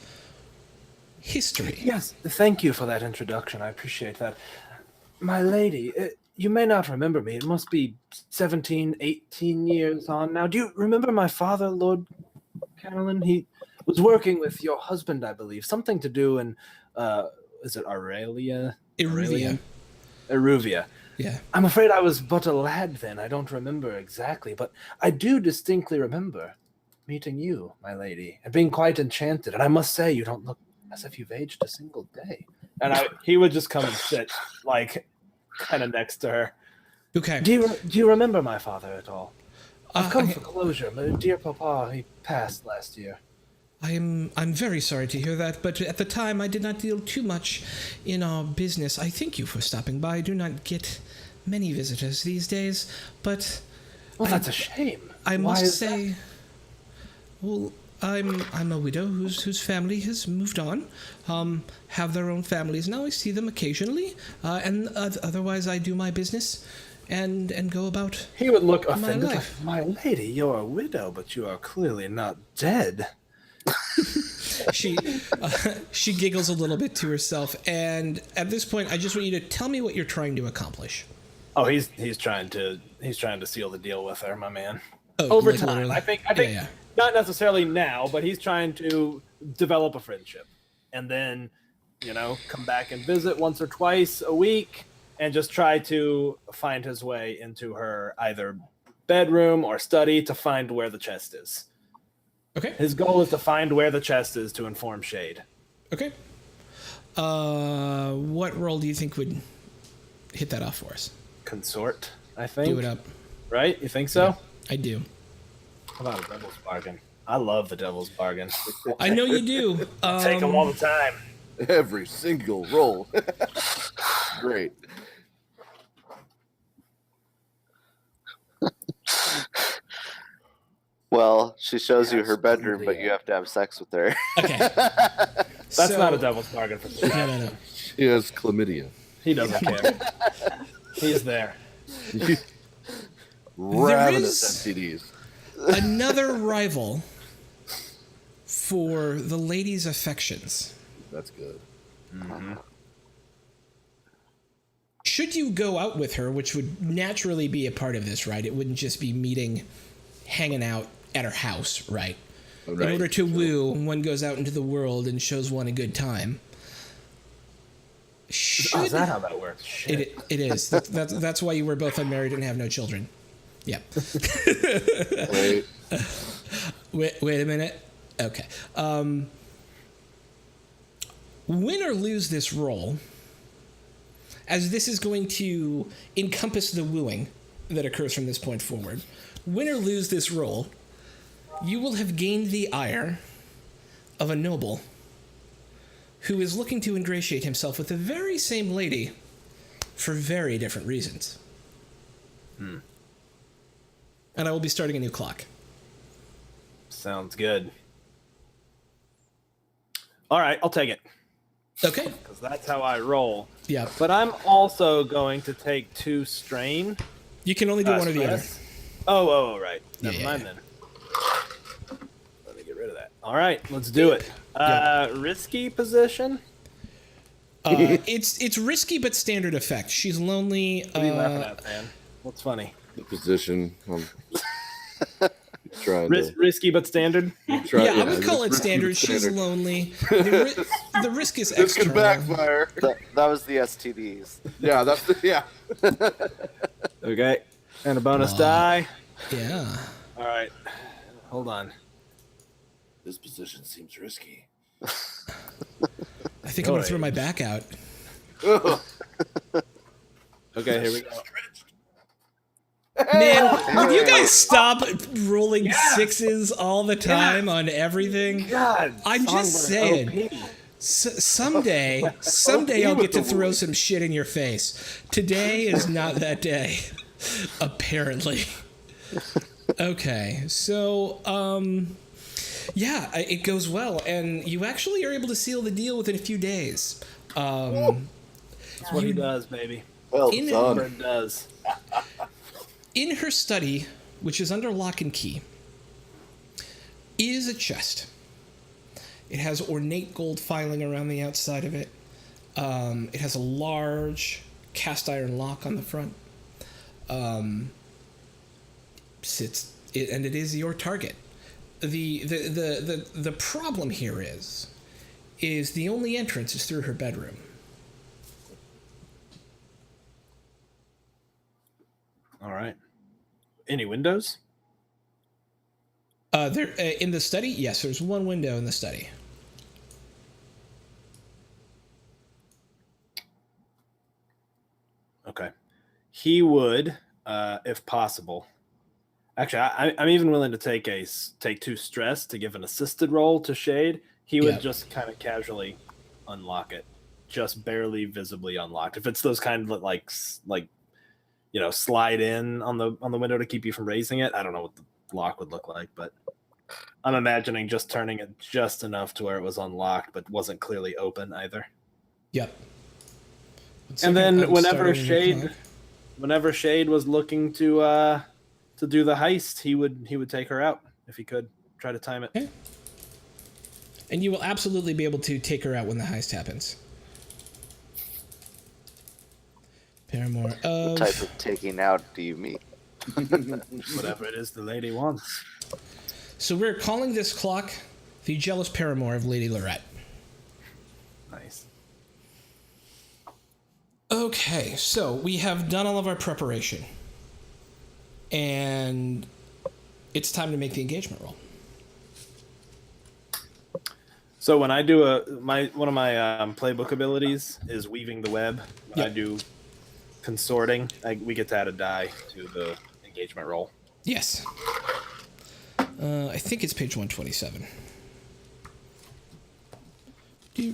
Speaker 1: history.
Speaker 2: Yes, thank you for that introduction. I appreciate that. My lady, you may not remember me. It must be 17, 18 years on now. Do you remember my father, Lord Connellan? He was working with your husband, I believe. Something to do in, is it Aurelia?
Speaker 1: Iruvia.
Speaker 2: Iruvia.
Speaker 1: Yeah.
Speaker 2: I'm afraid I was but a lad then. I don't remember exactly, but I do distinctly remember meeting you, my lady, and being quite enchanted. And I must say, you don't look as if you've aged a single day. And he would just come and sit, like, kind of next to her.
Speaker 1: Okay.
Speaker 2: Do you remember my father at all? I've come for closure. My dear papa, he passed last year.
Speaker 1: I'm very sorry to hear that, but at the time I did not deal too much in our business. I thank you for stopping by. I do not get many visitors these days, but
Speaker 2: Well, that's a shame.
Speaker 1: I
Speaker 2: Why
Speaker 1: must
Speaker 2: is
Speaker 1: say,
Speaker 2: that?
Speaker 1: well, I'm a widow whose family has moved on, have their own families now. I see them occasionally, and otherwise I do my business and go about.
Speaker 2: He would look offended.
Speaker 1: life.
Speaker 2: Like, my lady, you're a widow, but you are clearly not dead.
Speaker 1: She giggles a little bit to herself, and at this point, I just want you to tell me what you're trying to accomplish.
Speaker 2: Oh, he's trying to seal the deal with her, my man.
Speaker 1: Oh,
Speaker 2: Over
Speaker 1: like
Speaker 2: time,
Speaker 1: literally.
Speaker 2: I think
Speaker 1: Yeah.
Speaker 2: not necessarily now, but he's trying to develop a friendship, and then come back and visit once or twice a week, and just try to find his way into her either bedroom or study to find where the chest is.
Speaker 1: Okay.
Speaker 2: His goal is to find where the chest is to inform Shade.
Speaker 1: Okay. What role do you think would hit that off for us?
Speaker 2: Consort, I think.
Speaker 1: Do it up.
Speaker 2: Right? You think so?
Speaker 1: Yeah, I do.
Speaker 2: How about a devil's bargain? I love the devil's bargain.
Speaker 1: I know you do.
Speaker 2: Take them all the time.
Speaker 4: Every single roll. Great.
Speaker 5: Well, she shows you
Speaker 4: Yes,
Speaker 5: her bedroom, but
Speaker 4: Olivia.
Speaker 5: you have to have sex with her.
Speaker 1: Okay.
Speaker 2: That's not a devil's bargain for sure.
Speaker 1: No.
Speaker 4: She has chlamydia.
Speaker 2: He doesn't care. He's there.
Speaker 4: Ravenous
Speaker 1: is-
Speaker 4: STDs.
Speaker 1: Another rival for the lady's affections.
Speaker 4: That's good.
Speaker 1: Should you go out with her, which would naturally be a part of this, right? It wouldn't just be meeting, hanging out at her house, right? In order to woo, one goes out into the world and shows one a good time.
Speaker 2: Oh, is that how that works? Shit.
Speaker 1: It is. That's why you were both unmarried and have no children. Yeah.
Speaker 4: Wait.
Speaker 1: Wait a minute. Okay. Win or lose this role, as this is going to encompass the wooing that occurs from this point forward. Win or lose this role, you will have gained the ire of a noble who is looking to ingratiate himself with the very same lady for very different reasons. And I will be starting a new clock.
Speaker 2: Sounds good. All right, I'll take it.
Speaker 1: Okay.
Speaker 2: Because that's how I roll.
Speaker 1: Yeah.
Speaker 2: But I'm also going to take 2 strain.
Speaker 1: You can only do one or the other.
Speaker 2: stress. Oh, right. Never
Speaker 1: Yeah.
Speaker 2: mind then. Let me get rid of that. All right, let's do it. Risky position?
Speaker 1: It's risky but standard effect. She's lonely.
Speaker 2: What are you laughing at, man? What's funny?
Speaker 4: The position. Trying
Speaker 2: Risky but standard?
Speaker 1: Yeah, I would call it
Speaker 4: risky
Speaker 1: standard.
Speaker 4: but
Speaker 1: She's
Speaker 4: standard.
Speaker 1: lonely. The risk is
Speaker 4: This can
Speaker 1: external.
Speaker 4: backfire.
Speaker 5: That was the STDs.
Speaker 4: Yeah, that's the
Speaker 2: Okay. And a bonus die.
Speaker 1: Yeah.
Speaker 2: All right. Hold on.
Speaker 4: This position seems risky.
Speaker 1: I think I'm gonna throw my back out.
Speaker 2: Okay, here we go.
Speaker 1: Man, would you guys stop rolling sixes all the time on everything?
Speaker 2: God,
Speaker 1: I'm just
Speaker 2: Songbird
Speaker 1: saying.
Speaker 2: OP.
Speaker 1: Someday I'll get to throw some shit in your face. Today is not that day, apparently. Okay, so yeah, it goes well, and you actually are able to seal the deal within a few days.
Speaker 2: That's what he does, baby.
Speaker 4: Well
Speaker 1: In-
Speaker 4: done.
Speaker 2: Songbird does.
Speaker 1: In her study, which is under lock and key, is a chest. It has ornate gold filing around the outside of it. It has a large cast iron lock on the front. And it is your target. The problem here is the only entrance is through her bedroom.
Speaker 2: All right. Any windows?
Speaker 1: There in the study, yes, there's one window in the study.
Speaker 2: Okay. He would, if possible. Actually, I'm even willing to take 2 stress to give an assisted roll to Shade. He would just kind of casually unlock it, just barely visibly unlocked. If it's those kind of like slide in on the window to keep you from raising it. I don't know what the lock would look like, but I'm imagining just turning it just enough to where it was unlocked, but wasn't clearly open either.
Speaker 1: Yep.
Speaker 2: And then whenever Shade was looking to do the heist, he would take her out if he could. Try to time it.
Speaker 1: Okay. And you will absolutely be able to take her out when the heist happens. Paramore of...
Speaker 5: What type of taking out do you mean?
Speaker 2: Whatever it is the lady wants.
Speaker 1: So we're calling this clock the jealous paramour of Lady Lorette.
Speaker 2: Nice.
Speaker 1: Okay, so we have done all of our preparation. And it's time to make the engagement roll.
Speaker 2: So when I do one of my playbook abilities is weaving the web. When I do consorting, we get to add a die to the engagement roll.
Speaker 1: Yes. I think it's page 127.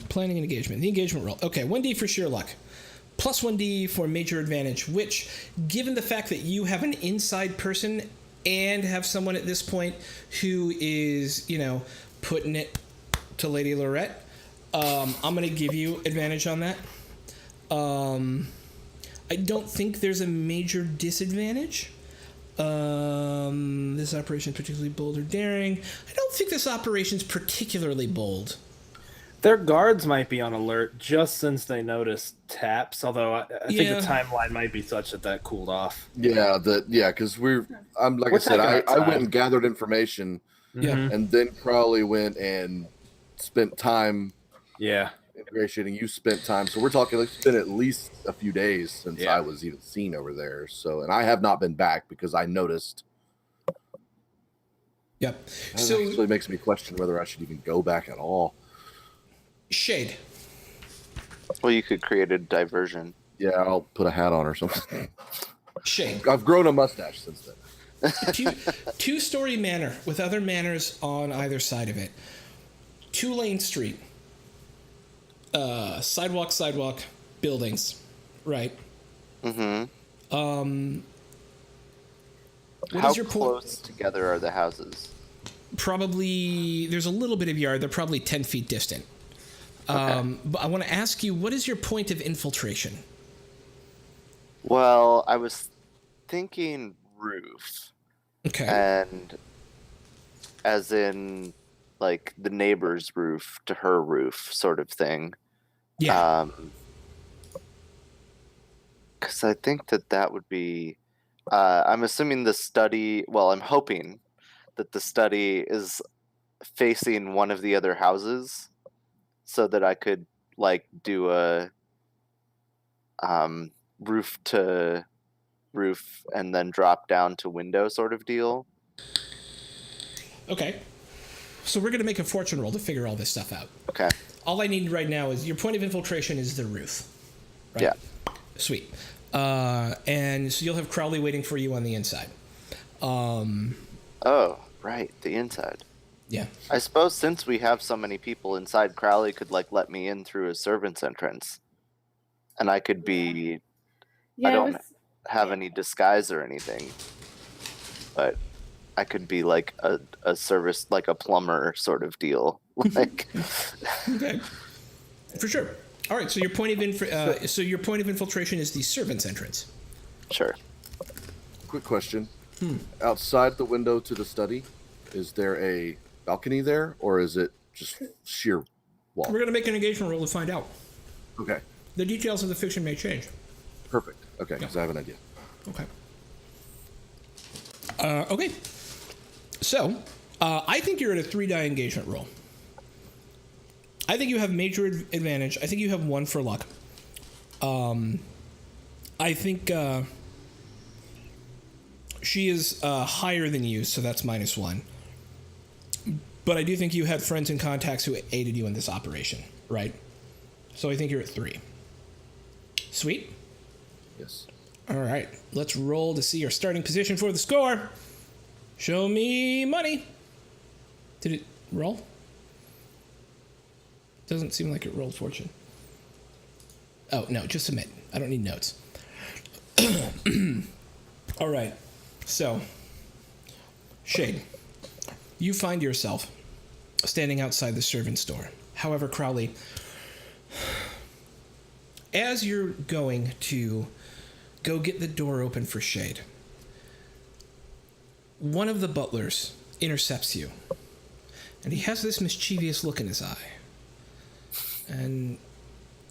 Speaker 1: Planning an engagement. The engagement roll. Okay, 1D for sheer luck. Plus 1D for major advantage, which, given the fact that you have an inside person and have someone at this point who is, putting it to Lady Lorette, I'm going to give you advantage on that. I don't think there's a major disadvantage. This operation is particularly bold or daring. I don't think this operation is particularly bold.
Speaker 2: Their guards might be on alert just since they noticed taps, although I think the timeline might be such that cooled off.
Speaker 4: Yeah, because we're I went and gathered information, and then Crowley went and spent time.
Speaker 2: Yeah.
Speaker 4: Ingratiating. You spent time, so we're talking. It's been at least a few days since I was even seen over there. So, and I have not been back because I noticed.
Speaker 1: Yep.
Speaker 4: That
Speaker 1: so
Speaker 4: actually makes me question whether I should even go back at all.
Speaker 1: Shade.
Speaker 5: Well, you could create a diversion.
Speaker 4: Yeah, I'll put a hat on or something.
Speaker 1: Shade.
Speaker 4: I've grown a mustache since then.
Speaker 1: Two-story manor with other manors on either side of it. 2-lane street. Sidewalk, buildings. Right.
Speaker 5: Mm-hmm.
Speaker 1: What
Speaker 5: How
Speaker 1: is your
Speaker 5: close together are the houses?
Speaker 1: Probably, there's a little bit of yard. They're probably 10 feet distant.
Speaker 5: Okay.
Speaker 1: But I want to ask you, what is your point of infiltration?
Speaker 5: Well, I was thinking roof.
Speaker 1: Okay.
Speaker 5: And as in, like, the neighbor's roof to her roof sort of thing.
Speaker 1: Yeah.
Speaker 5: Because I think that would be... I'm assuming the study... Well, I'm hoping that the study is facing one of the other houses so that I could, like, do a roof to roof and then drop down to window sort of deal.
Speaker 1: Okay. So we're going to make a fortune roll to figure all this stuff out.
Speaker 5: Okay.
Speaker 1: All I need right now is your point of infiltration is the roof. Right?
Speaker 5: Yeah.
Speaker 1: Sweet. And so you'll have Crowley waiting for you on the inside.
Speaker 5: Oh, right, the inside.
Speaker 1: Yeah.
Speaker 5: I suppose since we have so many people inside, Crowley could like let me in through his servant's entrance, and I could be.
Speaker 3: Yeah,
Speaker 5: I
Speaker 3: I
Speaker 5: don't
Speaker 3: was.
Speaker 5: have
Speaker 3: yeah.
Speaker 5: any disguise or anything, but I could be like a service, like a plumber sort of deal. Like,
Speaker 1: Okay. For sure. All right. So your point of infiltration is the servant's entrance.
Speaker 5: sure.
Speaker 4: Quick question. Outside the window to the study, is there a balcony there, or is it just sheer wall?
Speaker 1: We're gonna make an engagement roll to find out.
Speaker 4: Okay,
Speaker 1: The details of the fiction may change.
Speaker 4: perfect. Okay, because I have an idea.
Speaker 1: Okay. Okay. So, I think you're at a 3-die engagement roll. I think you have major advantage. I think you have 1 for luck. I think she is higher than you, so that's -1. But I do think you had friends and contacts who aided you in this operation, right? So I think you're at 3. Sweet.
Speaker 4: Yes.
Speaker 1: All right, let's roll to see your starting position for the score. Show me money. Did it roll? Doesn't seem like it rolled fortune. Oh, no, just submit. I don't need notes. All right, so, Shade, you find yourself standing outside the servant's door. However, Crowley, as you're going to go get the door open for Shade, one of the butlers intercepts you, and he has this mischievous look in his eye. And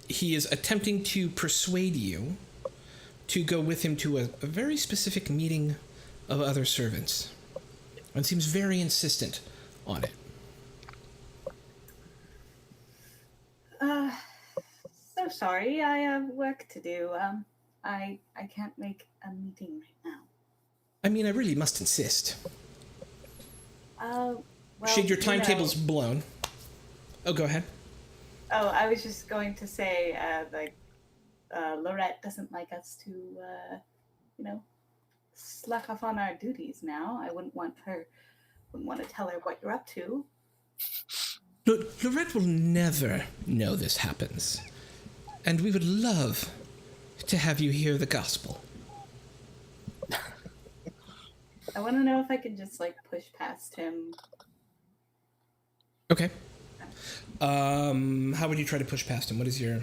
Speaker 1: he is attempting to persuade you to go with him to a very specific meeting of other servants, and seems very insistent on it.
Speaker 3: So sorry, I have work to do. I can't make a meeting right now.
Speaker 1: I mean, I really must insist.
Speaker 3: Well,
Speaker 1: Shade, your
Speaker 3: you
Speaker 1: timetable's
Speaker 3: know-
Speaker 1: blown. Oh, go ahead.
Speaker 3: Oh, I was just going to say, Lorette doesn't like us to, slack off on our duties now. I wouldn't want to tell her what you're up to.
Speaker 1: Lorette will never know this happens, and we would love to have you hear the gospel.
Speaker 3: I want to know if I could just push past him.
Speaker 1: Okay. How would you try to push past him? What is your...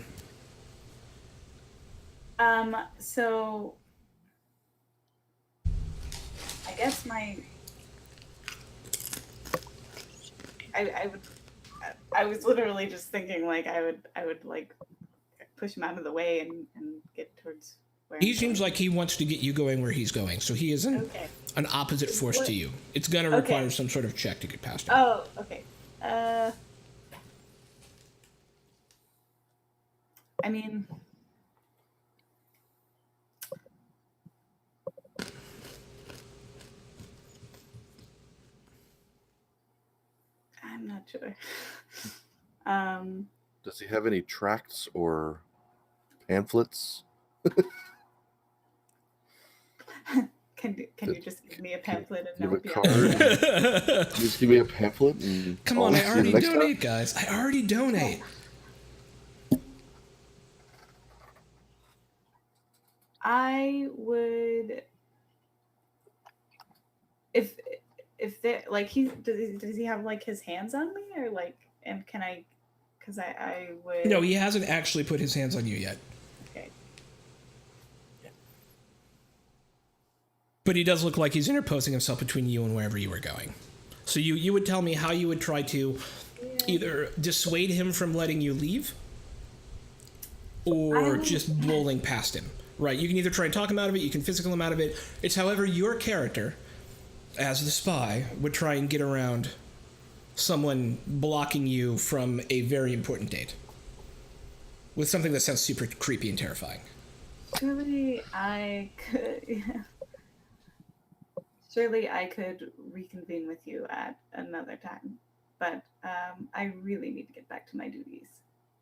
Speaker 3: So I guess I was literally just thinking I would push him out of the way and get towards where
Speaker 1: He
Speaker 3: I'm
Speaker 1: seems
Speaker 3: going.
Speaker 1: like he wants to get you going where he's going, so he is an opposite force to you. It's going to require some sort of check to get past him.
Speaker 3: Oh, okay. I mean, I'm not sure.
Speaker 4: Does he have any tracts or pamphlets?
Speaker 3: Can you just give me a pamphlet and
Speaker 4: Give
Speaker 3: no
Speaker 4: a
Speaker 3: beyond?
Speaker 4: card. Just give me a pamphlet. And
Speaker 1: Come on,
Speaker 4: I'll
Speaker 1: I
Speaker 4: see you
Speaker 1: already
Speaker 4: next time.
Speaker 1: donate, guys. I already donate.
Speaker 3: I would, if they does he have his hands on me or and can I, because I would.
Speaker 1: No, he hasn't actually put his hands on you yet.
Speaker 3: Okay.
Speaker 1: But he does look like he's interposing himself between you and wherever you were going. So you would tell me how you would try to either dissuade him from letting you leave or just bowling past him. Right, you can either try and talk him out of it, you can physical him out of it. It's however your character, as the spy, would try and get around someone blocking you from a very important date. With something that sounds super creepy and terrifying.
Speaker 3: Surely I could reconvene with you at another time. But I really need to get back to my duties.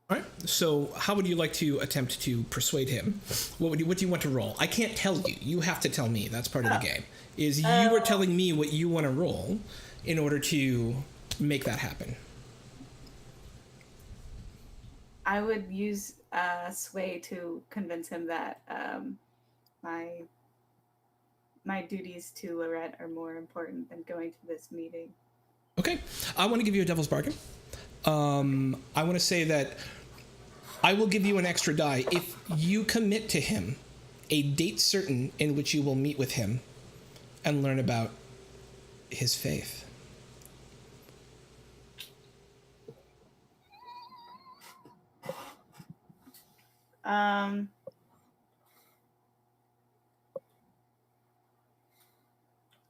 Speaker 1: All right. So, how would you like to attempt to persuade him? What do you want to roll? I can't tell you. You have to tell me. That's part of the game. Is you are telling me what you want to roll in order to make that happen.
Speaker 3: I would use sway to convince him that my duties to Lorette are more important than going to this meeting.
Speaker 1: Okay. I want to give you a devil's bargain. I want to say that I will give you an extra die if you commit to him a date certain in which you will meet with him and learn about his faith.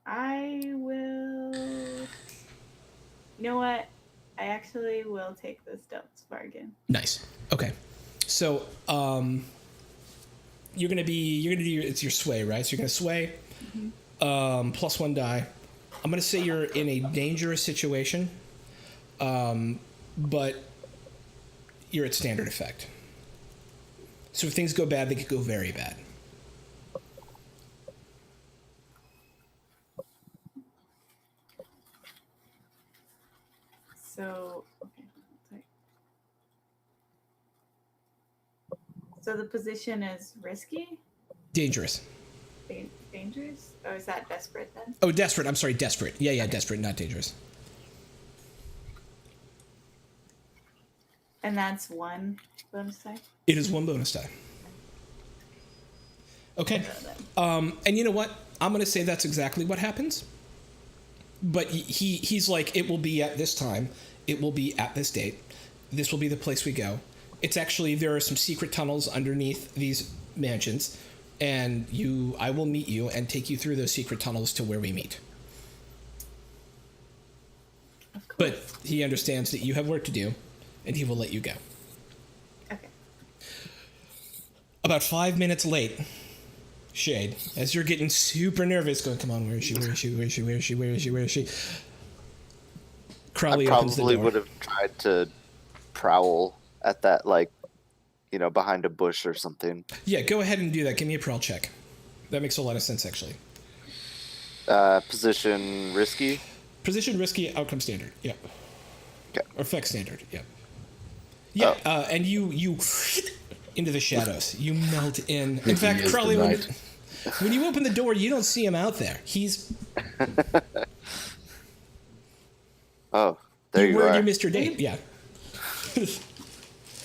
Speaker 3: I will. You know what? I actually will take this devil's bargain.
Speaker 1: Nice. Okay. So, you're gonna do it's your sway, right? So you're gonna sway, plus 1 die. I'm gonna say you're in a dangerous situation, but you're at standard effect. So if things go bad, they could go very bad.
Speaker 3: So, okay. Sorry. So the position is risky?
Speaker 1: Dangerous.
Speaker 3: Dangerous? Or is that desperate then?
Speaker 1: Oh, desperate. I'm sorry, desperate. Yeah, okay. Desperate, not dangerous.
Speaker 3: And that's 1 bonus die?
Speaker 1: It is 1 bonus die. Okay. And you know what? I'm going to say that's exactly what happens. But he's like, it will be at this time. It will be at this date. This will be the place we go. It's actually, there are some secret tunnels underneath these mansions. And I will meet you and take you through those secret tunnels to where we meet. But he understands that you have work to do, and he will let you go.
Speaker 3: Okay.
Speaker 1: About 5 minutes late, Shade, as you're getting super nervous, going, come on, where is she, where is she, where is she, where is she, where is she, where is she? Crowley opens the door.
Speaker 5: I probably would have tried to prowl at that, like, behind a bush or something.
Speaker 1: Yeah, go ahead and do that. Give me a prowl check. That makes a lot of sense, actually.
Speaker 5: Position risky?
Speaker 1: Position risky, outcome standard. Yep.
Speaker 5: Okay.
Speaker 1: Or effect standard. Yep. Yeah, and you into the shadows. You melt in. In fact, Crowley, when you open the door, you don't see him out there. He's...
Speaker 5: Oh, there you are.
Speaker 1: You're Mr. Date, yeah.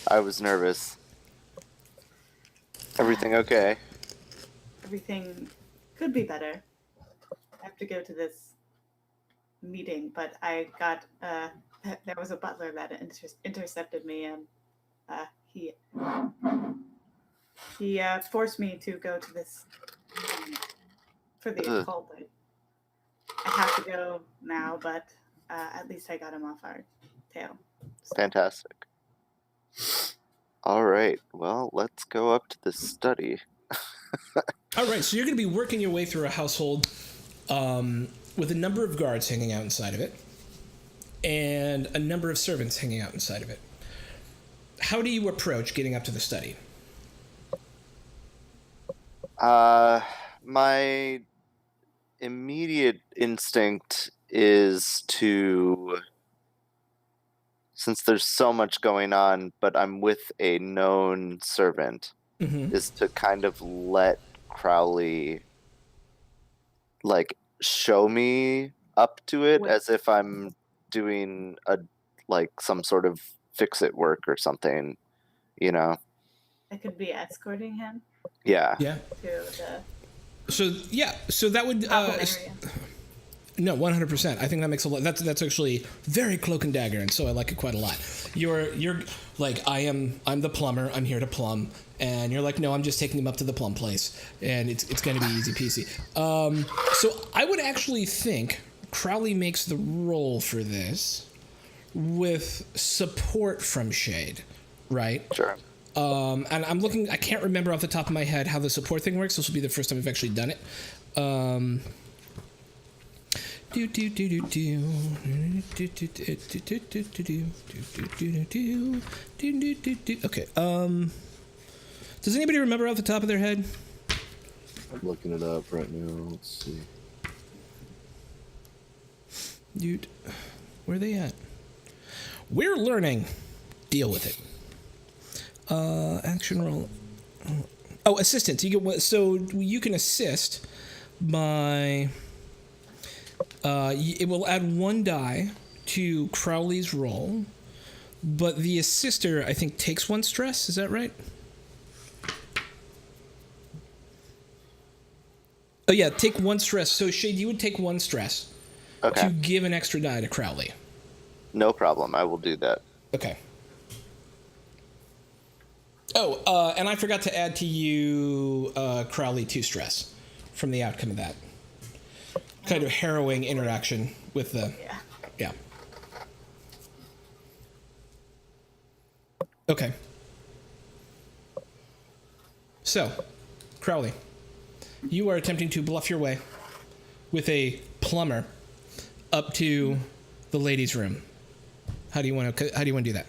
Speaker 5: I was nervous. Everything okay?
Speaker 3: Everything could be better. I have to go to this meeting, but I got there was a butler that intercepted me, and he forced me to go to this for the occult. I have to go now, but at least I got him off our tail. So.
Speaker 5: Fantastic. All right. Well, let's go up to the study.
Speaker 1: All right. So you're going to be working your way through a household with a number of guards hanging out inside of it and a number of servants hanging out inside of it. How do you approach getting up to the study?
Speaker 5: My immediate instinct is to, since there's so much going on, but I'm with a known servant, is to kind of let Crowley, like, show me up to it as if I'm doing some sort of fix-it work or something,
Speaker 3: I could be escorting him.
Speaker 5: Yeah.
Speaker 1: Yeah.
Speaker 3: To
Speaker 1: the... So that would... No, 100%. I think that makes a lot. That's actually very cloak and dagger, and so I like it quite a lot. You're like, I'm the plumber. I'm here to plumb, and you're like, no, I'm just taking him up to the plumb place, and it's going to be easy peasy. So I would actually think Crowley makes the roll for this with support from Shade, right?
Speaker 5: Sure.
Speaker 1: And I'm looking. I can't remember off the top of my head how the support thing works. This will be the first time I've actually done it. Do do do do do. Okay. Does anybody remember off the top of their head?
Speaker 4: I'm looking it up right now. Let's see.
Speaker 1: Dude, where are they at? We're learning. Deal with it. Action roll. Oh, assistance. So you can assist by. It will add 1 die to Crowley's roll, but the assister, I think, takes 1 stress. Is that right? Oh yeah, take 1 stress. So Shade, you would take 1 stress
Speaker 5: Okay.
Speaker 1: to give an extra die to Crowley.
Speaker 5: No problem. I will do that.
Speaker 1: Okay. Oh, and I forgot to add to you, Crowley, 2 stress from the outcome of that. Kind of harrowing interaction with the... Yeah. Okay. So, Crowley, you are attempting to bluff your way with a plumber up to the ladies' room. How do you want to do that?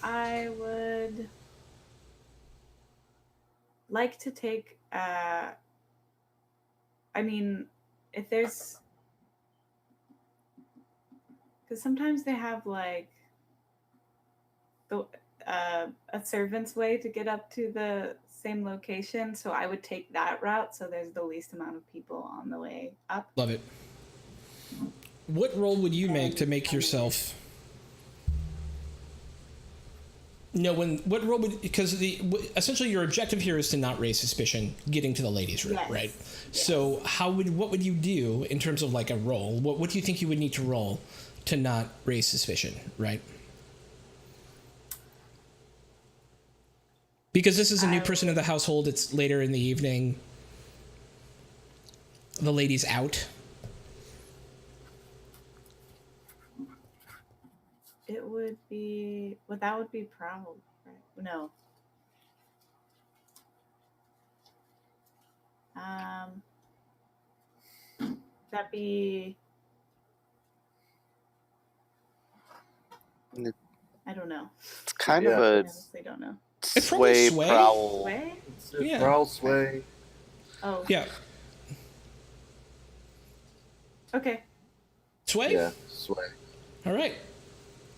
Speaker 3: I would like to take. I mean, if there's, because sometimes they have like the a servant's way to get up to the same location, so I would take that route. So there's the least amount of people on the way up.
Speaker 1: Love it. What role would you make to make yourself? No, what role would, because essentially your objective here is to not raise suspicion getting to the ladies' room,
Speaker 3: Yes.
Speaker 1: right?
Speaker 3: Yes.
Speaker 1: So what would you do in terms of like a roll? What do you think you would need to roll to not raise suspicion, right? Because this is a new person in the household, it's later in the evening. The lady's out.
Speaker 3: It would be, well, that would be probably, no. That'd be, I don't know.
Speaker 5: It's kind
Speaker 3: I
Speaker 5: of a
Speaker 3: honestly don't know.
Speaker 1: It's probably
Speaker 5: sway
Speaker 1: sway.
Speaker 5: prowl.
Speaker 3: Way?
Speaker 1: Yeah.
Speaker 4: Prowl sway.
Speaker 3: Oh,
Speaker 1: Yeah.
Speaker 3: okay.
Speaker 1: Sway?
Speaker 4: Yeah, sway.
Speaker 1: All right.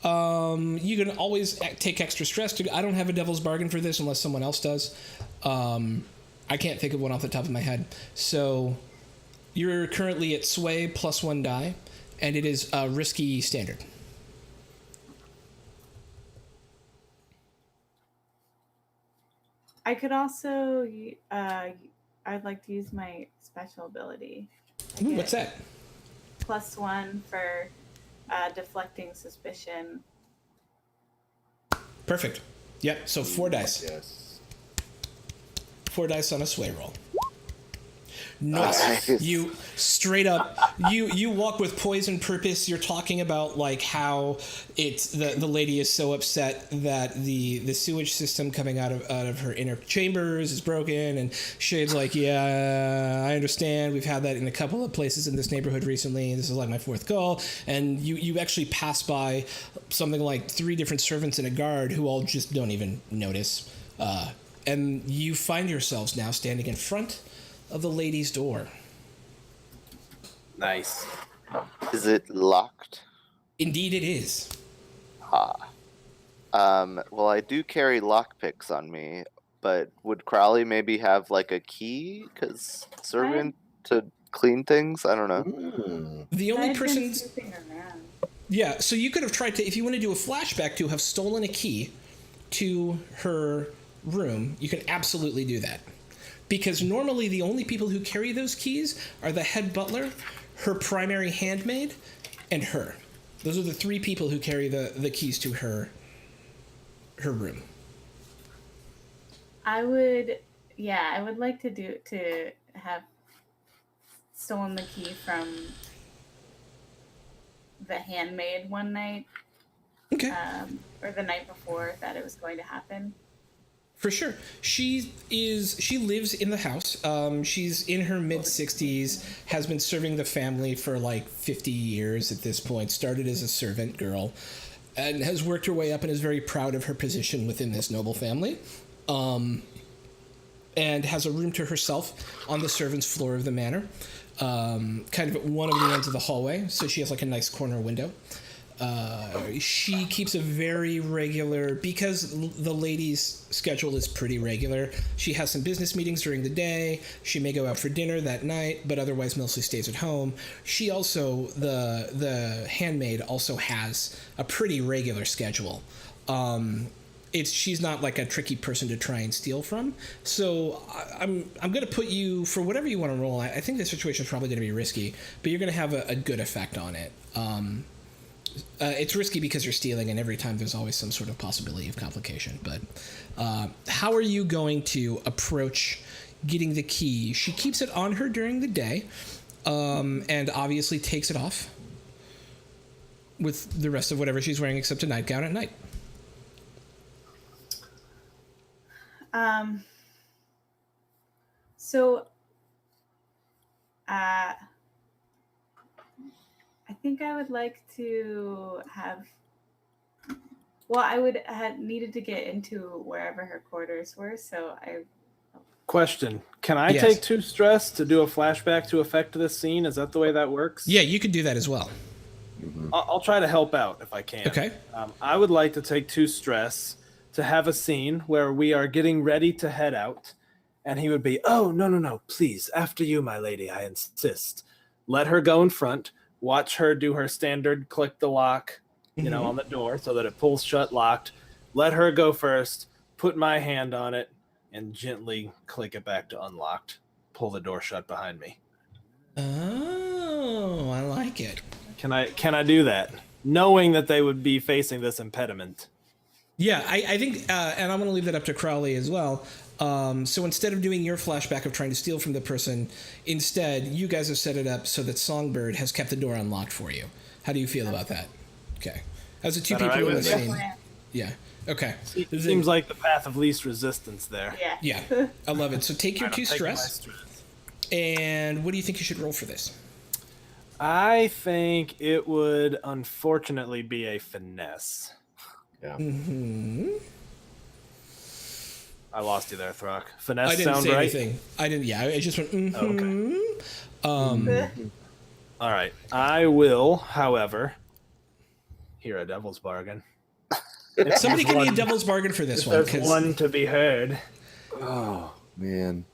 Speaker 1: You can always take extra stress. I don't have a devil's bargain for this unless someone else does. I can't think of one off the top of my head. So you're currently at sway plus 1 die, and it is a risky standard.
Speaker 3: I could also, I'd like to use my special ability.
Speaker 1: Ooh, what's that?
Speaker 3: +1 for deflecting suspicion.
Speaker 1: Perfect. Yep. So 4 dice.
Speaker 4: Yes.
Speaker 1: 4 dice on a sway roll. Nice.
Speaker 5: Nice.
Speaker 1: You straight up. You walk with poison purpose. You're talking about like how it's the lady is so upset that the sewage system coming out of her inner chambers is broken, and Shade's like, yeah, I understand. We've had that in a couple of places in this neighborhood recently. This is like my 4th call, and you actually pass by something like 3 different servants and a guard who all just don't even notice, and you find yourselves now standing in front of the lady's door.
Speaker 2: Nice.
Speaker 5: Is it locked?
Speaker 1: Indeed it is.
Speaker 5: Well, I do carry lockpicks on me, but would Crowley maybe have like a key? Because servant to clean things? I don't know.
Speaker 1: The only
Speaker 3: I've been
Speaker 1: person...
Speaker 3: snooping around.
Speaker 1: Yeah, so you could have tried to, if you want to do a flashback, to have stolen a key to her room. You can absolutely do that. Because normally the only people who carry those keys are the head butler, her primary handmaid, and her. Those are the 3 people who carry the keys to her room.
Speaker 3: I would like to have stolen the key from the handmaid one night,
Speaker 1: Okay.
Speaker 3: or the night before that it was going to happen.
Speaker 1: For sure. She lives in the house. She's in her mid 60s, has been serving the family for like 50 years at this point, started as a servant girl, and has worked her way up and is very proud of her position within this noble family. And has a room to herself on the servants' floor of the manor, kind of at one of the ends of the hallway, so she has like a nice corner window. She keeps a very regular, because the lady's schedule is pretty regular. She has some business meetings during the day. She may go out for dinner that night, but otherwise mostly stays at home. She also, the handmaid also has a pretty regular schedule. She's not like a tricky person to try and steal from. So I'm going to put you, for whatever you want to roll, I think the situation is probably going to be risky, but you're going to have a good effect on it. It's risky because you're stealing, and every time there's always some sort of possibility of complication. But how are you going to approach getting the key? She keeps it on her during the day, and obviously takes it off with the rest of whatever she's wearing except a nightgown at night.
Speaker 3: I think I would like to have. Well, I would have needed to get into wherever her quarters were, so I.
Speaker 2: Question: can I take 2 stress to do a flashback to affect this scene? Is that the way that works?
Speaker 1: Yeah, you could do that as well.
Speaker 2: I'll try to help out if I can.
Speaker 1: Okay.
Speaker 2: I would like to take 2 stress to have a scene where we are getting ready to head out, and he would be, "Oh, no, please, after you, my lady, I insist." Let her go in front. Watch her do her standard click the lock, on the door so that it pulls shut locked. Let her go first, put my hand on it, and gently click it back to unlocked. Pull the door shut behind me.
Speaker 1: Oh, I like it.
Speaker 2: Can I do that? Knowing that they would be facing this impediment.
Speaker 1: Yeah, I think, and I'm going to leave that up to Crowley as well. So instead of doing your flashback of trying to steal from the person, instead, you guys have set it up so that Songbird has kept the door unlocked for you. How do you feel about that? Okay. As the 2 people in the scene. Yeah. Okay.
Speaker 2: It seems like the path of least resistance there.
Speaker 1: Yeah. I love it. So take your 2 stress. And what do you think you should roll for this?
Speaker 2: I think it would unfortunately be a finesse.
Speaker 4: Yeah.
Speaker 2: I lost you there, Throck. Finesse
Speaker 1: I didn't
Speaker 2: sound
Speaker 1: say
Speaker 2: right?
Speaker 1: anything. I didn't. Yeah, I just went.
Speaker 2: Okay. All right. I will, however, hear a devil's bargain.
Speaker 1: Somebody give me a devil's bargain for this one.
Speaker 2: There's one to be heard.
Speaker 4: Oh man.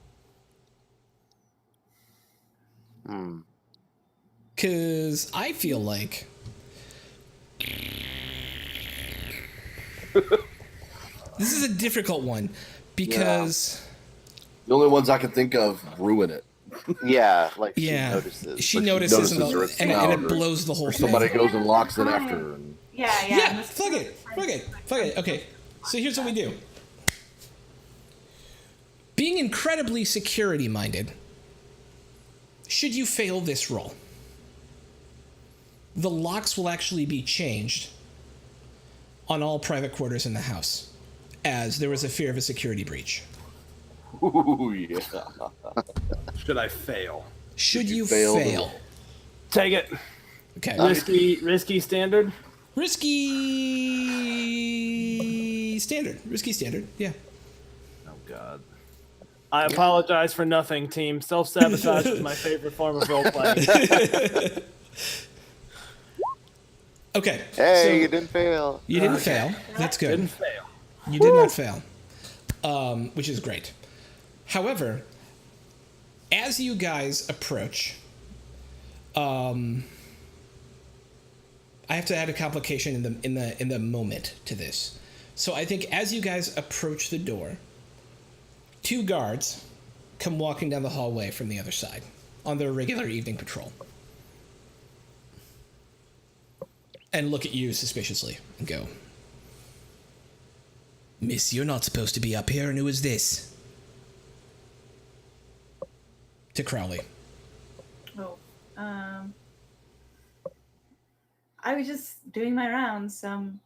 Speaker 1: Because I feel like this is a difficult one because
Speaker 4: the only ones I can think of ruin it.
Speaker 5: Yeah, like she notices.
Speaker 1: She notices and it blows the whole thing.
Speaker 4: Somebody goes and locks it after. And...
Speaker 3: Yeah.
Speaker 1: Fuck it. Okay, so here's what we do. Being incredibly security-minded, should you fail this roll, the locks will actually be changed on all private quarters in the house, as there was a fear of a security breach.
Speaker 4: Ooh, yeah.
Speaker 2: Should I fail?
Speaker 1: Should you fail?
Speaker 2: Take it.
Speaker 1: Okay.
Speaker 2: Risky standard?
Speaker 1: Risky standard, yeah.
Speaker 2: Oh, God. I apologize for nothing, team. Self-sabotage is my favorite form of role-playing.
Speaker 1: Okay.
Speaker 5: Hey,
Speaker 1: so
Speaker 5: you didn't fail.
Speaker 1: You didn't fail. That's good.
Speaker 2: Didn't fail.
Speaker 1: You did not fail, which is great. However, as you guys approach, I have to add a complication in the moment to this. So I think as you guys approach the door, 2 guards come walking down the hallway from the other side on their regular evening patrol. And look at you suspiciously and go, "Miss, you're not supposed to be up here, and who is this?" To Crowley.
Speaker 3: Oh, I was just doing my rounds. I'm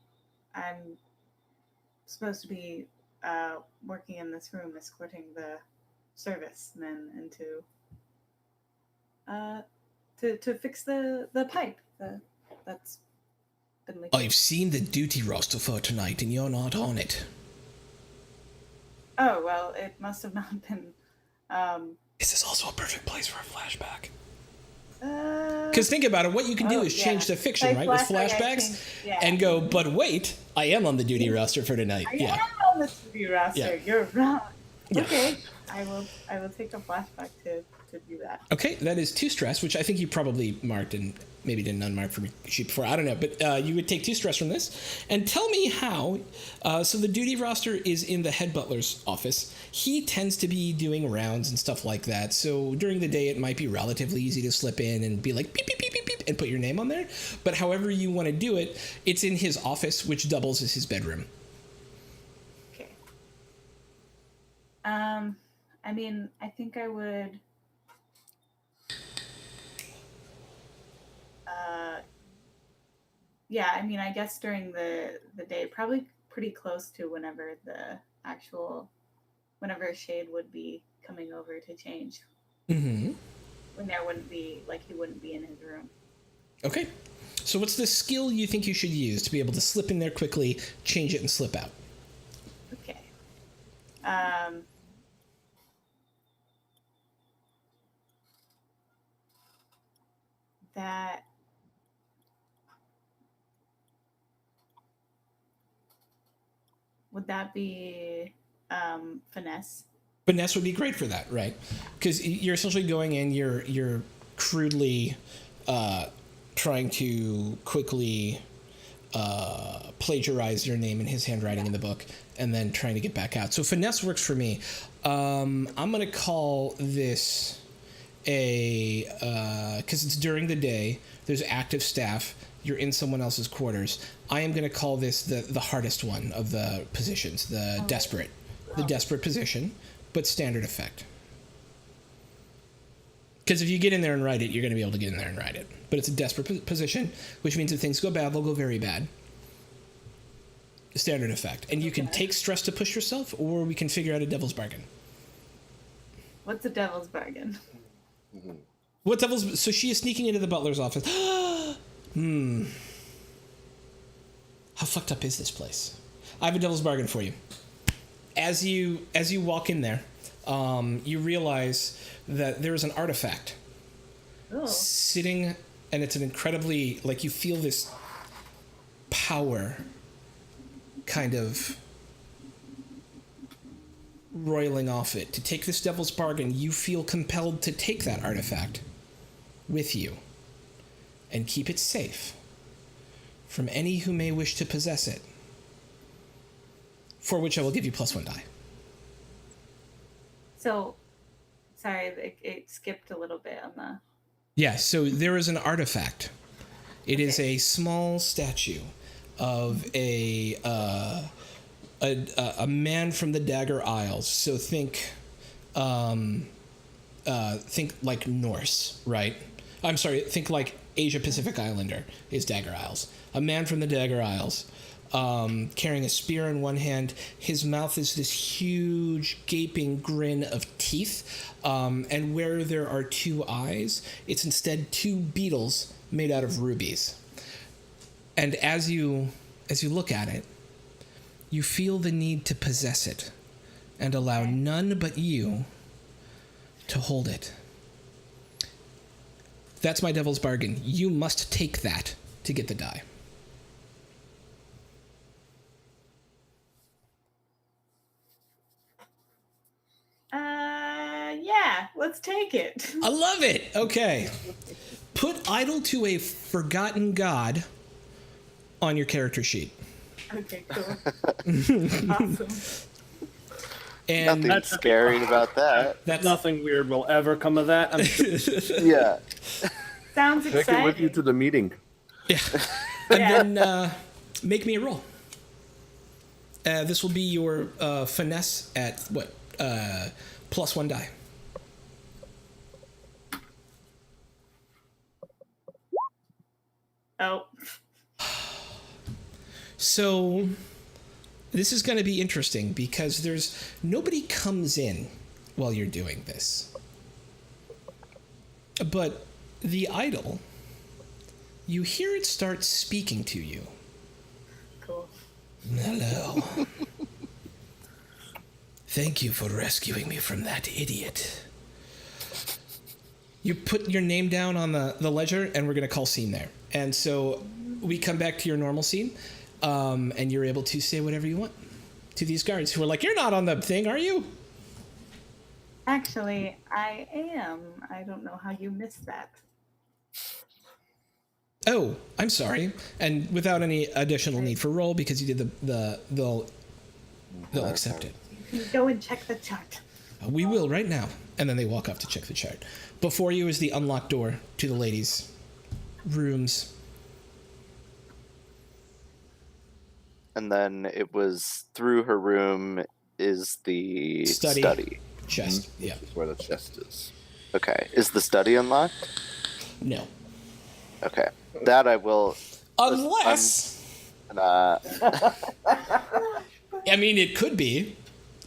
Speaker 3: supposed to be working in this room, escorting the servicemen into to fix the pipe that's been leaking.
Speaker 1: I've seen the duty roster for tonight, and you're not on it.
Speaker 3: Oh well, it must have not been.
Speaker 1: Is this also a perfect place for a flashback?
Speaker 3: Because
Speaker 1: Because think about it, what you can do is change the fiction, right, with flashbacks, and go, but wait, I am on the duty roster for tonight.
Speaker 3: I
Speaker 1: Yeah.
Speaker 3: am on the duty roster.
Speaker 1: Yeah.
Speaker 3: You're wrong.
Speaker 1: Yeah.
Speaker 3: Okay, I will take a flashback to do that.
Speaker 1: Okay, that is 2 stress, which I think you probably marked and maybe didn't unmark for me sheet before. I don't know, but you would take 2 stress from this. And tell me how. So the duty roster is in the head butler's office. He tends to be doing rounds and stuff like that. So during the day, it might be relatively easy to slip in and be like beep beep beep beep beep and put your name on there. But however you want to do it, it's in his office, which doubles as his bedroom.
Speaker 3: Okay. I mean, I think I would. Yeah, I mean, I guess during the day, probably pretty close to whenever Shade would be coming over to change.
Speaker 1: Mm-hmm.
Speaker 3: When there wouldn't be, he wouldn't be in his room.
Speaker 1: Okay. So what's the skill you think you should use to be able to slip in there quickly, change it, and slip out?
Speaker 3: Okay. That would that be finesse?
Speaker 1: Finesse would be great for that, right? Because you're essentially going in, you're crudely trying to quickly plagiarize your name and his handwriting in the book, and then trying to get back out. So finesse works for me. I'm going to call this because it's during the day, there's active staff, you're in someone else's quarters. I am going to call this the hardest one of the positions, the desperate position, but standard effect. Because if you get in there and write it, you're going to be able to get in there and write it. But it's a desperate position, which means if things go bad, they'll go very bad. Standard effect. And you can take stress to push yourself, or we can figure out a devil's bargain.
Speaker 3: What's a devil's bargain?
Speaker 1: What devil's... So she is sneaking into the butler's office. How fucked up is this place? I have a devil's bargain for you. As you walk in there, you realize that there is an artifact sitting, and it's an incredibly, you feel this power kind of roiling off it. To take this devil's bargain, you feel compelled to take that artifact with you and keep it safe from any who may wish to possess it, for which I will give you +1 die.
Speaker 3: So, sorry, it skipped a little bit on the...
Speaker 1: Yeah, so there is an artifact. It is a small statue of a man from the Dagger Isles. So think like Norse, right? I'm sorry, think like Asia Pacific Islander is Dagger Isles. A man from the Dagger Isles, carrying a spear in one hand. His mouth is this huge gaping grin of teeth, and where there are 2 eyes, it's instead 2 beetles made out of rubies. And as you look at it, you feel the need to possess it and allow none but you to hold it. That's my devil's bargain. You must take that to get the die.
Speaker 3: Yeah, let's take it.
Speaker 1: I love it. Okay. Put idol to a forgotten god on your character sheet.
Speaker 3: Okay, cool. Awesome.
Speaker 1: And
Speaker 5: Nothing scary about that.
Speaker 1: that's
Speaker 2: Nothing weird will ever come of that. I'm sure.
Speaker 5: Yeah.
Speaker 3: Sounds
Speaker 4: Take
Speaker 3: exciting.
Speaker 4: it with you to the meeting.
Speaker 1: Yeah. And then make me a roll. This will be your finesse at what? +1 die.
Speaker 3: Oh.
Speaker 1: So this is going to be interesting because nobody comes in while you're doing this. But the idol, you hear it start speaking to you.
Speaker 3: Cool.
Speaker 1: Hello. Thank you for rescuing me from that idiot. You put your name down on the ledger, and we're going to call scene there. And so we come back to your normal scene, and you're able to say whatever you want to these guards who are like, you're not on the thing, are you?
Speaker 3: Actually, I am. I don't know how you missed that.
Speaker 1: Oh, I'm sorry. And without any additional need for roll, because you did they'll accept it.
Speaker 3: You can go and check the chart.
Speaker 1: We will right now. And then they walk up to check the chart. Before you is the unlocked door to the ladies' rooms.
Speaker 5: And then it was through her room is the study.
Speaker 1: Chest. Yeah.
Speaker 4: That's where the chest is.
Speaker 5: Okay. Is the study unlocked?
Speaker 1: No.
Speaker 5: Okay. That I will.
Speaker 1: Unless. I mean, it could be.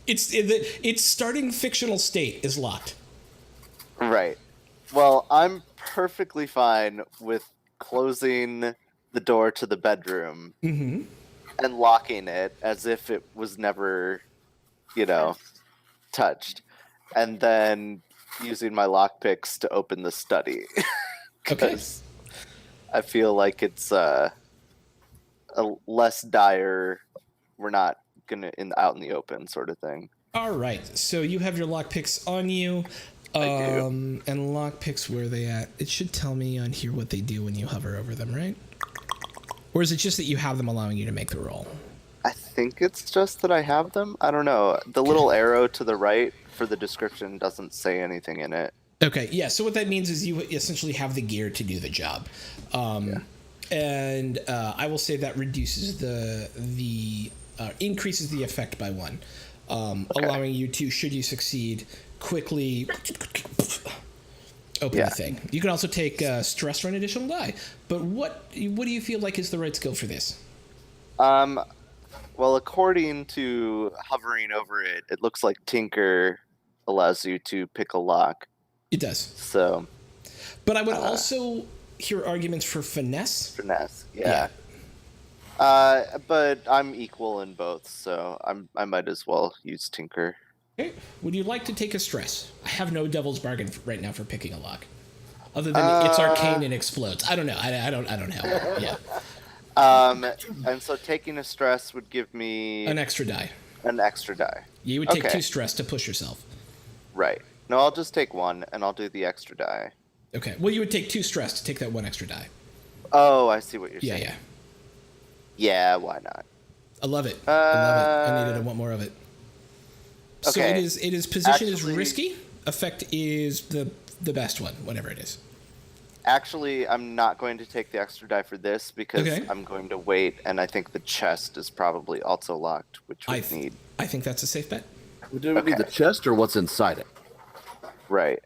Speaker 1: Its starting fictional state is locked.
Speaker 5: Right. Well, I'm perfectly fine with closing the door to the bedroom and locking it as if it was never, touched. And then using my lockpicks to open the study.
Speaker 1: Okay.
Speaker 5: I feel like it's a less dire, we're not out in the open sort of thing.
Speaker 1: All right. So you have your lockpicks on you.
Speaker 5: I do.
Speaker 1: And lockpicks, where are they at? It should tell me on here what they do when you hover over them, right? Or is it just that you have them allowing you to make the roll?
Speaker 5: I think it's just that I have them. I don't know. The little arrow to the right for the description doesn't say anything in it.
Speaker 1: Okay, yeah. So what that means is you essentially have the gear to do the job. And I will say that reduces the increases the effect by 1, allowing you to, should you succeed, quickly open the thing. You can also take stress for an additional die. But what do you feel like is the right skill for this?
Speaker 5: Well, according to hovering over it, it looks like Tinker allows you to pick a lock.
Speaker 1: It does.
Speaker 5: So.
Speaker 1: But I would also hear arguments for finesse.
Speaker 5: Finesse, yeah. But I'm equal in both, so I might as well use Tinker.
Speaker 1: Okay. Would you like to take a stress? I have no devil's bargain right now for picking a lock, other than it's arcane and explodes. I don't know. I don't know. Yeah.
Speaker 5: And so taking a stress would give me
Speaker 1: an extra die. You would take 2 stress to push yourself.
Speaker 5: Right. No, I'll just take 1, and I'll do the extra die.
Speaker 1: Okay. Well, you would take 2 stress to take that 1 extra die.
Speaker 5: Oh, I see what you're saying.
Speaker 1: Yeah.
Speaker 5: Yeah, why not?
Speaker 1: I love it. I needed. I want more of it. So
Speaker 5: Okay.
Speaker 1: it is position is risky. Effect is the best one, whatever it is.
Speaker 5: Actually, I'm not going to take the extra die for this because
Speaker 1: Okay.
Speaker 5: I'm going to wait, and I think the chest is probably also locked, which we need.
Speaker 1: I think that's a safe bet.
Speaker 4: Would it be the chest or what's inside it?
Speaker 5: Right.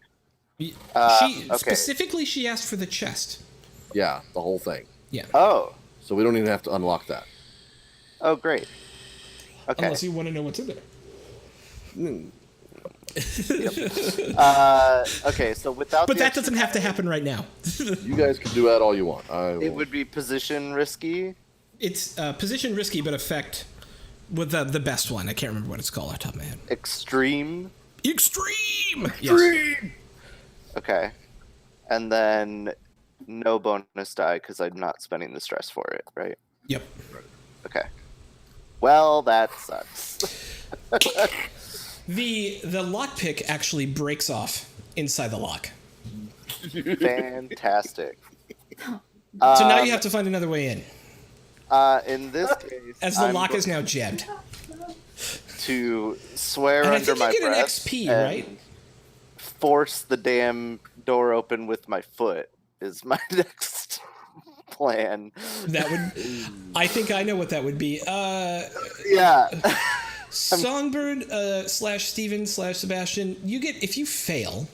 Speaker 1: Specifically, she asked for the chest.
Speaker 4: Yeah, the whole thing.
Speaker 1: Yeah.
Speaker 5: Oh.
Speaker 4: So we don't even have to unlock that.
Speaker 5: Oh, great. Okay.
Speaker 1: Unless you want to know what's in there.
Speaker 5: Okay, so without.
Speaker 1: But that doesn't have to happen right now.
Speaker 4: You guys can do that all you want.
Speaker 5: It would be position risky.
Speaker 1: It's position risky, but effect with the best one. I can't remember what it's called off the top of my head.
Speaker 5: Extreme.
Speaker 1: Extreme.
Speaker 5: Yes. Okay, and then no bonus die because I'm not spending the stress for it, right?
Speaker 1: Yep.
Speaker 5: Okay. Well, that sucks.
Speaker 1: The lockpick actually breaks off inside the lock.
Speaker 5: Fantastic.
Speaker 1: So now you have to find another way in.
Speaker 5: In this case,
Speaker 1: as the lock is now jabbed.
Speaker 5: To swear
Speaker 1: and
Speaker 5: under my breath.
Speaker 1: I think you get an XP, right?
Speaker 5: Force the damn door open with my foot is my next plan.
Speaker 1: That would. I think I know what that would be.
Speaker 5: Yeah.
Speaker 1: Songbird / Steven / Sebastian, you get, if you fail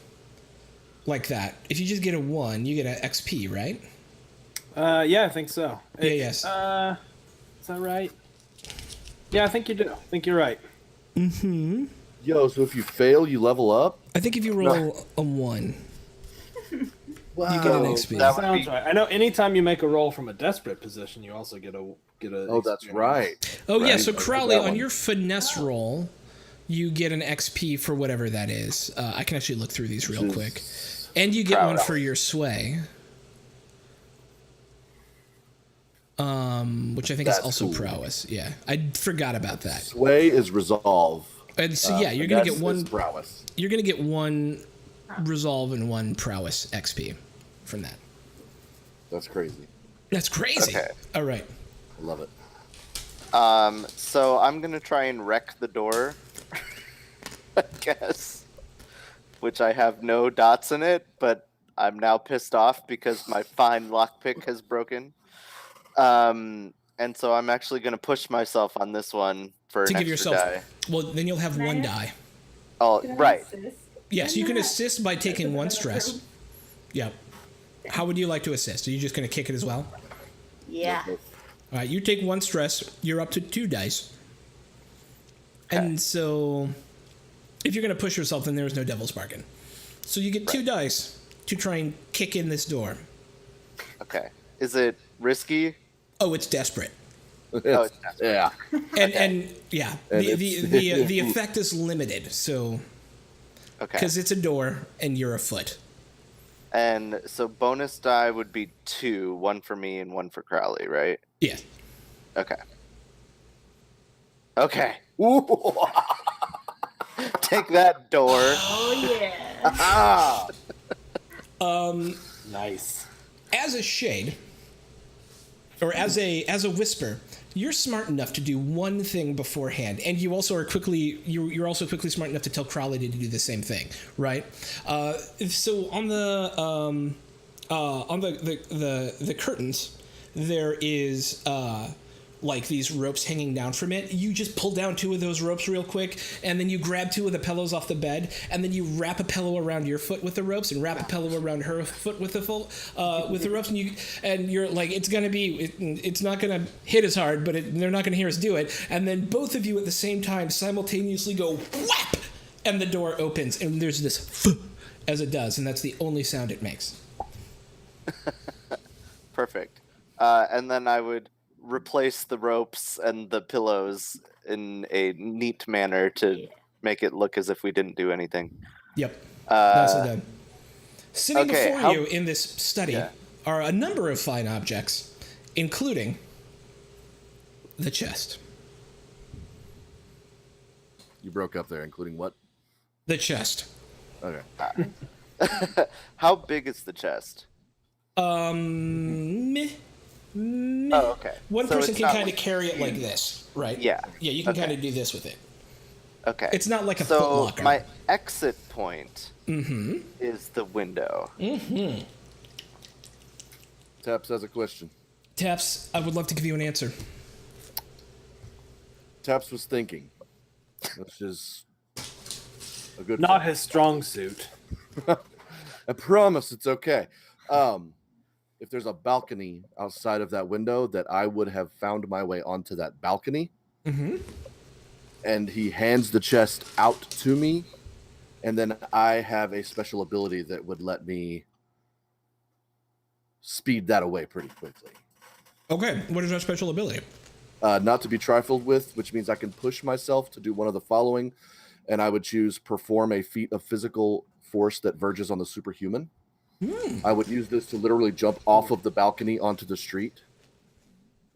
Speaker 1: like that, if you just get a 1, you get an XP, right?
Speaker 2: Yeah, I think so.
Speaker 1: Yes.
Speaker 2: Is that right? Yeah, I think you do. I think you're right.
Speaker 4: Yo, so if you fail, you level up?
Speaker 1: I think if you roll a 1,
Speaker 4: Wow.
Speaker 1: you get an XP.
Speaker 5: That would
Speaker 2: Sounds
Speaker 5: be-
Speaker 2: right. I know. Anytime you make a roll from a desperate position, you also get a
Speaker 4: Oh, that's
Speaker 2: experience.
Speaker 4: right.
Speaker 1: Oh yeah,
Speaker 4: Right.
Speaker 1: so
Speaker 4: I like
Speaker 1: Crowley,
Speaker 4: that
Speaker 1: on
Speaker 4: one.
Speaker 1: your finesse roll, you get an XP for whatever that is. I can actually look through these real
Speaker 4: Which
Speaker 1: quick,
Speaker 4: is
Speaker 1: and you get one
Speaker 5: prowess.
Speaker 1: for your sway, which I think is
Speaker 4: That's
Speaker 1: also
Speaker 4: cool.
Speaker 1: prowess. Yeah, I forgot about that.
Speaker 4: Sway is resolve.
Speaker 1: And so yeah, you're gonna
Speaker 4: finesse
Speaker 1: get one.
Speaker 4: is prowess.
Speaker 1: You're gonna get 1 resolve and 1 prowess XP from that.
Speaker 4: That's crazy.
Speaker 1: That's crazy.
Speaker 5: Okay.
Speaker 1: All right.
Speaker 4: I love it.
Speaker 5: So I'm gonna try and wreck the door, I guess, which I have no dots in it, but I'm now pissed off because my fine lockpick has broken. And so I'm actually gonna push myself on this one for
Speaker 1: To
Speaker 5: an
Speaker 1: give
Speaker 5: extra
Speaker 1: yourself.
Speaker 5: die.
Speaker 1: Well, then you'll have 1 die.
Speaker 5: Oh,
Speaker 3: Can I
Speaker 5: right.
Speaker 3: assist?
Speaker 1: Yes, you can
Speaker 3: Yeah.
Speaker 1: assist by taking
Speaker 3: That's
Speaker 1: 1
Speaker 3: another
Speaker 1: stress.
Speaker 3: room.
Speaker 1: Yep. How would you like to assist? Are you just going to kick it as well?
Speaker 3: Yeah.
Speaker 1: All right, you take 1 stress. You're up to 2 dice. And so, if you're going to push yourself, then there's no devil's bargain. So you get 2 dice to try and kick in this door.
Speaker 5: Okay. Is it risky?
Speaker 1: Oh, it's desperate.
Speaker 5: It's
Speaker 4: yeah.
Speaker 1: And yeah,
Speaker 4: And
Speaker 1: the effect is limited. So
Speaker 5: Okay.
Speaker 1: because it's a door and you're a foot.
Speaker 5: And so bonus die would be 2, 1 for me and 1 for Crowley, right?
Speaker 1: Yeah.
Speaker 5: Okay. Okay. Take that door.
Speaker 3: Oh yeah.
Speaker 5: Ah!
Speaker 2: Nice.
Speaker 1: As a shade, or as a whisper, you're smart enough to do one thing beforehand, and you also are you're also quickly smart enough to tell Crowley to do the same thing, right? So on the curtains, there is like these ropes hanging down from it. You just pull down 2 of those ropes real quick, and then you grab 2 of the pillows off the bed, and then you wrap a pillow around your foot with the ropes, and wrap a pillow around her foot with the ropes, and you're like, it's not gonna hit as hard, but they're not gonna hear us do it, and then both of you at the same time simultaneously go whap, and the door opens, and there's this as it does, and that's the only sound it makes.
Speaker 5: Perfect. And then I would replace the ropes and the pillows in a neat manner to make it look as if we didn't do anything.
Speaker 1: Yep. Nicely done. Sitting
Speaker 5: okay,
Speaker 1: before you in this study
Speaker 5: Yeah.
Speaker 1: are a number of fine objects, including the chest.
Speaker 4: You broke up there, including what?
Speaker 1: The chest.
Speaker 4: Okay.
Speaker 5: How big is the chest?
Speaker 1: Meh.
Speaker 5: Oh, okay.
Speaker 1: One
Speaker 5: So
Speaker 1: person
Speaker 5: it's
Speaker 1: can
Speaker 5: not
Speaker 1: kind of
Speaker 5: like
Speaker 1: carry it like this, right?
Speaker 5: Yeah.
Speaker 1: Yeah, you can
Speaker 5: Okay.
Speaker 1: kind of do this with it.
Speaker 5: Okay.
Speaker 1: It's not like a
Speaker 5: so
Speaker 1: footlocker.
Speaker 5: my exit point is the window.
Speaker 4: Taps has a question.
Speaker 1: Taps, I would love to give you an answer.
Speaker 4: Taps was thinking, which is a good.
Speaker 2: Not his strong suit.
Speaker 4: I promise it's okay. If there's a balcony outside of that window, that I would have found my way onto that balcony. And he hands the chest out to me, and then I have a special ability that would let me speed that away pretty quickly.
Speaker 1: Okay, what is our special ability?
Speaker 4: Not to be trifled with, which means I can push myself to do one of the following, and I would choose perform a feat of physical force that verges on the superhuman. I would use this to literally jump off of the balcony onto the street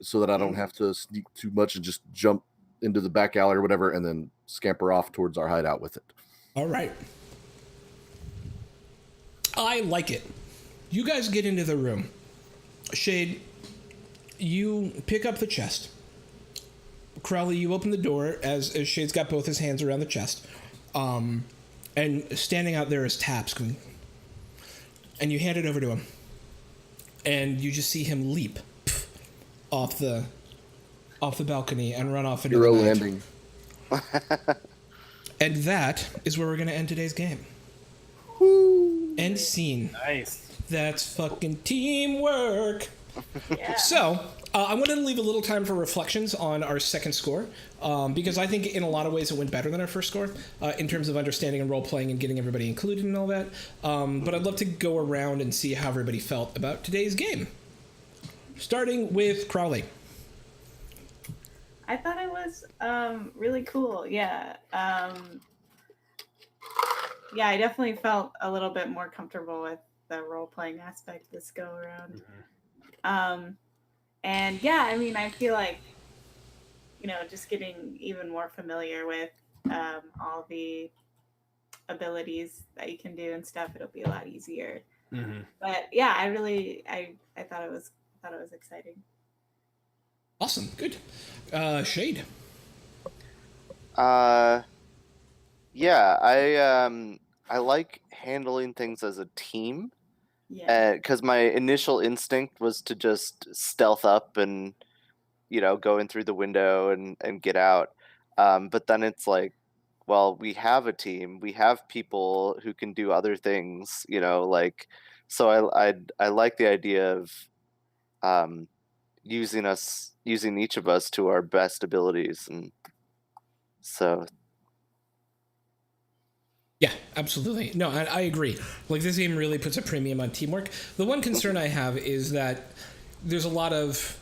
Speaker 4: so that I don't have to sneak too much and just jump into the back alley or whatever and then scamper off towards our hideout with it.
Speaker 1: All right. I like it. You guys get into the room. Shade, you pick up the chest. Crowley, you open the door as Shade's got both his hands around the chest. And standing out there is Taps. And you hand it over to him. And you just see him leap off the balcony and run off into
Speaker 4: Hero
Speaker 1: the night.
Speaker 4: landing.
Speaker 1: And that is where we're going to end today's game. End scene.
Speaker 2: Nice.
Speaker 1: That's fucking teamwork.
Speaker 3: Yeah.
Speaker 1: So, I wanted to leave a little time for reflections on our second score, because I think in a lot of ways it went better than our first score in terms of understanding and role playing and getting everybody included and all that. But I'd love to go around and see how everybody felt about today's game. Starting with Crowley.
Speaker 3: I thought it was really cool. Yeah. Yeah, I definitely felt a little bit more comfortable with the role playing aspect this go around. And yeah, I mean, I feel like, just getting even more familiar with all the abilities that you can do and stuff, it'll be a lot easier. But yeah, I thought it was exciting.
Speaker 1: Awesome. Good. Shade.
Speaker 5: Yeah, I like handling things as a team.
Speaker 3: Yeah.
Speaker 5: Because my initial instinct was to just stealth up and go in through the window and get out. But then it's like, well, we have a team, we have people who can do other things, like, so I like the idea of um, using each of us to our best abilities, and so
Speaker 1: Yeah, absolutely. No, I agree. Like, this game really puts a premium on teamwork. The one concern I have is that there's a lot of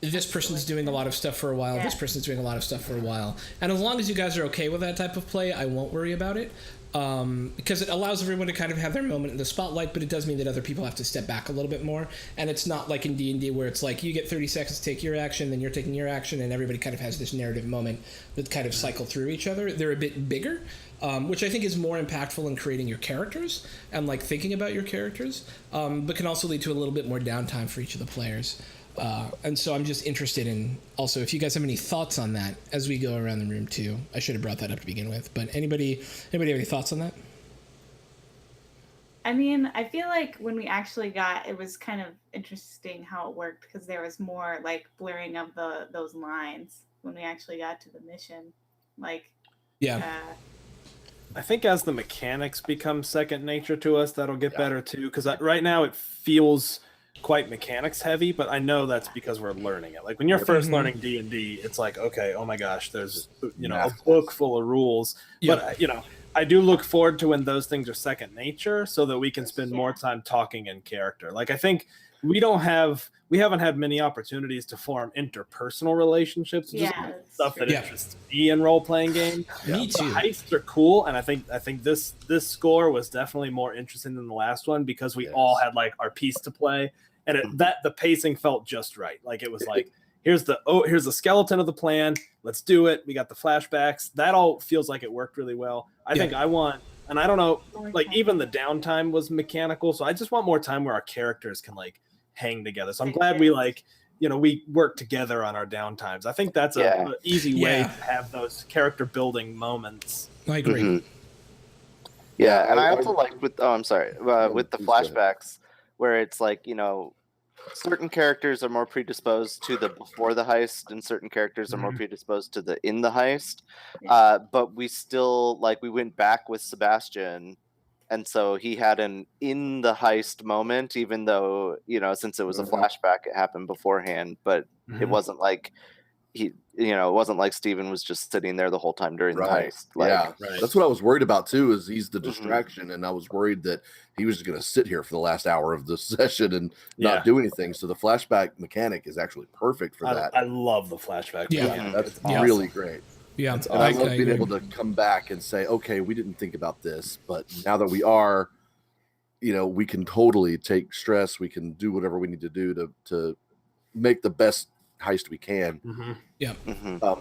Speaker 1: this person's doing a lot of stuff for a while, this person's doing a lot of stuff for a while. And as long as you guys are okay with that type of play, I won't worry about it. Because it allows everyone to kind of have their moment in the spotlight, but it does mean that other people have to step back a little bit more. And it's not like in D&D where it's like you get 30 seconds to take your action, then you're taking your action, and everybody kind of has this narrative moment that kind of cycle through each other. They're a bit bigger, which I think is more impactful in creating your characters and like thinking about your characters, but can also lead to a little bit more downtime for each of the players. And so I'm just interested in also if you guys have any thoughts on that as we go around the room too. I should have brought that up to begin with, but anybody have any thoughts on that?
Speaker 3: I mean, I feel like when we actually it was kind of interesting how it worked because there was more like blurring of those lines when we actually got to the mission. Like,
Speaker 1: yeah.
Speaker 2: I think as the mechanics become second nature to us, that'll get better too. Because right now it feels quite mechanics heavy, but I know that's because we're learning it. Like when you're first learning D&D, it's like, okay, oh my gosh, there's a book full of rules. But I do look forward to when those things are second nature, so that we can spend more time talking in character. Like I think we haven't had many opportunities to form interpersonal relationships. Just stuff that interests me in role playing games.
Speaker 1: Me too.
Speaker 2: The heists are cool, and I think this score was definitely more interesting than the last one because we all had like our piece to play, and the pacing felt just right. Like it was like here's the skeleton of the plan. Let's do it. We got the flashbacks. That all feels like it worked really well. I think I want, and I don't know, like even the downtime was mechanical, so I just want more time where our characters can like hang together. So I'm glad we we work together on our downtimes. I think that's an easy way to have those character building moments.
Speaker 1: I agree.
Speaker 5: Yeah, and I also like with with the flashbacks where it's like, certain characters are more predisposed to the before the heist and certain characters are more predisposed to the in the heist. But we still we went back with Sebastian, and so he had an in the heist moment, even though, since it was a flashback, it happened beforehand, but it wasn't like it wasn't like Steven was just sitting there the whole time during the heist.
Speaker 4: That's what I was worried about too, is he's the distraction, and I was worried that he was just going to sit here for the last hour of the session and not do anything. So the flashback mechanic is actually perfect for that.
Speaker 2: I love the flashback.
Speaker 4: That's really great.
Speaker 1: Yeah,
Speaker 4: and I love being able to come back and say, okay, we didn't think about this, but now that we are, we can totally take stress. We can do whatever we need to do to make the best heist we can.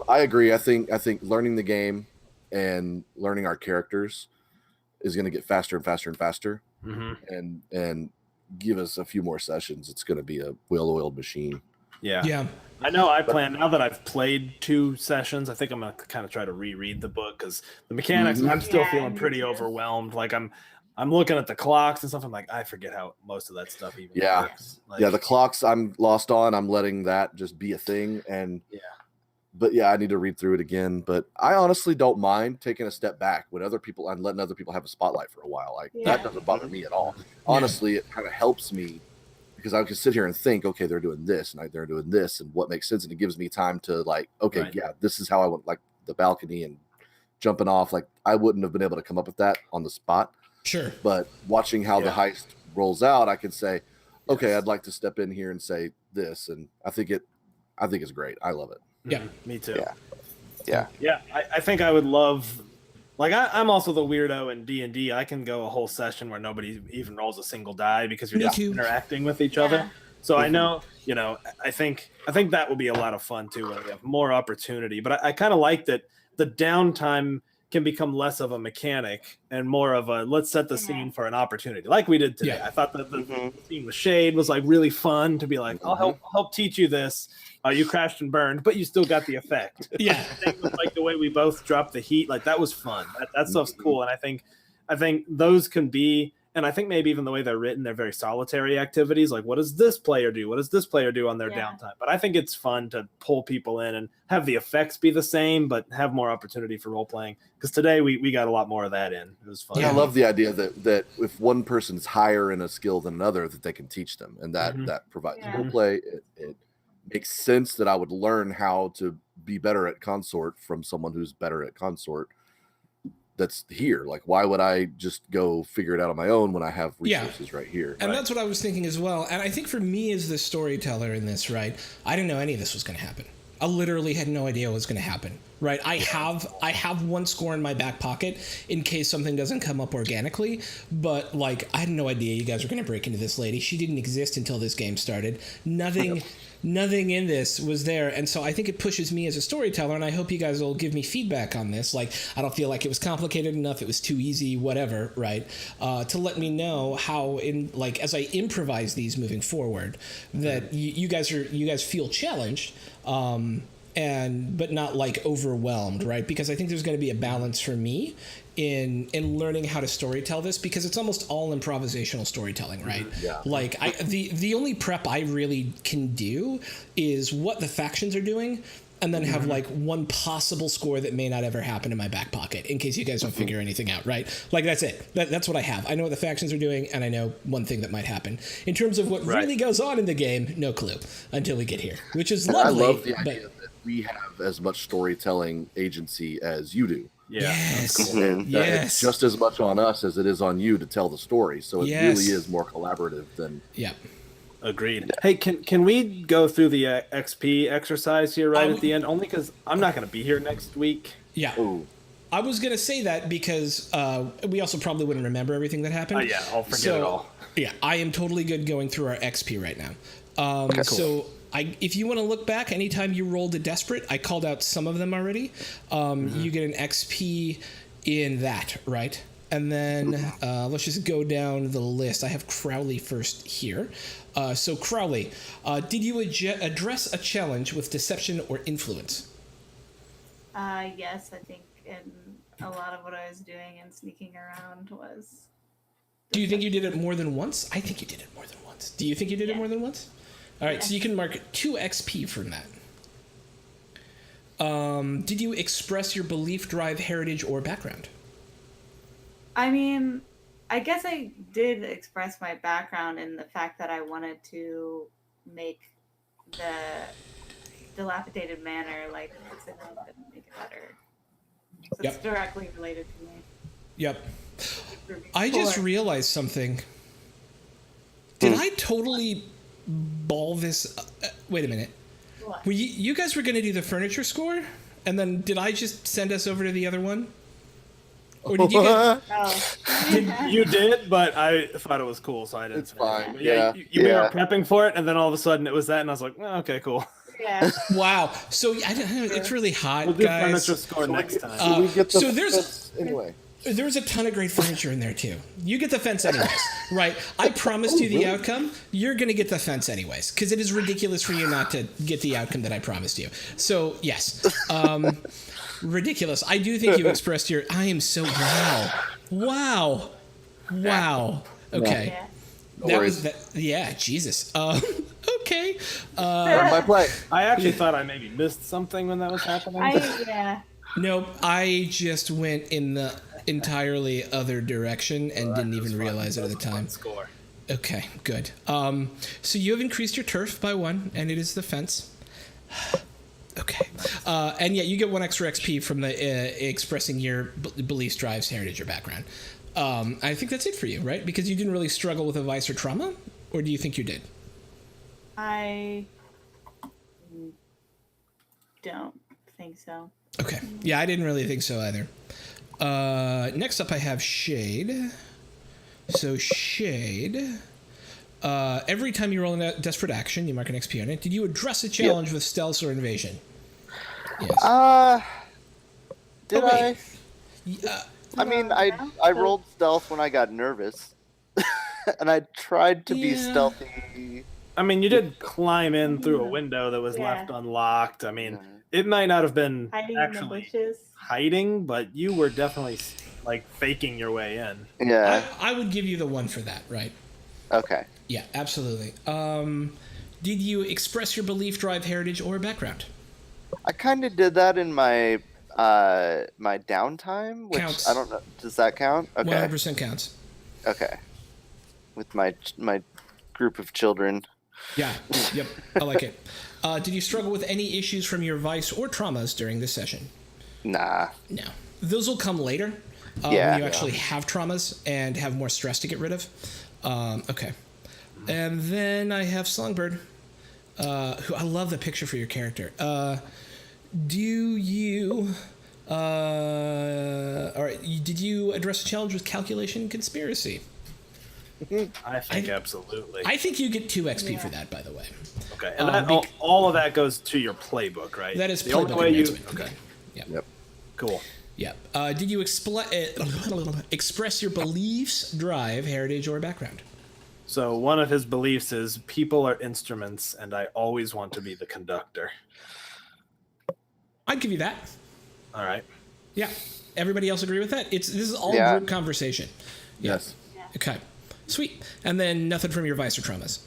Speaker 4: I agree. I think learning the game and learning our characters is going to get faster and faster and faster, and give us a few more sessions. It's going to be a well-oiled machine.
Speaker 2: Yeah. I know I plan, now that I've played 2 sessions, I think I'm going to kind of try to reread the book because the mechanics, I'm still feeling pretty overwhelmed. Like I'm looking at the clocks and stuff. I'm like, I forget how most of that stuff even works.
Speaker 4: The clocks I'm lost on. I'm letting that just be a thing. And but I need to read through it again. But I honestly don't mind taking a step back when I'm letting other people have a spotlight for a while. That doesn't bother me at all. Honestly, it kind of helps me because I can sit here and think, okay, they're doing this and they're doing this, and what makes sense, and it gives me time to like, okay,
Speaker 2: Right.
Speaker 4: yeah, this is how I want, like the balcony and jumping off. Like I wouldn't have been able to come up with that on the spot.
Speaker 1: Sure.
Speaker 4: But watching how the
Speaker 2: Yeah.
Speaker 4: heist rolls out, I can say, okay,
Speaker 2: Yes.
Speaker 4: I'd like to step in here and say this, and I think it's great. I love it.
Speaker 1: Yeah.
Speaker 2: Me too.
Speaker 5: Yeah.
Speaker 2: Yeah, I think I would love, like, I'm also the weirdo in D&D. I can go a whole session where nobody even rolls a single die because you're
Speaker 1: Me
Speaker 2: just
Speaker 1: too.
Speaker 2: interacting with each
Speaker 3: Yeah.
Speaker 2: other. So I know, I think that would be a lot of fun too, when we have more opportunity. But I kind of like that the downtime can become less of a mechanic and more of a let's set the scene for an opportunity, like we did today.
Speaker 1: Yeah.
Speaker 2: I thought that the scene with Shade was like really fun to be like, I'll help teach you this. You crashed and burned, but you still got the effect.
Speaker 1: Yeah.
Speaker 2: I think with, like, the way we both dropped the heat, like that was fun. That stuff's cool, and I think those can be, and I think maybe even the way they're written, they're very solitary activities. Like, what does this player do? What does this player do on their downtime? But I think it's fun to pull people in and have the effects be the same, but have more opportunity for role playing. Because today we got a lot more of that in. It was fun.
Speaker 4: Yeah, I love the idea that if one person's higher in a skill than another, that they can teach them, and that provides role play. It makes sense that I would learn how to be better at consort from someone who's better at consort that's here. Like, why would I just go figure it out on my own when I have resources right here?
Speaker 1: And that's what I was thinking as well. And I think for me as the storyteller in this, right, I didn't know any of this was going to happen. I literally had no idea what was going to happen, right? I have one score in my back pocket in case something doesn't come up organically, but like I had no idea you guys were going to break into this lady. She didn't exist until this game started. Nothing in this was there, and so I think it pushes me as a storyteller, and I hope you guys will give me feedback on this. Like, I don't feel like it was complicated enough, it was too easy, whatever, right? To let me know how, as I improvise these moving forward, that you guys feel challenged, but not like overwhelmed, right? Because I think there's going to be a balance for me in learning how to storytell this, because it's almost all improvisational storytelling, right?
Speaker 4: Yeah.
Speaker 1: Like the only prep I really can do is what the factions are doing, and then have like one possible score that may not ever happen in my back pocket in case you guys don't figure anything out, right? Like that's it. That's what I have. I know what the factions are doing, and I know one thing that might happen. In terms of what really goes on in the game, no clue until we get here, which is lovely.
Speaker 4: I love the idea that we have as much storytelling agency as you do.
Speaker 2: Yeah.
Speaker 1: Yes.
Speaker 2: That's cool.
Speaker 4: And it's just as much on us as it is on you to tell the story. So it really is more collaborative than.
Speaker 1: Yeah.
Speaker 2: Agreed. Hey, can we go through the XP exercise here at the end? Only because I'm not going to be here next week.
Speaker 1: Yeah.
Speaker 4: Ooh.
Speaker 1: I was going to say that because we also probably wouldn't remember everything that happened.
Speaker 2: Yeah, I'll forget it all.
Speaker 1: Yeah, I am totally good going through our XP right now.
Speaker 5: Okay, cool.
Speaker 1: So if you want to look back, anytime you rolled a desperate, I called out some of them already. You get an XP in that, right? And then let's just go down the list. I have Crowley first here. So Crowley, did you address a challenge with deception or influence?
Speaker 3: Yes, I think in a lot of what I was doing and sneaking around was.
Speaker 1: Do you think you did it more than once? I think you did it more than once. Do you think you did it more than once? All right, so you can mark 2 XP from that. Did you express your belief, drive, heritage, or background?
Speaker 3: I mean, I guess I did express my background in the fact that I wanted to make the dilapidated manor like fix it up and make it better. So it's directly related to me.
Speaker 1: Yep. I just realized something. Did I totally ball this? Wait a minute.
Speaker 3: What?
Speaker 1: Well, you guys were going to do the furniture score, and then did I just send us over to the other one? Or did you get...
Speaker 3: Oh.
Speaker 2: You did, but I thought it was cool, so I didn't.
Speaker 4: It's fine.
Speaker 2: But
Speaker 4: Yeah.
Speaker 2: We were prepping for it, and then all of a sudden it was that, and I was like, oh, okay, cool.
Speaker 3: Yeah.
Speaker 1: Wow. So it's really hot,
Speaker 2: We'll do
Speaker 1: guys.
Speaker 2: furniture score next time.
Speaker 4: So we get the
Speaker 1: so there's-
Speaker 4: fence anyway.
Speaker 1: There's a ton of great furniture in there too. You get the fence anyways, right? I promised you the outcome. You're gonna get the fence anyways, because it is ridiculous for you not to get the outcome that I promised you. So yes, ridiculous. I do think you expressed your. I am so wow. Okay,
Speaker 3: Yeah.
Speaker 1: that was that. Yeah, Jesus. Okay.
Speaker 4: My play.
Speaker 2: I actually thought I maybe missed something when that was happening.
Speaker 1: Nope. I just went in the entirely other direction and didn't even realize it at the time.
Speaker 2: Score.
Speaker 1: Okay, good. So you have increased your turf by 1, and it is the fence. Okay. And yeah, you get 1 extra XP from the expressing your beliefs, drives, heritage, or background. I think that's it for you, right? Because you didn't really struggle with a vice or trauma, or do you think you did?
Speaker 3: I don't think so.
Speaker 1: Okay. Yeah, I didn't really think so either. Next up, I have Shade. So Shade. Every time you roll a desperate action, you mark an XP on it. Did you address a challenge with stealth or invasion? Yes.
Speaker 5: Did I? I mean, I
Speaker 3: So-
Speaker 5: rolled stealth when I got nervous, and I tried to be
Speaker 1: Yeah.
Speaker 5: stealthy.
Speaker 2: I mean, you did climb in through a window that was
Speaker 3: Yeah.
Speaker 2: left unlocked. I mean,
Speaker 5: Yeah.
Speaker 2: it might not have been
Speaker 3: Hiding in the
Speaker 2: actually
Speaker 3: bushes.
Speaker 2: hiding, but you were definitely like faking your way in.
Speaker 5: Yeah.
Speaker 1: I would give you the 1 for that, right?
Speaker 5: Okay.
Speaker 1: Yeah, absolutely. Did you express your belief, drive, heritage, or background?
Speaker 5: I kind of did that in my my downtime, which
Speaker 1: Counts.
Speaker 5: I don't know. Does that count? Okay.
Speaker 1: 100% counts.
Speaker 5: Okay. With my group of children.
Speaker 1: Yeah, yep, I like it. Did you struggle with any issues from your vice or traumas during this session?
Speaker 5: Nah.
Speaker 1: No. Those will come later
Speaker 5: Yeah.
Speaker 1: when you actually have traumas and have more stress to get rid of. Okay. And then I have Songbird, who I love the picture for your character. Do you... all right, did you address a challenge with calculation and conspiracy?
Speaker 2: I think absolutely.
Speaker 1: I think you get 2 XP for that, by the way.
Speaker 2: Okay, and that, all of that goes to your playbook, right?
Speaker 1: That is
Speaker 2: the only
Speaker 1: playbook
Speaker 2: way you.
Speaker 1: advancement.
Speaker 2: Okay,
Speaker 5: Yep.
Speaker 2: cool.
Speaker 1: Yeah. Did you express your beliefs, drive, heritage, or background?
Speaker 2: So one of his beliefs is people are instruments, and I always want to be the conductor.
Speaker 1: I'd give you that.
Speaker 2: All right.
Speaker 1: Yeah. Everybody else agree with that? This is all
Speaker 5: Yeah.
Speaker 1: group conversation.
Speaker 4: Yes.
Speaker 1: Okay. Sweet. And then nothing from your vice or traumas.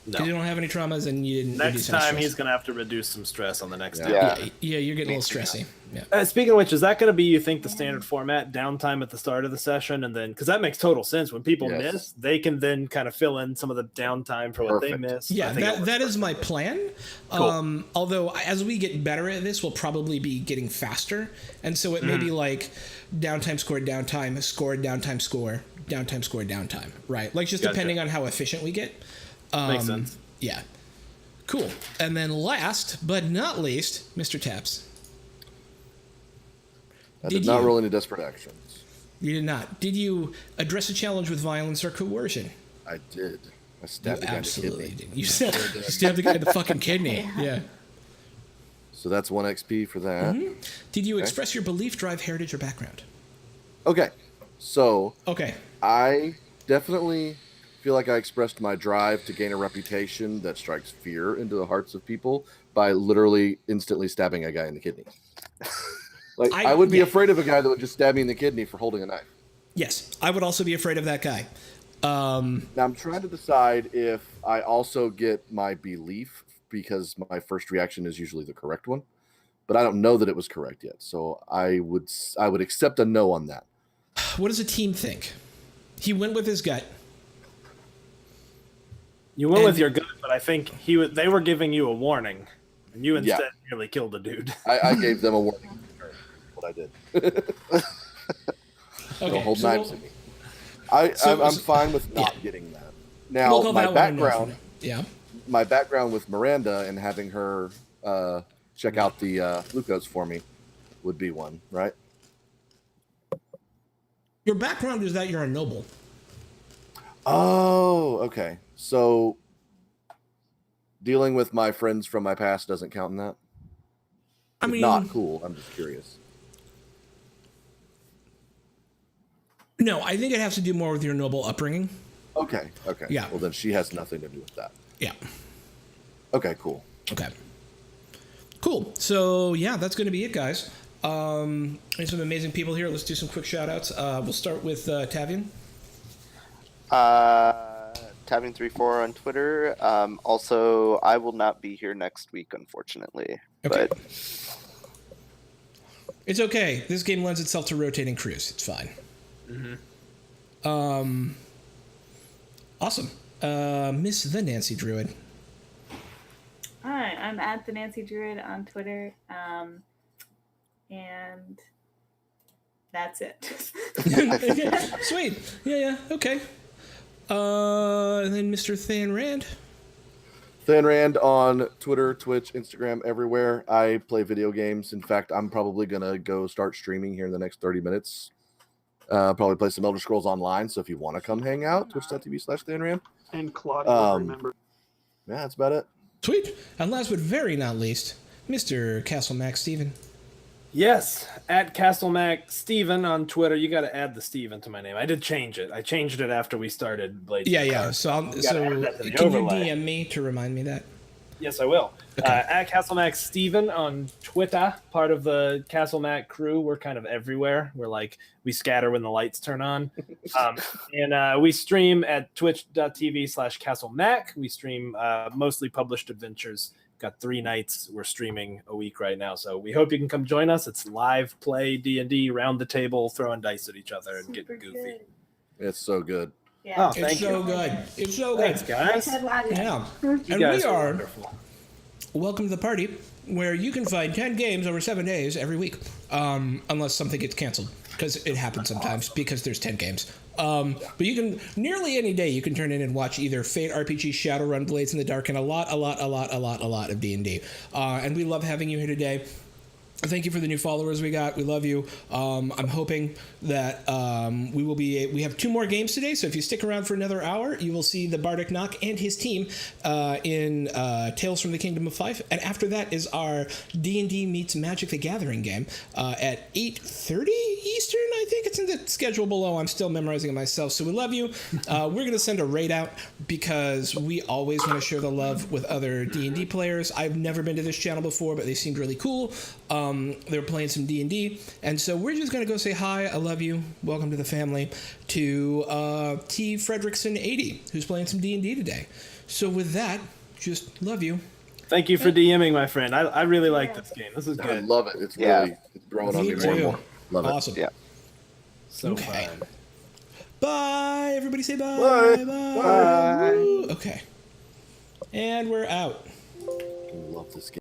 Speaker 2: No.
Speaker 1: Because you don't have any traumas and you didn't
Speaker 2: Next
Speaker 1: reduce any
Speaker 2: time
Speaker 1: stress.
Speaker 2: he's gonna have to reduce some stress on the next day.
Speaker 5: Yeah.
Speaker 1: Yeah, you're getting a little stressy. Yeah.
Speaker 2: Speaking of which, is that going to be, you think, the standard format, downtime at the start of the session, and then because that makes total sense. When people
Speaker 4: Yes.
Speaker 2: miss, they can then kind of fill in some of the downtime for what they
Speaker 4: Perfect.
Speaker 2: missed.
Speaker 1: Yeah,
Speaker 2: I think it
Speaker 1: that
Speaker 2: works
Speaker 1: is my plan.
Speaker 2: Cool.
Speaker 1: Although as we get better at this, we'll probably be getting faster, and so it may be like downtime score, downtime score, downtime score, downtime score, downtime. Right, like just
Speaker 2: Gotcha.
Speaker 1: depending on how efficient we get.
Speaker 2: Makes sense.
Speaker 1: Yeah. Cool. And then last but not least, Mr. Taps.
Speaker 4: I
Speaker 1: Did
Speaker 4: did not
Speaker 1: you?
Speaker 4: roll any desperate actions.
Speaker 1: You did not. Did you address a challenge with violence or coercion?
Speaker 4: I did. I
Speaker 1: You
Speaker 4: stabbed the guy in the
Speaker 1: absolutely
Speaker 4: kidney.
Speaker 1: did. You stabbed the guy in the fucking kidney. Yeah.
Speaker 4: So that's 1 XP for that.
Speaker 1: Did you express your belief, drive, heritage, or background?
Speaker 4: Okay. So
Speaker 1: Okay.
Speaker 4: I definitely feel like I expressed my drive to gain a reputation that strikes fear into the hearts of people by literally instantly stabbing a guy in the kidney. Like, I would be
Speaker 1: yeah.
Speaker 4: afraid of a guy that would just stab me in the kidney for holding a knife.
Speaker 1: Yes, I would also be afraid of that guy.
Speaker 4: Now I'm trying to decide if I also get my belief, because my first reaction is usually the correct one, but I don't know that it was correct yet. So I would accept a no on that.
Speaker 1: What does a team think? He went with his gut.
Speaker 2: You went
Speaker 1: And-
Speaker 2: with your gut, but I think they were giving you a warning, and you instead nearly killed a dude.
Speaker 4: I gave them a warning. What I did.
Speaker 1: Okay.
Speaker 4: Don't hold
Speaker 1: so
Speaker 4: knives
Speaker 1: we'll-
Speaker 4: at me.
Speaker 1: so-
Speaker 4: I'm fine with not
Speaker 1: yeah.
Speaker 4: getting that.
Speaker 1: we'll
Speaker 4: Now,
Speaker 1: call
Speaker 4: my
Speaker 1: that one a no for
Speaker 4: background,
Speaker 1: now. Yeah.
Speaker 4: my background with Miranda and having her check out the glucose for me would be one, right?
Speaker 1: Your background is that you're a noble.
Speaker 4: Oh, okay. So dealing with my friends from my past doesn't count in that?
Speaker 1: I
Speaker 4: If
Speaker 1: mean,
Speaker 4: not cool. I'm just curious.
Speaker 1: no, I think it has to do more with your noble upbringing.
Speaker 4: Okay. Okay.
Speaker 1: Yeah.
Speaker 4: Well, then she has nothing to do with that.
Speaker 1: Yeah.
Speaker 4: Okay, cool.
Speaker 1: Okay. Cool. So yeah, that's going to be it, guys. There's some amazing people here. Let's do some quick shout outs. We'll start with Tavian.
Speaker 5: Tabbing34 on Twitter. Also, I will not be here next week, unfortunately.
Speaker 1: Okay.
Speaker 5: But
Speaker 1: It's okay. This game lends itself to rotating crews. It's fine. Awesome. Miss the Nancy Druid.
Speaker 3: Hi, I'm at the Nancy Druid on Twitter, and that's it.
Speaker 1: Sweet. Yeah. Okay. And then Mr. Than Rand.
Speaker 4: Than Rand on Twitter, Twitch, Instagram, everywhere. I play video games. In fact, I'm probably gonna go start streaming here in the next 30 minutes. Probably play some Elder Scrolls Online. So if you want to come hang out, twitch.tv/Than Rand.
Speaker 6: And Claudia, remember.
Speaker 4: Yeah, that's about it.
Speaker 1: Sweet. And last but very not least, Mr. Castle Max Steven.
Speaker 2: Yes, at CastleMac Steven on Twitter. You got to add the Steven to my name. I did change it. I changed it after we started Blades.
Speaker 1: Yeah. So can you DM me to remind me that?
Speaker 2: Yes, I will.
Speaker 1: Okay.
Speaker 2: At CastleMac Steven on Twitter, part of the CastleMac crew. We're kind of everywhere. We're like, we scatter when the lights turn on. And we stream at twitch.tv/CastleMac. We stream mostly published adventures. Got 3 nights we're streaming a week right now, so we hope you can come join us. It's live play D&D, round the table, throwing dice at each other and getting goofy.
Speaker 3: Good.
Speaker 4: It's so good.
Speaker 3: Yeah.
Speaker 2: Oh, thank
Speaker 1: It's
Speaker 2: you.
Speaker 1: so good. It's so good.
Speaker 2: Thanks, guys.
Speaker 1: Yeah.
Speaker 2: You
Speaker 1: And
Speaker 2: guys
Speaker 1: we are
Speaker 2: wonderful.
Speaker 1: welcome to the party where you can find 10 games over 7 days every week, unless something gets canceled, because it happens sometimes because there's 10 games. But you can, nearly any day, you can turn in and watch either Fate RPG, Shadowrun, Blades in the Dark, and a lot of D&D. And we love having you here today. Thank you for the new followers we got. We love you. I'm hoping that we have 2 more games today, so if you stick around for another hour, you will see the Bardic Knock and his team in Tales from the Kingdom of Fife. And after that is our D&D meets Magic the Gathering game at 8:30 Eastern, I think. It's in the schedule below. I'm still memorizing it myself, so we love you. We're going to send a raid out because we always want to share the love with other D&D players. I've never been to this channel before, but they seemed really cool. They're playing some D&D, and so we're just going to go say hi, I love you, welcome to the family, to T. Fredrickson 80, who's playing some D&D today. So with that, just love you.
Speaker 2: Thank you for DMing, my friend. I really like this game. This is good.
Speaker 4: I love it. It's
Speaker 5: Yeah.
Speaker 4: really it's growing on
Speaker 1: Me
Speaker 4: me more and
Speaker 1: too.
Speaker 4: more. Love it.
Speaker 1: Awesome.
Speaker 5: Yeah.
Speaker 2: So
Speaker 1: Okay.
Speaker 2: fun.
Speaker 1: Bye, everybody say bye.
Speaker 4: Bye.
Speaker 1: Bye. Woo. Okay. And we're out.
Speaker 4: I love this game.